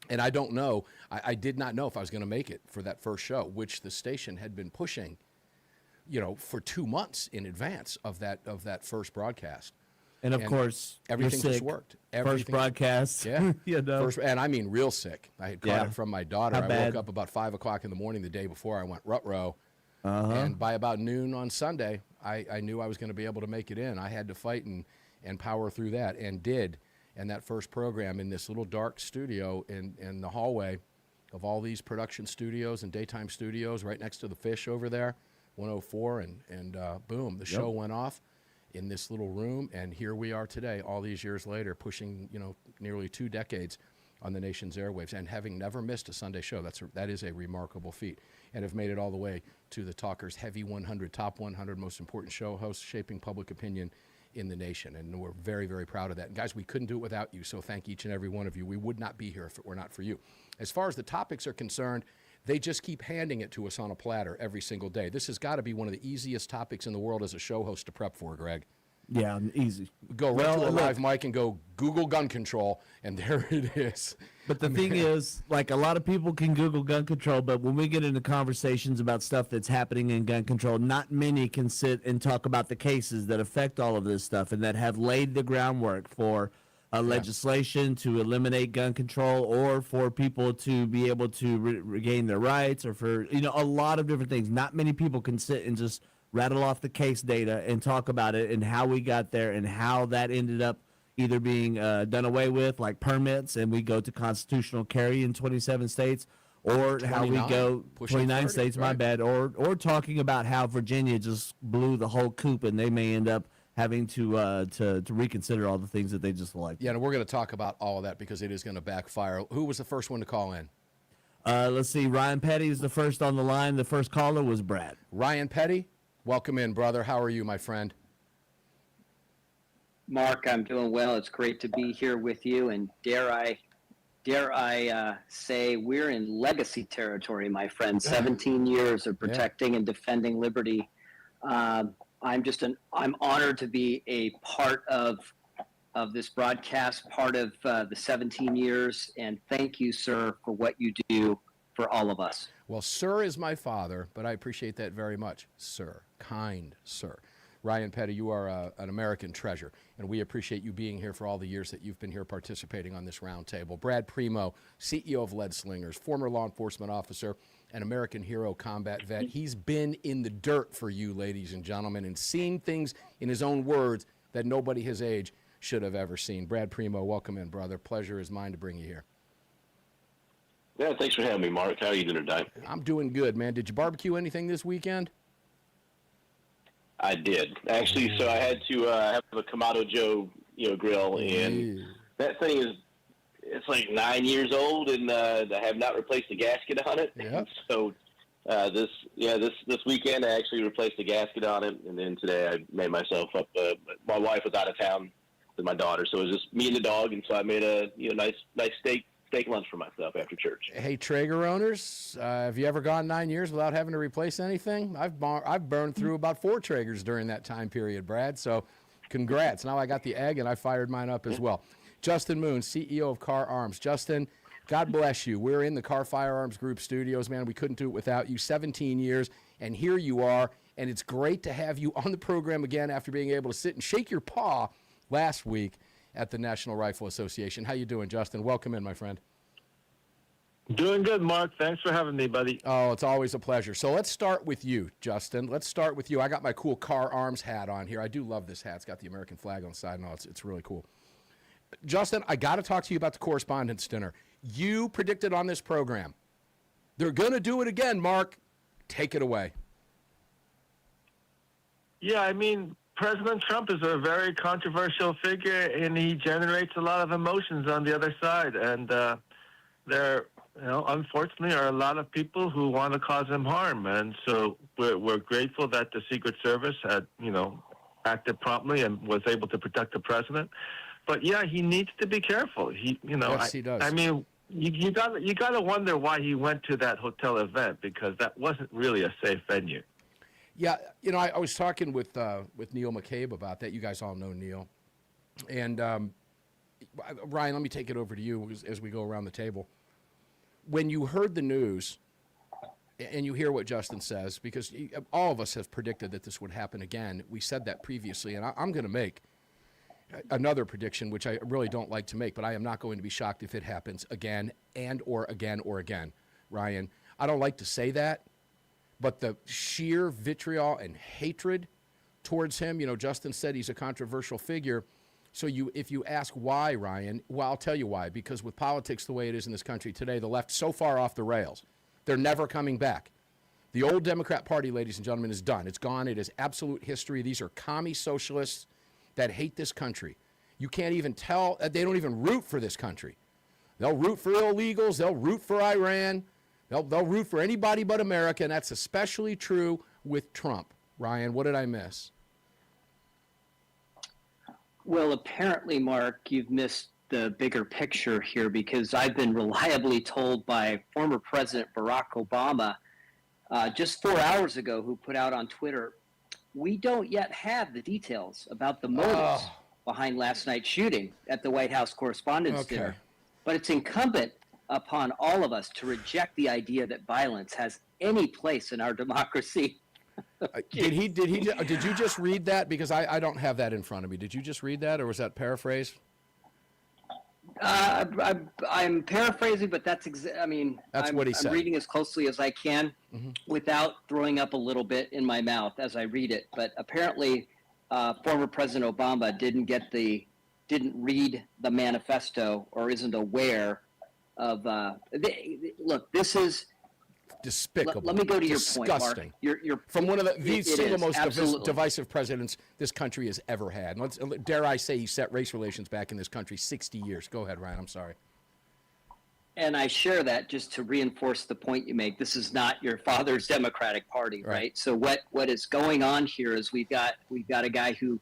And I don't know, I did not know if I was going to make it for that first show, which the station had been pushing, for 2 months in advance of that first broadcast. And of course, everything you're just sick. worked. First broadcast. Yeah. First, and I mean real sick. I had caught it from my daughter. How I bad? woke up about 5 o'clock in the morning the day before. I went rut-row. And by about noon on Sunday, I knew I was going to be able to make it in. I had to fight and power through that, and did. And that first program in this little dark studio in the hallway of all these production studios and daytime studios right next to the Fish over there, 104, and boom, the show went off in this little room, and here we are today, all these years later, pushing nearly 2 decades on the nation's airwaves, and having never missed a Sunday show. That is a remarkable feat, and have made it all the way to the Talkers Heavy 100, top 100 most important show hosts shaping public opinion in the nation, and we're very, very proud of that. And guys, we couldn't do it without you, so thank each and every one of you. We would not be here if it were not for you. As far as the topics are concerned, they just keep handing it to us on a platter every single day. This has got to be one of the easiest topics in the world as a show host to prep for, Greg. Yeah, easy. Go right to a live mic and go Google gun control, and there it is. But the thing is, like, a lot of people can Google gun control, but when we get into conversations about stuff that's happening in gun control, not many can sit and talk about the cases that affect all of this stuff and that have laid the groundwork for legislation to eliminate gun control, or for people to be able to regain their rights, or for, a lot of different things. Not many people can sit and just rattle off the case data and talk about it and how we got there and how that ended up either being done away with, like permits, and we go to constitutional carry in 27 states, or how we go 29 states, my bad, or talking about how Virginia just blew the whole coop and they may end up having to reconsider all the things that they just liked. Yeah, and we're going to talk about all of that because it is going to backfire. Who was the first one to call in? Let's see. Ryan Petty is the first on the line. The first caller was Brad. Ryan Petty, welcome in, brother. How are you, my friend? Mark, I'm doing well. It's great to be here with you, and dare I say we're in legacy territory, my friend. 17 years of protecting and defending liberty. I'm honored to be a part of this broadcast, part of the 17 years, and thank you, sir, for what you do for all of us. Well, sir is my father, but I appreciate that very much, sir. Kind sir. Ryan Petty, you are an American treasure, and we appreciate you being here for all the years that you've been here participating on this round table. Brad Premo, CEO of Lead Slingers, former law enforcement officer, an American hero combat vet. He's been in the dirt for you, ladies and gentlemen, and seen things, in his own words, that nobody his age should have ever seen. Brad Premo, welcome in, brother. Pleasure is mine to bring you here. Yeah, thanks for having me, Mark. How are you doing today? I'm doing good, man. Did you barbecue anything this weekend? I did. Actually, so I had to have a Kamado Joe, grill, and that thing it's like 9 years old, and I have not replaced the gasket on it. Yep. So this weekend I actually replaced the gasket on it, and then today I made myself up. My wife was out of town with my daughter, so it was just me and the dog, and so I made a nice steak lunch for myself after church. Hey, Traeger owners, have you ever gone 9 years without having to replace anything? I've burned through about 4 Traegers during that time period, Brad, so congrats. Now I got the egg, and I fired mine up as well. Justin Moon, CEO of Car Arms. Justin, God bless you. We're in the Car Firearms Group studios, man. We couldn't do it without you. 17 years, and here you are, and it's great to have you on the program again after being able to sit and shake your paw last week at the National Rifle Association. How you doing, Justin? Welcome in, my friend. Doing good, Mark. Thanks for having me, buddy. Oh, it's always a pleasure. So let's start with you, Justin. Let's start with you. I got my cool Car Arms hat on here. I do love this hat. It's got the American flag on the side and all. It's really cool. Justin, I got to talk to you about the Correspondents' Dinner. You predicted on this program. They're going to do it again, Mark. Take it away. Yeah, I mean, President Trump is a very controversial figure, and he generates a lot of emotions on the other side. And there, unfortunately, are a lot of people who want to cause him harm. And so we're grateful that the Secret Service had, acted promptly and was able to protect the president. But yeah, he needs to be careful. Yes, he does. I mean, you got to wonder why he went to that hotel event, because that wasn't really a safe venue. Yeah, I was talking with Neil McCabe about that. You guys all know Neil. And Ryan, let me take it over to you as we go around the table. when you heard the news and you hear what Justin says, because all of us have predicted that this would happen again. We said that previously, and I'm going to make another prediction, which I really don't like to make, but I am not going to be shocked if it happens again or again, Ryan. I don't like to say that, but the sheer vitriol and hatred towards him, Justin said he's a controversial figure. So if you ask why, Ryan, well, I'll tell you why. Because with politics the way it is in this country today, the left's so far off the rails, they're never coming back. The old Democrat Party, ladies and gentlemen, is done. It's gone. It is absolute history. These are commie socialists that hate this country. You can't even tell. They don't even root for this country. They'll root for illegals. They'll root for Iran. They'll root for anybody but America, and that's especially true with Trump. Ryan, what did I miss? Well, apparently, Mark, you've missed the bigger picture here, because I've been reliably told by former President Barack Obama just 4 hours ago, who put out on Twitter, we don't yet have the details about the motives behind last night's shooting at the White House Correspondents' Dinner. But it's incumbent upon all of us to reject the idea that violence has any place in our democracy. Did you just read that? Because I don't have that in front of me. Did you just read that, or was that paraphrased? I'm paraphrasing, but that's what he said. I'm reading as closely as I can without throwing up a little bit in my mouth as I read it. But apparently, former President Obama didn't read the manifesto, or isn't aware of. Look, this is despicable. Let me go to disgusting. Your point, Mark. You're from one of the single most absolutely divisive presidents this country has ever had. Dare I say, he set race relations back in this country 60 years. Go ahead, Ryan. I'm sorry. And I share that just to reinforce the point you make. This is not your father's Democratic Party, right? So what is going on here is we've got a guy who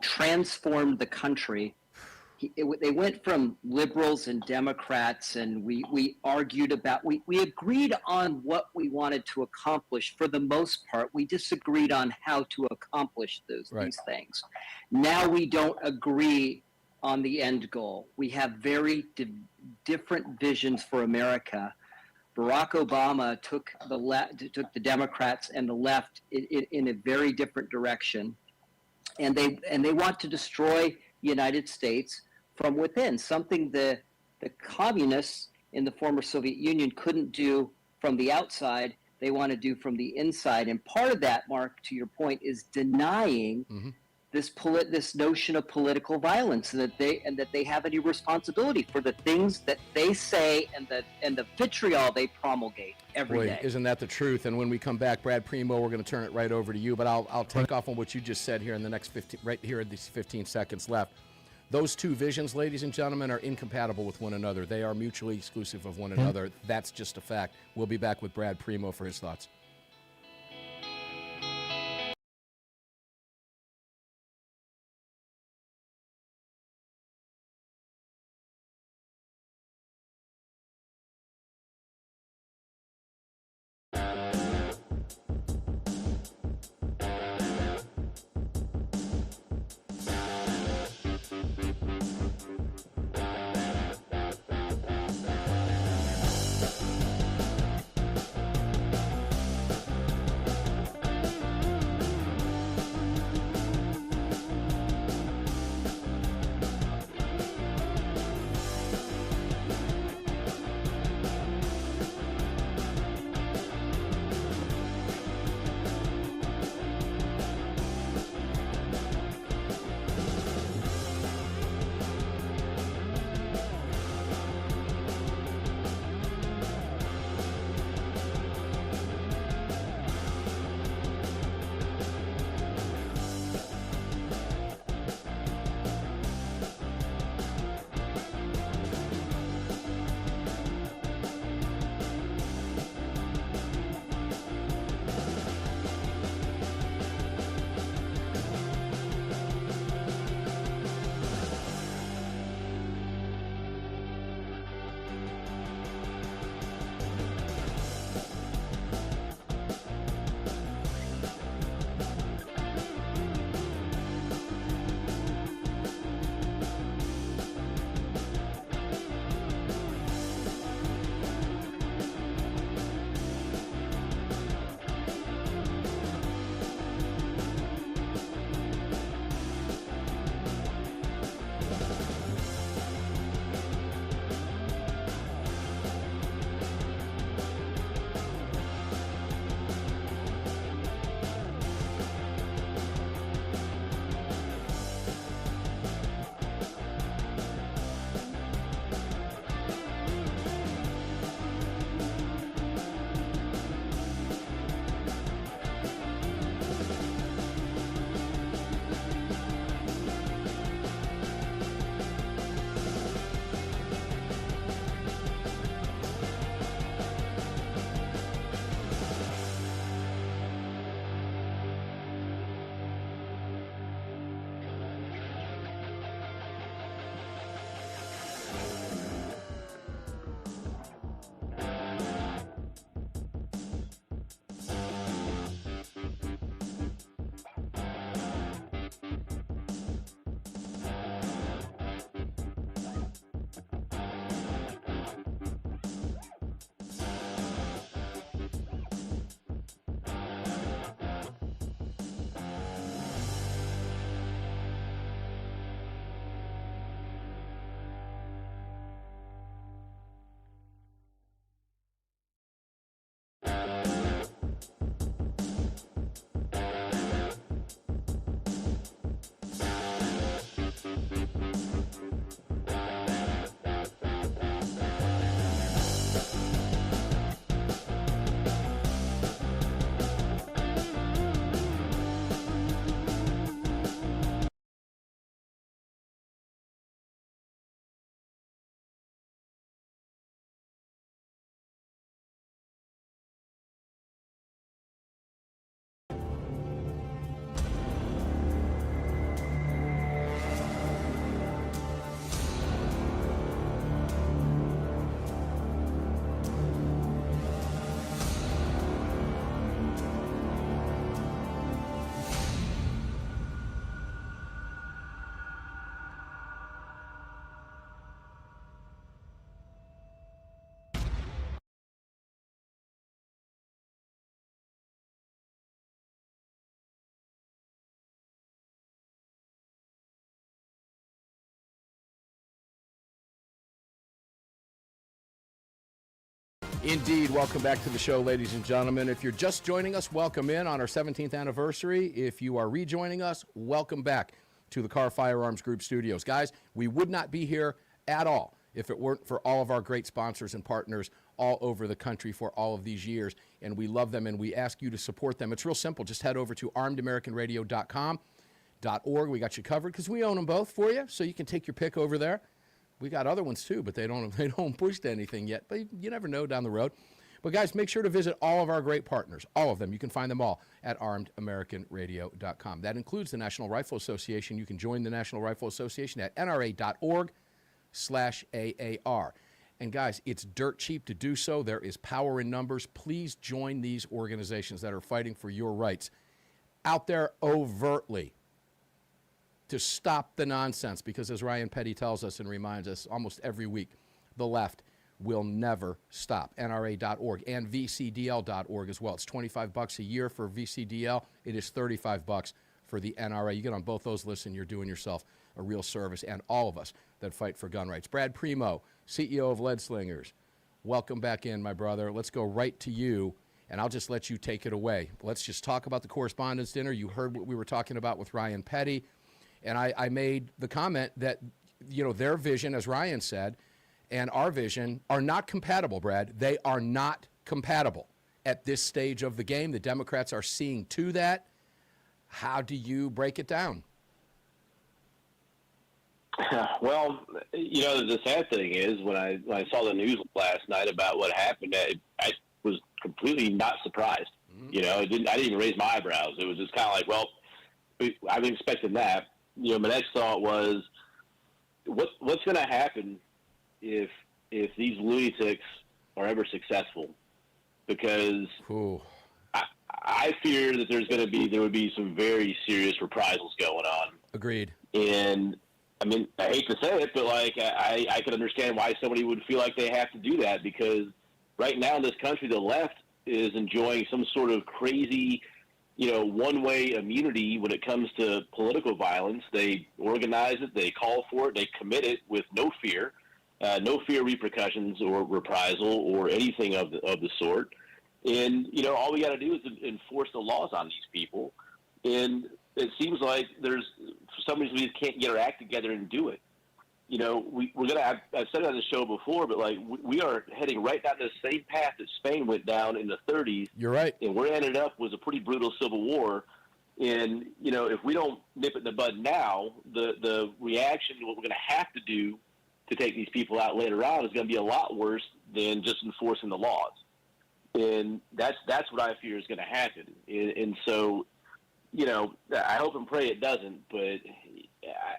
transformed the country. They went from liberals and Democrats, and we argued about, we agreed on what we wanted to accomplish for the most part. We disagreed on how to accomplish these things. Now we don't agree on the end goal. We have very different visions for America. Barack Obama took the Democrats and the left in a very different direction, and they want to destroy the United States from within, something the communists in the former Soviet Union couldn't do from the outside. They want to do from the inside. And part of that, Mark, to your point, is denying this notion of political violence, and that they have any responsibility for the things that they say and the vitriol they promulgate every day. Isn't that the truth? And when we come back, Brad Premo, we're going to turn it right over to you. But I'll take off on what you just said here in the next 15, right here in these 15 seconds left. Those two visions, ladies and gentlemen, are incompatible with one another. They are mutually exclusive of one another. That's just a fact. We'll be back with Brad Premo for his thoughts. Indeed. Welcome back to the show, ladies and gentlemen. If you're just joining us, welcome in on our 17th anniversary. If you are rejoining us, welcome back to the Carr Firearms Group studios. Guys, we would not be here at all if it weren't for all of our great sponsors and partners all over the country for all of these years, and we love them, and we ask you to support them. It's real simple. Just head over to armedamericanradio.com.org. We got you covered because we own them both for you, so you can take your pick over there. We got other ones too, but they don't push to anything yet. But you never know down the road. But guys, make sure to visit all of our great partners, all of them. You can find them all at armedamericanradio.com. That includes the National Rifle Association. You can join the National Rifle Association at nra.org/AAR. And guys, it's dirt cheap to do so. There is power in numbers. Please join these organizations that are fighting for your rights out there overtly to stop the nonsense, because as Ryan Petty tells us and reminds us almost every week, the left will never stop. NRA.org and VCDL.org as well. It's $25 a year for VCDL. It is $35 for the NRA. You get on both those lists and you're doing yourself a real service, and all of us that fight for gun rights. Brad Premo, CEO of Lead Slingers, welcome back in, my brother. Let's go right to you, and I'll just let you take it away. Let's just talk about the Correspondents' Dinner. You heard what we were talking about with Ryan Petty. And I made the comment that, you know, their vision, as Ryan said, and our vision are not compatible, Brad. They are not compatible at this stage of the game. The Democrats are seeing to that. How do you break it down? Well, you know, the sad thing is when I saw the news last night about what happened, I was completely not surprised. Mm-hmm. You know, I didn't even raise my eyebrows. It was just kind of like, well, I've been expecting that. You know, my next thought was, what's going to happen if these lunatics are ever successful? Because I fear that there would be some very serious reprisals going on. Agreed. And I mean, I hate to say it, but like I can understand why somebody would feel like they have to do that, because right now in this country, the left is enjoying some sort of crazy, you know, one-way immunity when it comes to political violence. They organize it, they call for it, they commit it with no fear repercussions or reprisal or anything of the sort. And, you know, all we got to do is enforce the laws on these people. And it seems like for some reason we just can't get our act together and do it. You know, I've said it on the show before, but like we are heading right down the same path that Spain went down in the 30s. You're right. And where it ended up was a pretty brutal civil war. And, you know, if we don't nip it in the bud now, the reaction, what we're going to have to do to take these people out later on is going to be a lot worse than just enforcing the laws. And that's what I fear is going to happen. And so, you know, I hope and pray it doesn't, but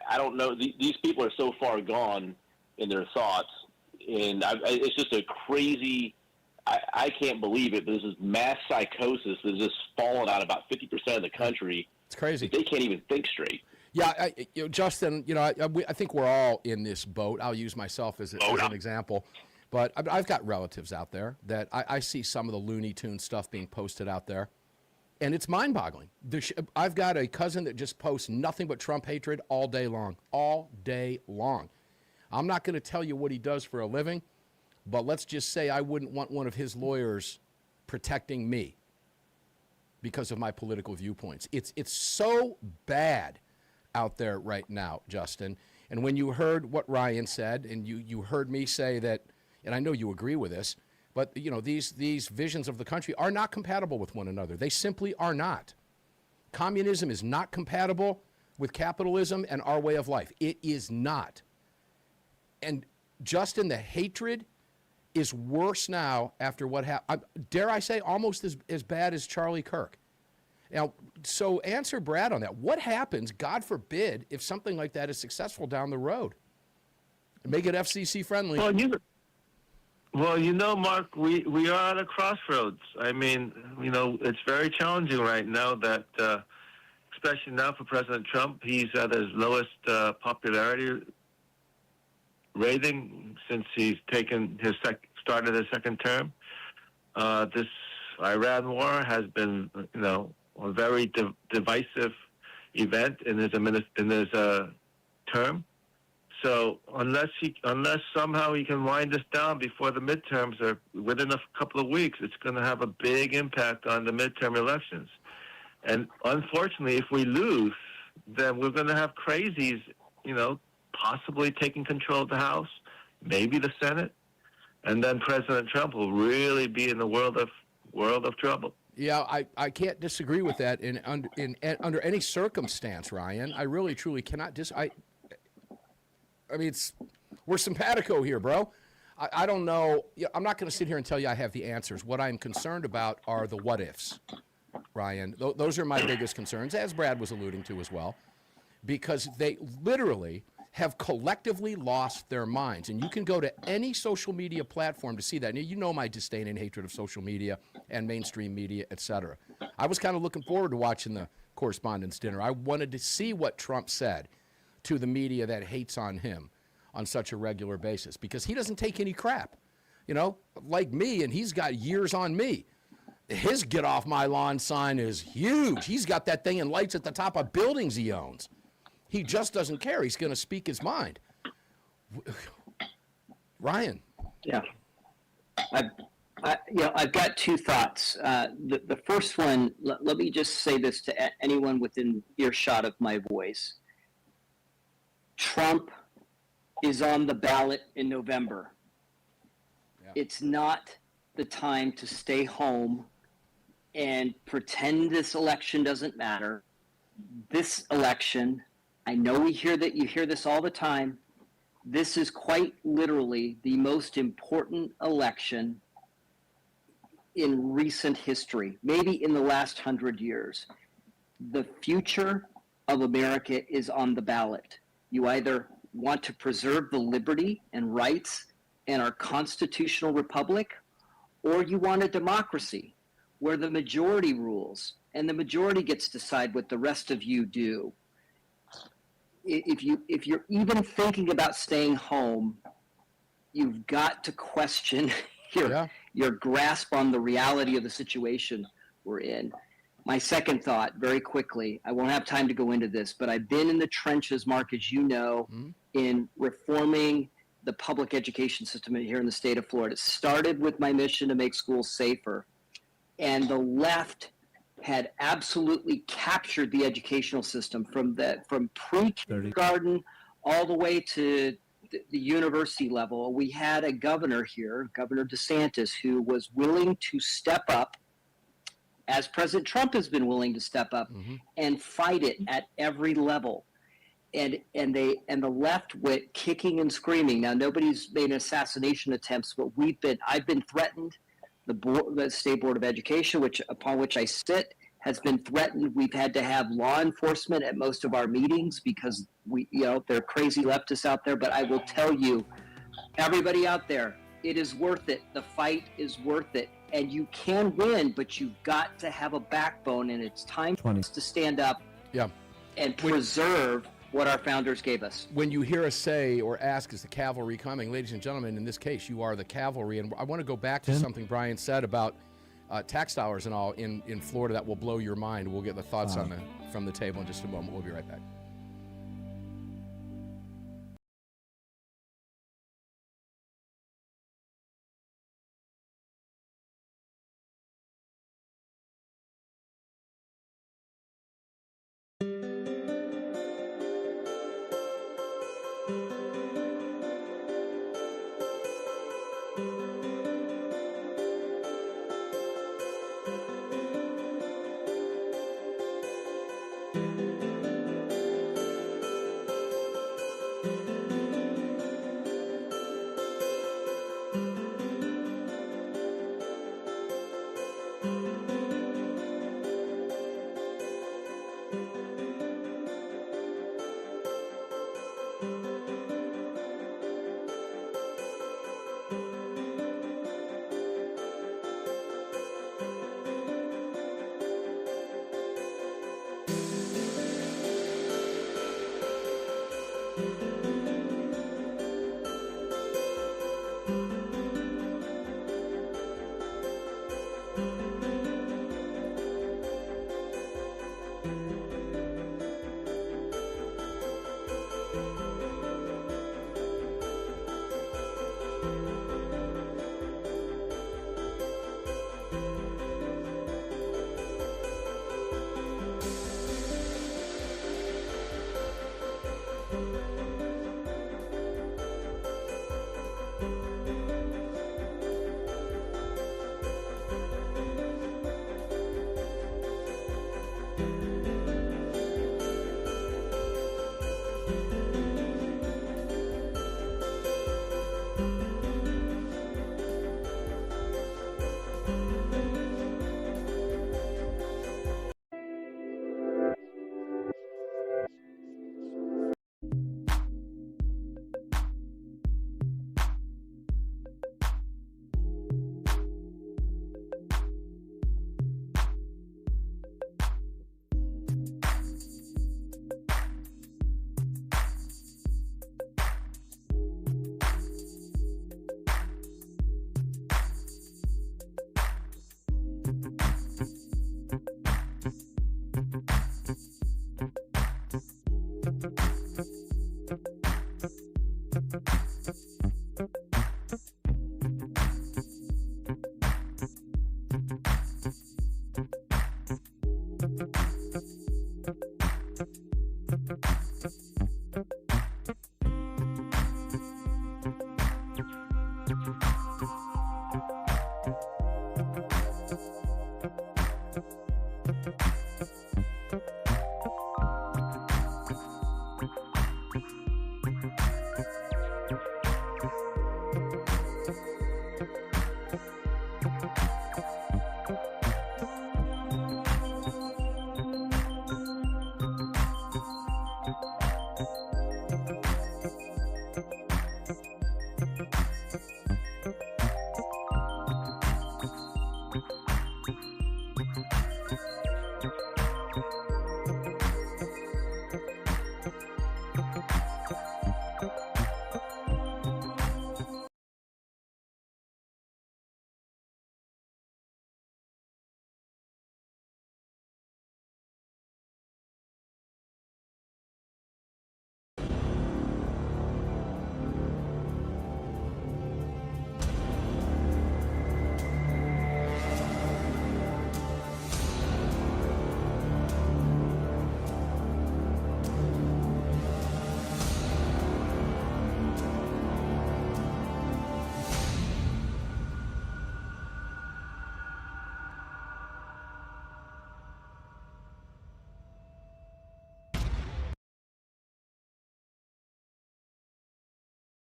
I don't know. These people are so far gone in their thoughts, and it's just a crazy. I can't believe it, but this is mass psychosis that's just fallen out about 50% of the country. It's crazy. They can't even think straight. Yeah, Justin, you know, I think we're all in this boat. I'll use myself as an example. But I've got relatives out there that I see some of the Looney Tunes stuff being posted out there, and it's mind-boggling. I've got a cousin that just posts nothing but Trump hatred all day long. All day long. I'm not going to tell you what he does for a living, but let's just say I wouldn't want one of his lawyers protecting me because of my political viewpoints. It's so bad out there right now, Justin. And when you heard what Ryan said, and you heard me say that, and I know you agree with this, but you know, these visions of the country are not compatible with one another. They simply are not. Communism is not compatible with capitalism and our way of life. It is not. And Justin, the hatred is worse now after what happened. Dare I say, almost as bad as Charlie Kirk. Now, so answer Brad on that. What happens, God forbid, if something like that is successful down the road? Make it FCC friendly. Well, you know, Mark, we are at a crossroads. I mean, you know, it's very challenging right now that, especially now for President Trump, he's at his lowest popularity rating since he's started his second term. This Iran war has been, you know, a very divisive event in his term. So unless somehow he can wind us down before the midterms or within a couple of weeks, it's going to have a big impact on the midterm elections. And unfortunately, if we lose, then we're going to have crazies, possibly taking control of the House, maybe the Senate, and then President Trump will really be in the world of trouble. Yeah, I can't disagree with that under any circumstance, Ryan. I really, truly cannot I mean, we're simpatico here, bro. I don't know. I'm not going to sit here and tell you I have the answers. What I'm concerned about are the what ifs, Ryan. Those are my biggest concerns, as Brad was alluding to as well, because they literally have collectively lost their minds. And you can go to any social media platform to see that. And you know my disdain and hatred of social media and mainstream media, et cetera. I was kind of looking forward to watching the Correspondents' Dinner. I wanted to see what Trump said to the media that hates on him on such a regular basis, because he doesn't take any crap, like me, and he's got years on me. His get off my lawn sign is huge. He's got that thing and lights at the top of buildings he owns. He just doesn't care. He's going to speak his mind. Ryan. Yeah. I've got two thoughts. The first one, let me just say this to anyone within earshot of my voice. Trump is on the ballot in November. Yeah. It's not the time to stay home and pretend this election doesn't matter. This election, I know you hear this all the time. This is quite literally the most important election in recent history, maybe in the last 100 years. The future of America is on the ballot. You either want to preserve the liberty and rights in our constitutional republic, or you want a democracy where the majority rules and the majority gets to decide what the rest of you do. If you're even thinking about staying home, you've got to question your grasp on the reality of the situation we're in. My second thought, very quickly, I won't have time to go into this, but I've been in the trenches, Mark, as you know, in reforming the public education system here in the state of Florida. It started with my mission to make schools safer, and the left had absolutely captured the educational system from pre-kindergarten all the way to the university level. We had a governor here, Governor DeSantis, who was willing to step up, as President Trump has been willing to step up and fight it at every level. And the left went kicking and screaming. Now, nobody's made assassination attempts, but I've been threatened. The State Board of Education, upon which I sit, has been threatened. We've had to have law enforcement at most of our meetings because there are crazy leftists out there. But I will tell you, everybody out there, it is worth it. The fight is worth it. And you can win, but you've got to have a backbone, and it's time for us to stand up and preserve what our founders gave us. When you hear us say or ask, is the cavalry coming? Ladies and gentlemen, in this case, you are the cavalry. And I want to go back to something Brian said about tax dollars and all in Florida that will blow your mind. We'll get the thoughts from the table in just a moment. We'll be right back.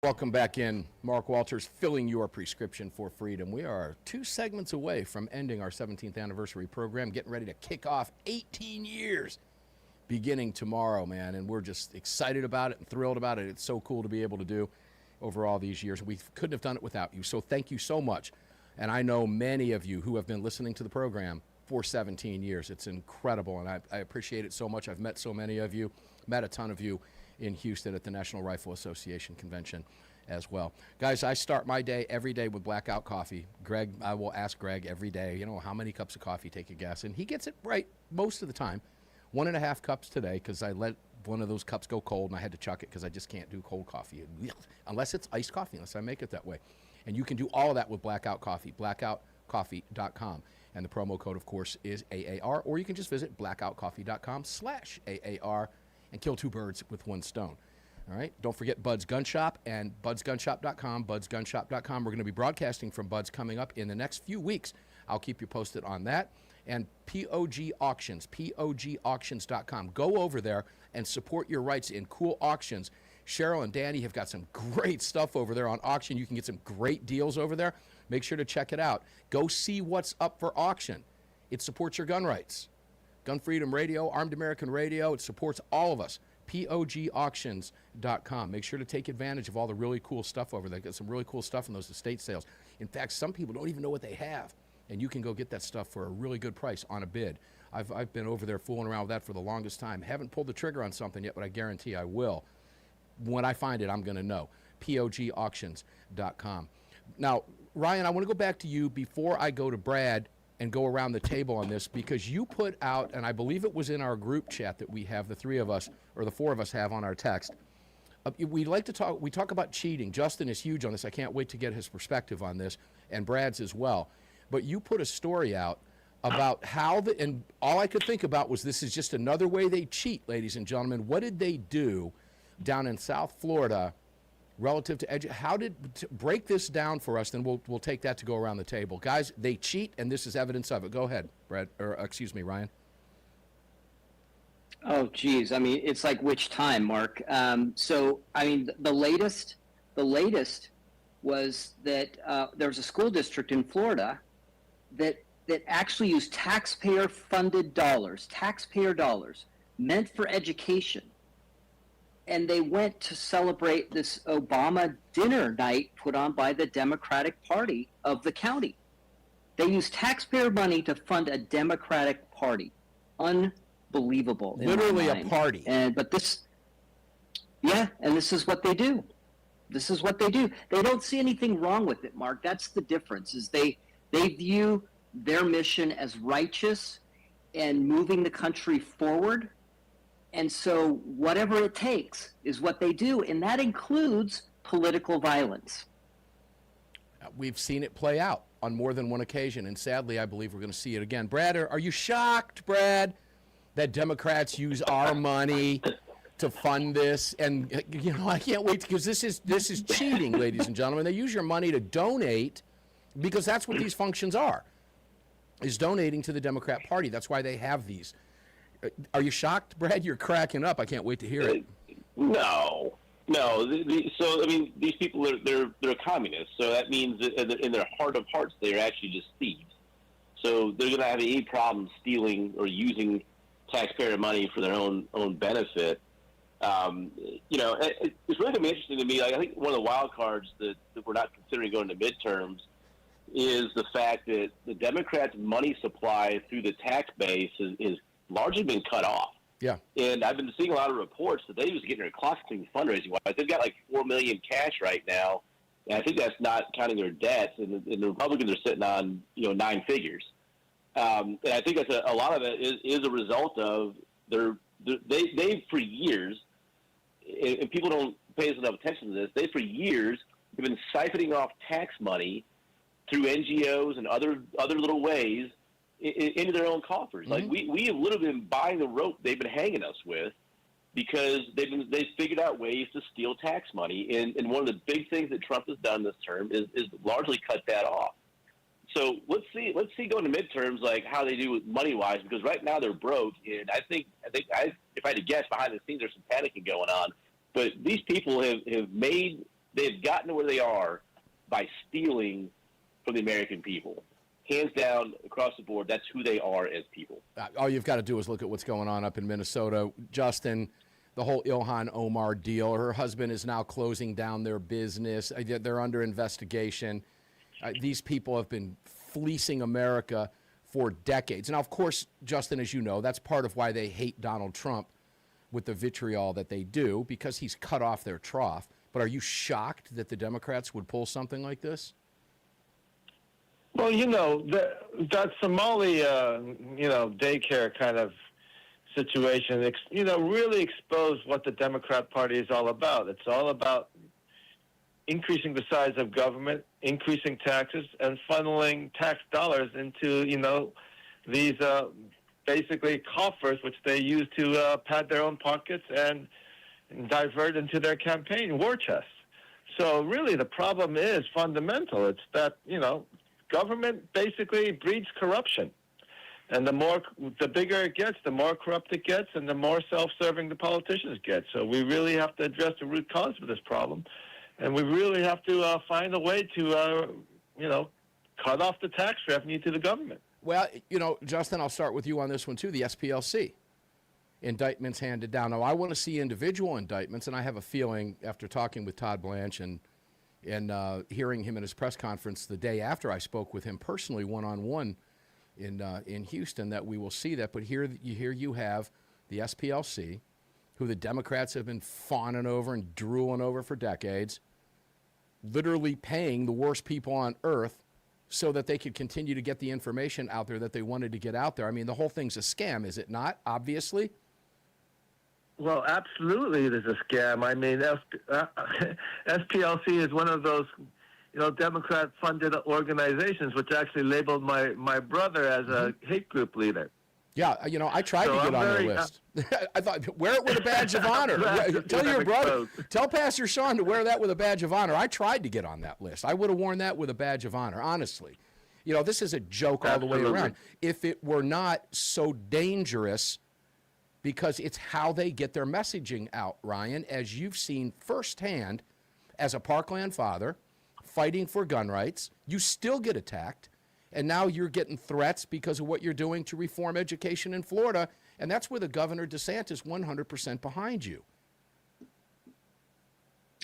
Welcome back in. Mark Walters filling your prescription for freedom. We are 2 segments away from ending our 17th anniversary program, getting ready to kick off 18 years beginning tomorrow, man. And we're just excited about it and thrilled about it. It's so cool to be able to do over all these years. We couldn't have done it without you. So thank you so much. And I know many of you who have been listening to the program for 17 years. It's incredible, and I appreciate it so much. I've met so many of you, met a ton of you in Houston at the National Rifle Association convention as well. Guys, I start my day every day with blackout coffee. Greg, I will ask Greg every day, you know, how many cups of coffee take a guess? And he gets it right most of the time. 1.5 cups today because I let one of those cups go cold and I had to chuck it because I just can't do cold coffee unless it's iced coffee, unless I make it that way. And you can do all of that with Blackout Coffee, blackoutcoffee.com. And the promo code, of course, is AAR, or you can just visit blackoutcoffee.com/AAR and kill 2 birds with 1 stone. All right? Don't forget Bud's Gun Shop and budsgunshop.com, budsgunshop.com. We're going to be broadcasting from Bud's coming up in the next few weeks. I'll keep you posted on that. And POG Auctions, POGauctions.com. Go over there and support your rights in cool auctions. Cheryl and Danny have got some great stuff over there on auction. You can get some great deals over there. Make sure to check it out. Go see what's up for auction. It supports your gun rights. Gun Freedom Radio, Armed American Radio, it supports all of us. POGauctions.com. Make sure to take advantage of all the really cool stuff over there. Got some really cool stuff in those estate sales. In fact, some people don't even know what they have, and you can go get that stuff for a really good price on a bid. I've been over there fooling around with that for the longest time. Haven't pulled the trigger on something yet, but I guarantee I will. When I find it, I'm going to know. POGauctions.com. Now, Ryan, I want to go back to you before I go to Brad and go around the table on this, because you put out, and I believe it was in our group chat that we have, the 3 of us, or the 4 of us have on our text. We talk about cheating. Justin is huge on this. I can't wait to get his perspective on this, and Brad's as well. But you put a story out about how and all I could think about was this is just another way they cheat, ladies and gentlemen. What did they do down in South Florida relative to break this down for us, then we'll take that to go around the table. Guys, they cheat, and this is evidence of it. Go ahead, Brad, or excuse me, Ryan. Oh, geez. I mean, it's like which time, Mark? So, I mean, the latest was that there was a school district in Florida that actually used taxpayer-funded dollars, meant for education. And they went to celebrate this Obama dinner night put on by the Democratic Party of the county. They used taxpayer money to fund a Democratic Party. Unbelievable. Literally a party. And this is what they do. This is what they do. They don't see anything wrong with it, Mark. That's the difference, is they view their mission as righteous and moving the country forward. And so whatever it takes is what they do, and that includes political violence. We've seen it play out on more than one occasion, and sadly, I believe we're going to see it again. Brad, are you shocked, Brad, that Democrats use our money to fund this, and I can't wait because this is cheating, ladies and gentlemen. They use your money to donate because that's what these functions are, is donating to the Democrat Party. That's why they have these. Are you shocked, Brad? You're cracking up. I can't wait to hear it. No. So I mean, these people they're communists. So that means that in their heart of hearts, they're actually just thieves. So they're going to have any problem stealing or using taxpayer money for their own benefit. It's really going to be interesting to me. Like, I think one of the wild cards that we're not considering going to midterms is the fact that the Democrats' money supply through the tax base is largely been cut off. Yeah. And I've been seeing a lot of reports that they was getting their clock clean fundraising wise. They've got like $4 million cash right now, and I think that's not counting their debts. And the Republicans are sitting on 9 figures. And I think that's a lot of it is a result of they for years, and people don't pay enough attention to this. They for years have been siphoning off tax money through NGOs and other little ways into their own coffers. Mm-hmm. Like we have literally been buying the rope they've been hanging us with because they've figured out ways to steal tax money. And one of the big things that Trump has done this term is largely cut that off. So let's see going to midterms like how they do money wise, because right now they're broke. And I think if I had to guess, behind the scenes there's some panicking going on. But these people they've gotten to where they are by stealing from the American people. Hands down, across the board, that's who they are as people. All you've got to do is look at what's going on up in Minnesota. Justin, the whole Ilhan Omar deal, her husband is now closing down their business. They're under investigation. These people have been fleecing America for decades. Now, of course, Justin, as you know, that's part of why they hate Donald Trump with the vitriol that they do, because he's cut off their trough. But are you shocked that the Democrats would pull something like this? Well, that Somali, daycare kind of situation, really exposed what the Democrat Party is all about. It's all about increasing the size of government, increasing taxes, and funneling tax dollars into, these basically coffers, which they use to pad their own pockets and divert into their campaign war chests. So really the problem is fundamental. It's that, government basically breeds corruption. And the bigger it gets, the more corrupt it gets, and the more self-serving the politicians get. So we really have to address the root cause of this problem. And we really have to find a way to, cut off the tax revenue to the government. Well, Justin, I'll start with you on this one, too, the SPLC. Indictments handed down. Now, I want to see individual indictments, and I have a feeling after talking with Todd Blanche and hearing him in his press conference the day after I spoke with him personally one-on-one in Houston that we will see that. But here you have the SPLC, who the Democrats have been fawning over and drooling over for decades, literally paying the worst people on earth so that they could continue to get the information out there that they wanted to get out there. I mean, the whole thing's a scam, is it not, obviously? Well, absolutely it is a scam. I mean, SPLC is one of those, Democrat-funded organizations, which actually labeled my brother as a hate group leader. Yeah, I tried to get on their list. I thought, wear it with a badge of honor. Tell your brother, tell Pastor Sean to wear that with a badge of honor. I tried to get on that list. I would have worn that with a badge of honor, honestly. This is a joke all the way around. If it were not so dangerous, because it's how they get their messaging out, Ryan, as you've seen firsthand as a Parkland father fighting for gun rights. You still get attacked. And now you're getting threats because of what you're doing to reform education in Florida. And that's where the Governor DeSantis 100% behind you.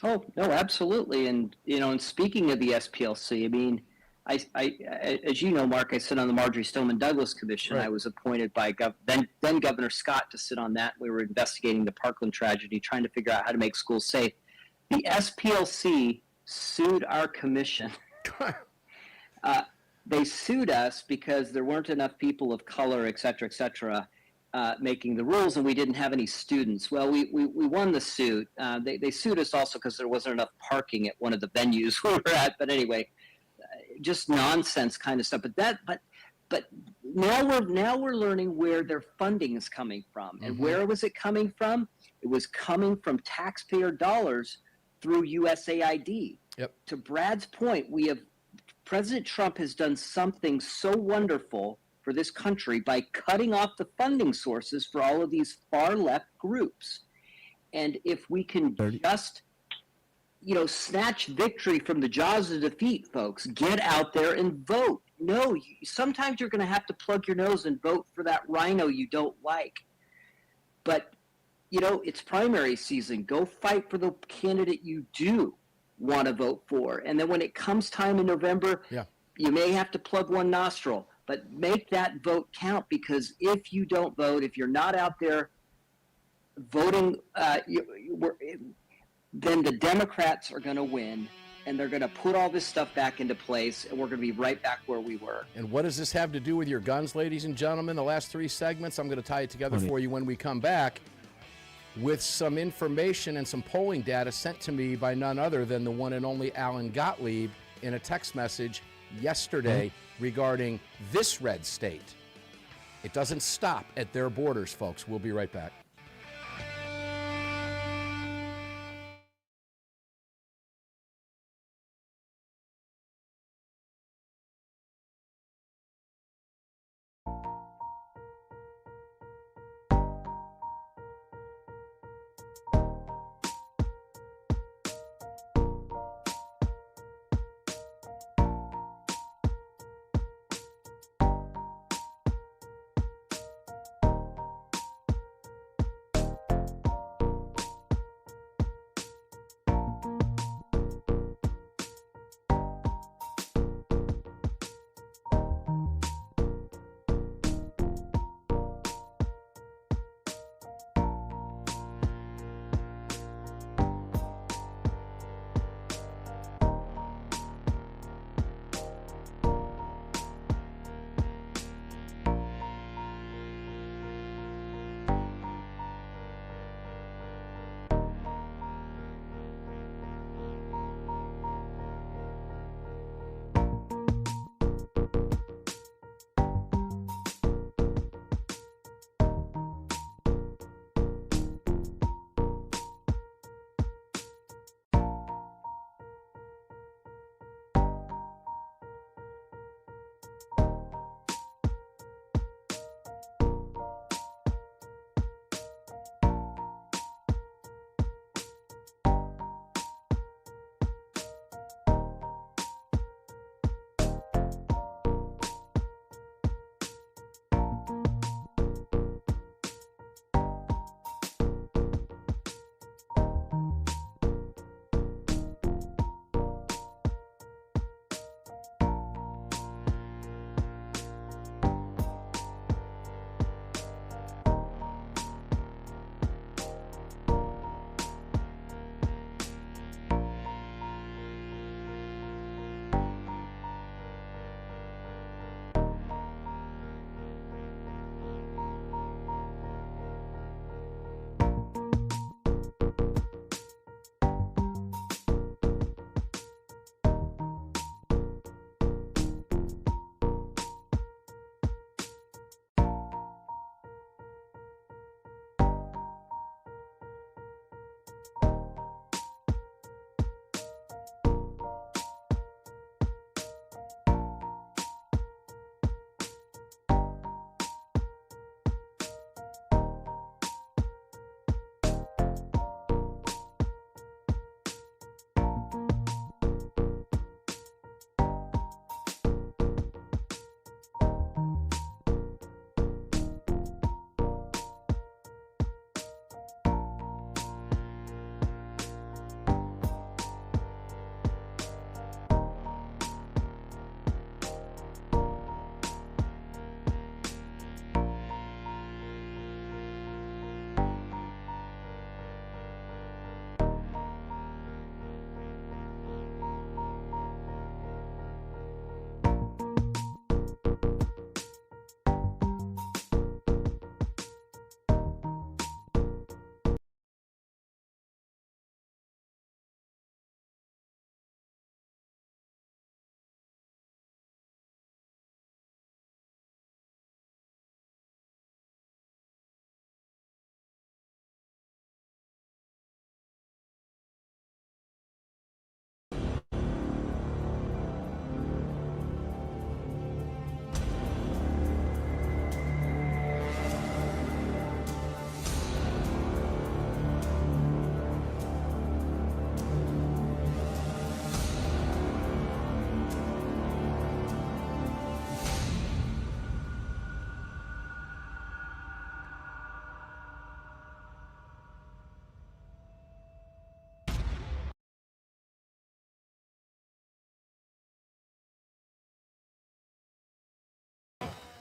Oh, no, absolutely. And, and speaking of the SPLC, I mean, I as you know, Mark, I sit on the Marjorie Stoneman Douglas Commission. Right. I was appointed by then Governor Scott to sit on that. We were investigating the Parkland tragedy, trying to figure out how to make schools safe. The SPLC sued our commission. They sued us because there weren't enough people of color, et cetera, making the rules, and we didn't have any students. Well, we won the suit. They sued us also because there wasn't enough parking at one of the venues we were at. But anyway, just nonsense kind of stuff. But now we're learning where their funding is coming from, and where was it coming from? It was coming from taxpayer dollars through USAID. Yep. To Brad's point, President Trump has done something so wonderful for this country by cutting off the funding sources for all of these far left groups. And if we can just, snatch victory from the jaws of defeat, folks, get out there and vote. No, sometimes you're going to have to plug your nose and vote for that rhino you don't like. But, it's primary season. Go fight for the candidate you do want to vote for. And then when it comes time in November, you may have to plug one nostril, but make that vote count, because if you don't vote, if you're not out there voting, then the Democrats are going to win, and they're going to put all this stuff back into place, and we're going to be right back where we were. And what does this have to do with your guns, ladies and gentlemen? The last 3 segments, I'm going to tie it together for you when we come back with some information and some polling data sent to me by none other than the one and only Alan Gottlieb in a text message yesterday regarding this red state. It doesn't stop at their borders, folks. We'll be right back.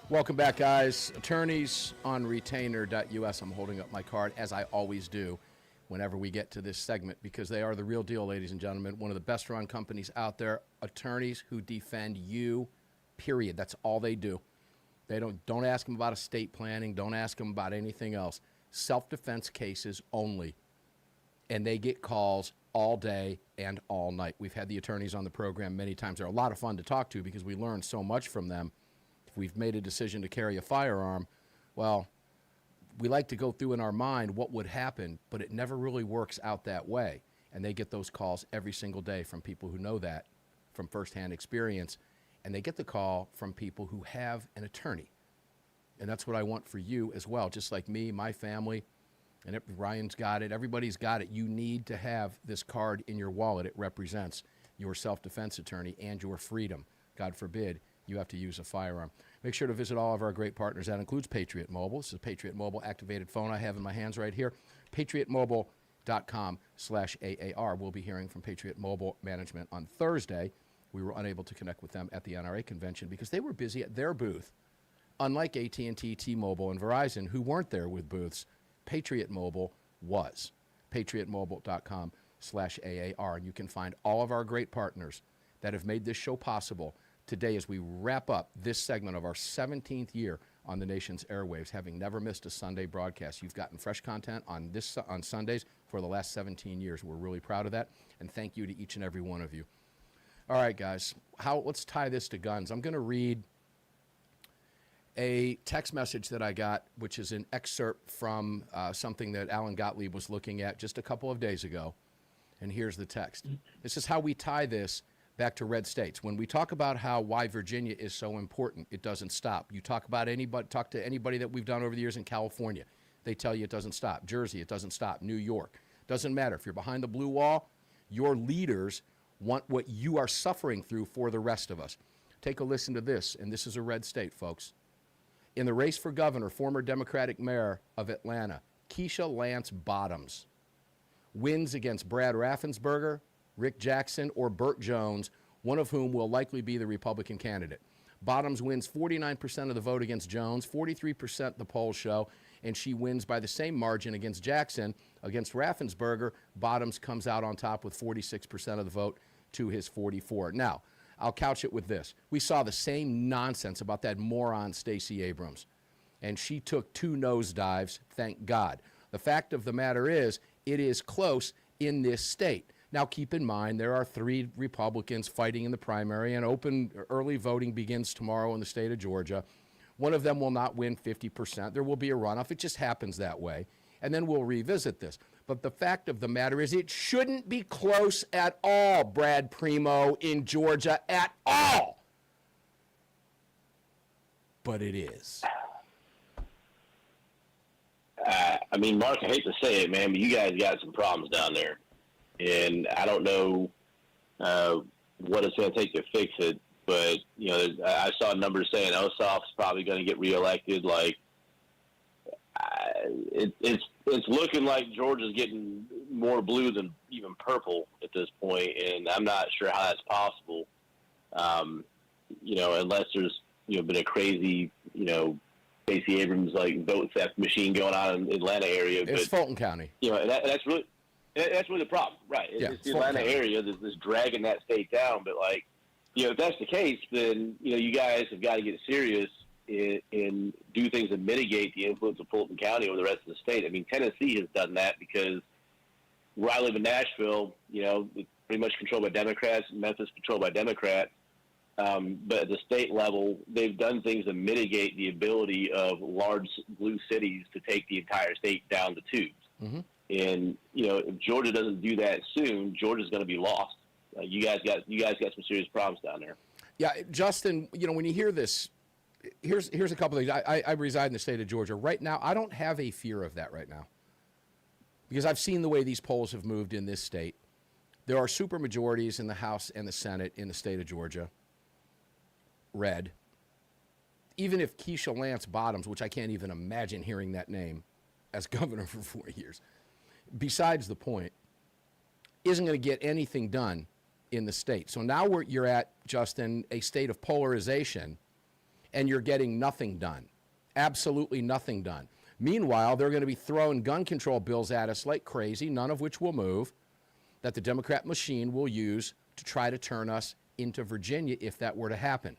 Welcome back, guys. Attorneys on retainer.us. I'm holding up my card, as I always do whenever we get to this segment, because they are the real deal, ladies and gentlemen. One of the best-run companies out there. Attorneys who defend you, period. That's all they do. They don't ask them about estate planning. Don't ask them about anything else. Self-defense cases only. And they get calls all day and all night. We've had the attorneys on the program many times. They're a lot of fun to talk to because we learn so much from them. If we've made a decision to carry a firearm, well, we like to go through in our mind what would happen, but it never really works out that way. And they get those calls every single day from people who know that from firsthand experience. And they get the call from people who have an attorney. And that's what I want for you as well, just like me, my family. And Ryan's got it. Everybody's got it. You need to have this card in your wallet. It represents your self-defense attorney and your freedom. God forbid you have to use a firearm. Make sure to visit all of our great partners. That includes Patriot Mobile. This is a Patriot Mobile activated phone I have in my hands right here. PatriotMobile.com/AAR. We'll be hearing from Patriot Mobile Management on Thursday. We were unable to connect with them at the NRA convention because they were busy at their booth. Unlike AT&T, T-Mobile, and Verizon, who weren't there with booths, Patriot Mobile was. PatriotMobile.com/AAR. And you can find all of our great partners that have made this show possible today as we wrap up this segment of our 17th year on the nation's airwaves, having never missed a Sunday broadcast. You've gotten fresh content on Sundays for the last 17 years. We're really proud of that, and thank you to each and every one of you. All right, guys, let's tie this to guns. I'm going to read a text message that I got, which is an excerpt from something that Alan Gottlieb was looking at just a couple of days ago. And here's the text. This is how we tie this back to red states. When we talk about why Virginia is so important, it doesn't stop. You talk to anybody that we've done over the years in California, they tell you it doesn't stop. Jersey, it doesn't stop. New York, doesn't matter. If you're behind the blue wall, your leaders want what you are suffering through for the rest of us. Take a listen to this, and this is a red state, folks. In the race for governor, former Democratic mayor of Atlanta, Keisha Lance Bottoms, wins against Brad Raffensperger, Rick Jackson, or Burt Jones, one of whom will likely be the Republican candidate. Bottoms wins 49% of the vote against Jones, 43% the polls show, and she wins by the same margin against Jackson. Against Raffensperger, Bottoms comes out on top with 46% of the vote to his 44. Now, I'll couch it with this. We saw the same nonsense about that moron Stacey Abrams, and she took 2 nosedives, thank God. The fact of the matter is, it is close in this state. Now, keep in mind, there are 3 Republicans fighting in the primary, and open early voting begins tomorrow in the state of Georgia. One of them will not win 50%. There will be a runoff. It just happens that way. And then we'll revisit this. But the fact of the matter is it shouldn't be close at all, Brad Premo, in Georgia, at all. But it is. I mean, Mark, I hate to say it, man, but you guys got some problems down there. And I don't know what it's going to take to fix it. But, you know, I saw numbers saying Ossoff's probably going to get reelected. Like, it's looking like Georgia's getting more blue than even purple at this point, and I'm not sure how that's possible. You know, unless there's been a crazy Stacey Abrams like vote theft machine going on in the Atlanta area. It's Fulton County. You know, that's really the problem, right? It's the Atlanta area that's dragging that state down. But like, if that's the case, then you guys have got to get serious and do things to mitigate the influence of Fulton County over the rest of the state. I mean, Tennessee has done that because where I live in Nashville, it's pretty much controlled by Democrats. Memphis controlled by Democrats. But at the state level, they've done things to mitigate the ability of large blue cities to take the entire state down the tubes. Mm-hmm. And if Georgia doesn't do that soon, Georgia's going to be lost. You guys got some serious problems down there. Yeah, Justin. When you hear this. Here's a couple of things. I reside in the state of Georgia. Right now, I don't have a fear of that right now because I've seen the way these polls have moved in this state. There are supermajorities in the House and the Senate in the state of Georgia. Red. Even if Keisha Lance Bottoms, which I can't even imagine hearing that name as governor for 4 years, besides the point, isn't going to get anything done in the state. So now you're at, Justin, a state of polarization. and you're getting nothing done. Absolutely nothing done. Meanwhile, they're going to be throwing gun control bills at us like crazy, none of which will move, that the Democrat machine will use to try to turn us into Virginia if that were to happen.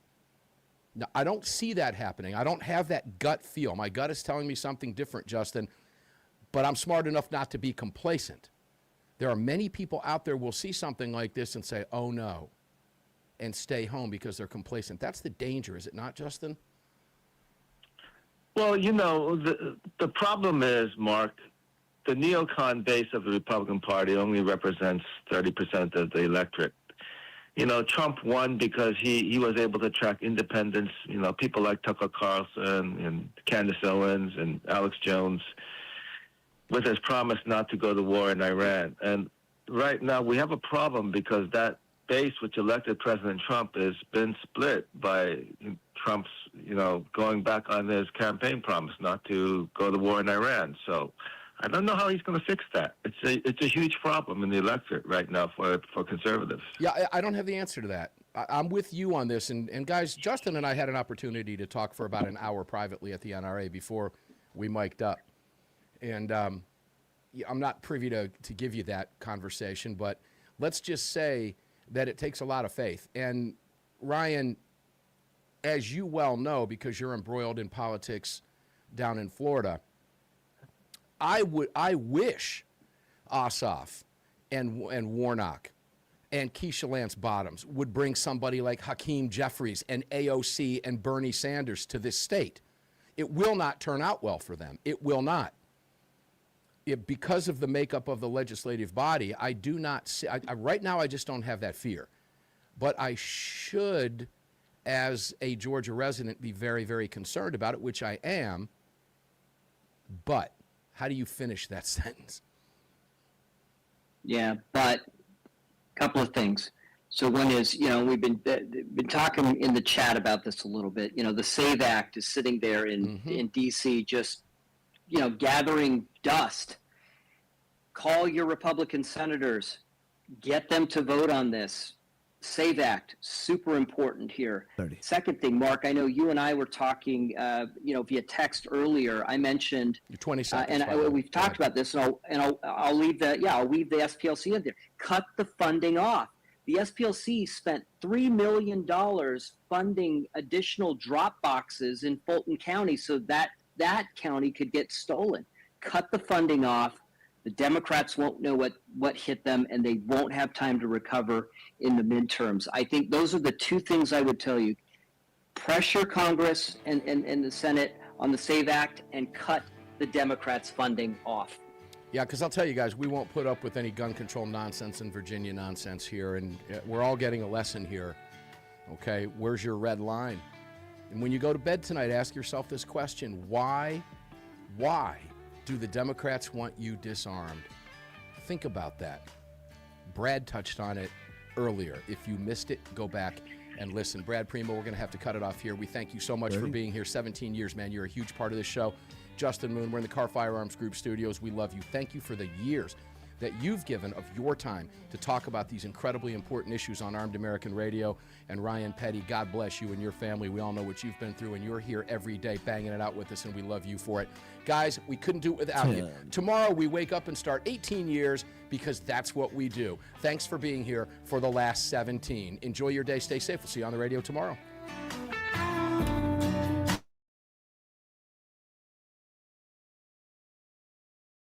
Now, I don't see that happening. I don't have that gut feel. My gut is telling me something different, Justin, but I'm smart enough not to be complacent. There are many people out there who will see something like this and say, oh no, and stay home because they're complacent. That's the danger, is it not, Justin? Well, the problem is, Mark, the neocon base of the Republican Party only represents 30% of the electorate. Trump won because he was able to attract independents, people like Tucker Carlson and Candace Owens and Alex Jones, with his promise not to go to war in Iran. And right now we have a problem because that base which elected President Trump has been split by Trump's, going back on his campaign promise not to go to war in Iran. So I don't know how he's going to fix that. It's a huge problem in the electorate right now for conservatives. Yeah, I don't have the answer to that. I'm with you on this. And guys, Justin and I had an opportunity to talk for about an hour privately at the NRA before we mic'd up. And I'm not privy to give you that conversation, but let's just say that it takes a lot of faith. And Ryan, as you well know, because you're embroiled in politics down in Florida, I wish Ossoff and Warnock and Keisha Lance Bottoms would bring somebody like Hakeem Jeffries and AOC and Bernie Sanders to this state. It will not turn out well for them. It will not. Because of the makeup of the legislative body, I do not see, right now I just don't have that fear. But I should, as a Georgia resident, be very, very concerned about it, which I am. But how do you finish that sentence? Yeah, but a couple of things. So one is, we've been talking in the chat about this a little bit. The SAVE Act is sitting there in D.C. just, gathering dust. Call your Republican senators. Get them to vote on this. SAVE Act, super important here. 30. Second thing, Mark, I know you and I were talking, via text earlier. I mentioned 20 seconds. We've talked about this, and I'll leave the SPLC in there. Cut the funding off. The SPLC spent $3 million funding additional drop boxes in Fulton County so that county could get stolen. Cut the funding off. The Democrats won't know what hit them, and they won't have time to recover in the midterms. I think those are the two things I would tell you. Pressure Congress and the Senate on the SAVE Act and cut the Democrats' funding off. Yeah, because I'll tell you guys, we won't put up with any gun control nonsense and Virginia nonsense here, and we're all getting a lesson here. Okay, where's your red line? And when you go to bed tonight, ask yourself this question: why do the Democrats want you disarmed? Think about that. Brad touched on it earlier. If you missed it, go back and listen. Brad Premo, we're going to have to cut it off here. We thank you so much for being here. 17 years, man. You're a huge part of this show. Justin Moon, we're in the Car Firearms Group studios. We love you. Thank you for the years that you've given of your time to talk about these incredibly important issues on Armed American Radio. And Ryan Petty, God bless you and your family. We all know what you've been through, and you're here every day banging it out with us, and we love you for it. Guys, we couldn't do it without you. Tomorrow we wake up and start 18 years because that's what we do. Thanks for being here for the last 17. Enjoy your day. Stay safe. We'll see you on the radio tomorrow.